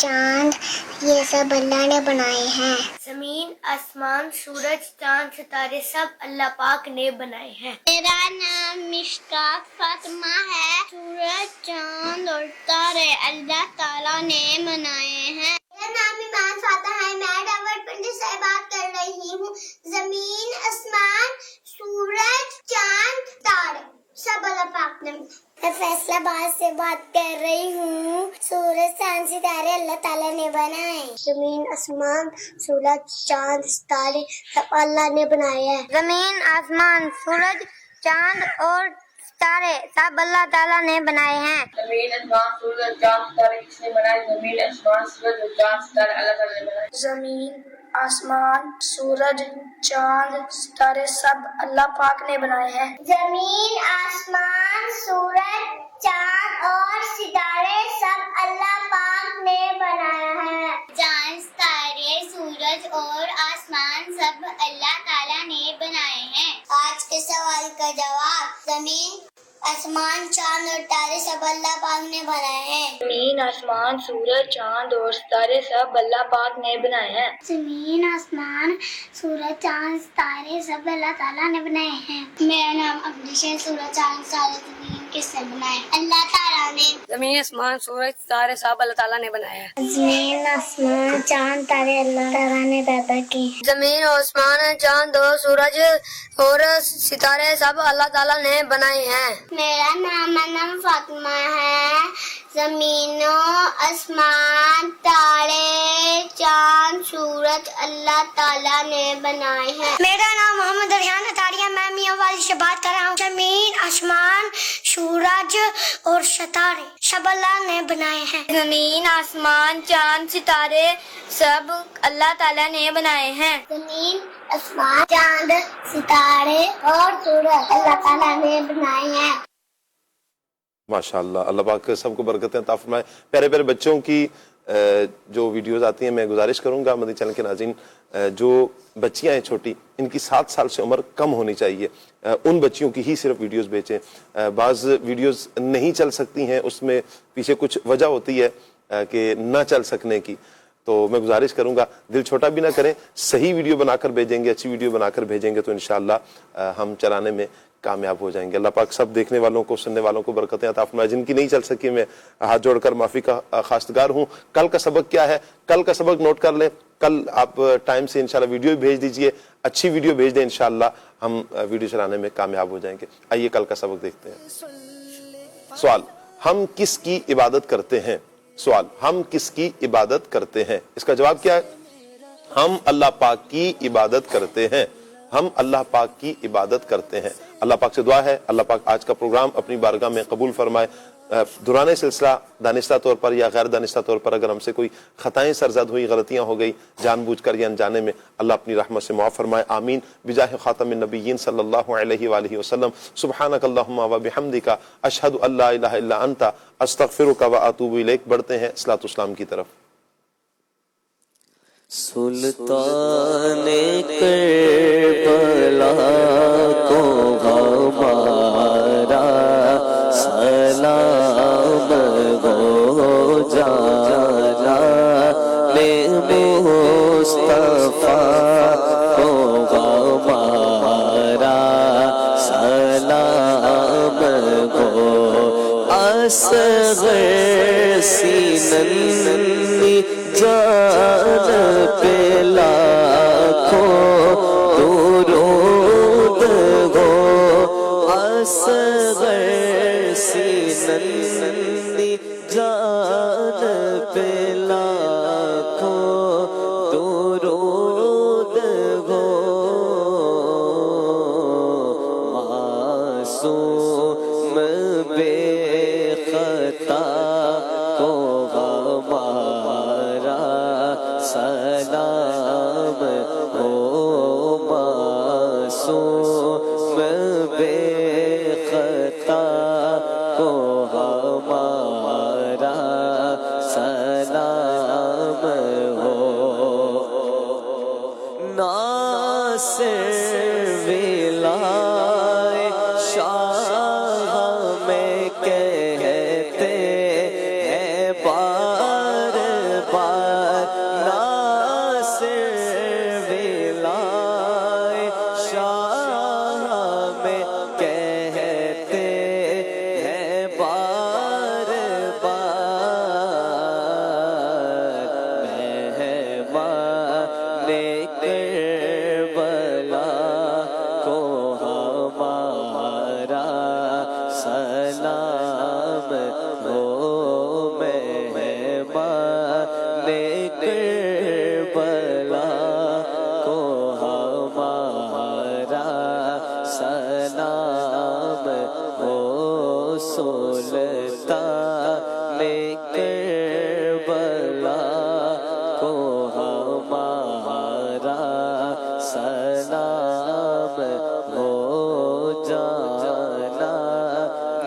چاند یہ سب اللہ نے بنائے ہیں. زمین آسمان سورج چاند ستارے سب اللہ پاک نے بنائے ہیں. میرا نام مشکات فاطمہ ہے. سورج چاند اور ستارے اللہ تعالیٰ نے بنائے ہیں. میرا نام ایمان فاتح ہے. میں ڈاور پنڈی سے بات کر رہی ہوں. زمین آسمان سورج چاند ستارے سب اللہ پاک نے. میں فیصلہ آباد سے بات کر رہی ہوں. سورج چاند ستارے اللہ تعالیٰ نے بنائے. زمین آسمان سورج چاند ستارے سب اللہ نے بنائے ہیں. زمین آسمان سورج چاند اور ستارے سب اللہ تعالیٰ نے بنائے ہیں. زمین آسمان سورج چاند ستارے کس نے بنائے؟ زمین آسمان سورج اور چاند ستارے اللہ تعالیٰ نے بنائے. زمین آسمان سورج چاند ستارے سب اللہ پاک نے بنائے ہیں. زمین آسمان سورج چاند اور ستارے سب اللہ پاک نے بنایا ہے. چاند ستارے سورج اور آسمان سب اللہ تعالیٰ نے بنائے ہیں. آج کے سوال کا جواب زمین آسمان چاند اور ستارے سب اللہ پاک نے بنائے ہیں. زمین آسمان سورج چاند اور ستارے سب اللہ پاک نے بنائے ہیں. زمین آسمان سورج چاند ستارے سب اللہ تعالیٰ نے بنائے ہیں. میرا نام ابریش ہے. سورج چاند ستارے زمین کس سے بنائے؟ اللہ تعالیٰ نے. زمین آسمان سورج ستارے سب اللہ تعالیٰ نے بنایا ہے. زمین آسمان چاند تارے اللہ تعالیٰ نے پیدا کی. زمین آسمان چاند اور سورج اور ستارے سب اللہ تعالیٰ نے بنائے ہیں. میرا نام فاطمہ ہے. زمینوں آسمان تارے چاند سورج اللہ تعالیٰ نے بنائے ہیں. میرا نام محمد ارحان اطاریہ. میں میاں والی سے بات کر رہا ہوں. زمین آسمان سورج اور ستارے سب اللہ نے بنائے ہیں. زمین آسمان چاند ستارے سب اللہ تعالیٰ نے بنائے ہیں. زمین آسمان چاند ستارے اور سورج اللہ تعالیٰ نے بنائے ہیں. ماشاءاللہ اللہ پاک سب کو برکتیں عطا فرمائے. پیارے پیارے بچوں کی جو ویڈیوز آتی ہیں میں گزارش کروں گا مدنی چینل کے ناظرین جو بچیاں ہیں چھوٹی ان کی 7 سال سے عمر کم ہونی چاہیے. ان بچیوں کی ہی صرف ویڈیوز بھیجیں. بعض ویڈیوز نہیں چل سکتی ہیں اس میں پیچھے کچھ وجہ ہوتی ہے کہ نہ چل سکنے کی. تو میں گزارش کروں گا دل چھوٹا بھی نہ کریں. صحیح ویڈیو بنا کر بھیجیں گے اچھی ویڈیو بنا کر بھیجیں گے تو انشاءاللہ ہم چلانے میں کامیاب ہو جائیں گے. اللہ پاک سب دیکھنے والوں کو سننے والوں کو برکتیں عطا فرمائے. جن کی نہیں چل سکی میں ہاتھ جوڑ کر معافی کا خواستگار ہوں. کل کا سبق کیا ہے؟ کل کا سبق نوٹ کر لیں. کل آپ ٹائم سے انشاءاللہ ویڈیو بھیج دیجئے. اچھی ویڈیو بھیج دیں انشاءاللہ ہم ویڈیو چلانے میں کامیاب ہو جائیں گے. آئیے کل کا سبق دیکھتے ہیں. سوال: ہم کس کی عبادت کرتے ہیں؟ سوال: ہم کس کی عبادت کرتے ہیں؟ اس کا جواب کیا ہے؟ ہم اللہ پاک کی عبادت کرتے ہیں. ہم اللہ پاک کی عبادت کرتے ہیں. اللہ پاک سے دعا ہے اللہ پاک آج کا پروگرام اپنی بارگاہ میں قبول فرمائے. دوران سلسلہ دانستہ طور پر یا غیر دانستہ طور پر اگر ہم سے کوئی خطائیں سرزد ہوئی غلطیاں ہو گئی جان بوجھ کر یا انجانے میں اللہ اپنی رحمت سے معاف فرمائے. آمین بجاہ خاتم النبیین صلی اللہ علیہ وآلہ وسلم. سبحانک اللہم و بحمدک اشہد ان لا الہ الا انت استغفرک و اتوب الیک. بڑھتے ہیں صلاۃ والسلام کی طرف. سلطان کربلا کو ہمارا سلام ہو جانا. مصطفیٰ کو ہمارا سلام ہو. اصغر سیننی جان پہ لاکھوں درود ہو. اصغر سیننی جان پہ لاکھوں درود ہو. معصوم بے خطا کو ہمارا سلام ہو. معصوم بے خطا کو ہمارا سلام ہو.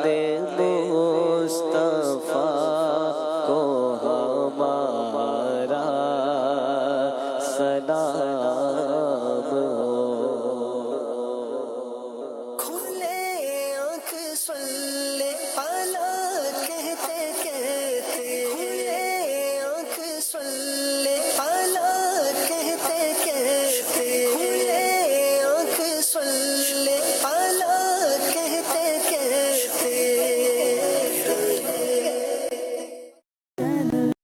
نے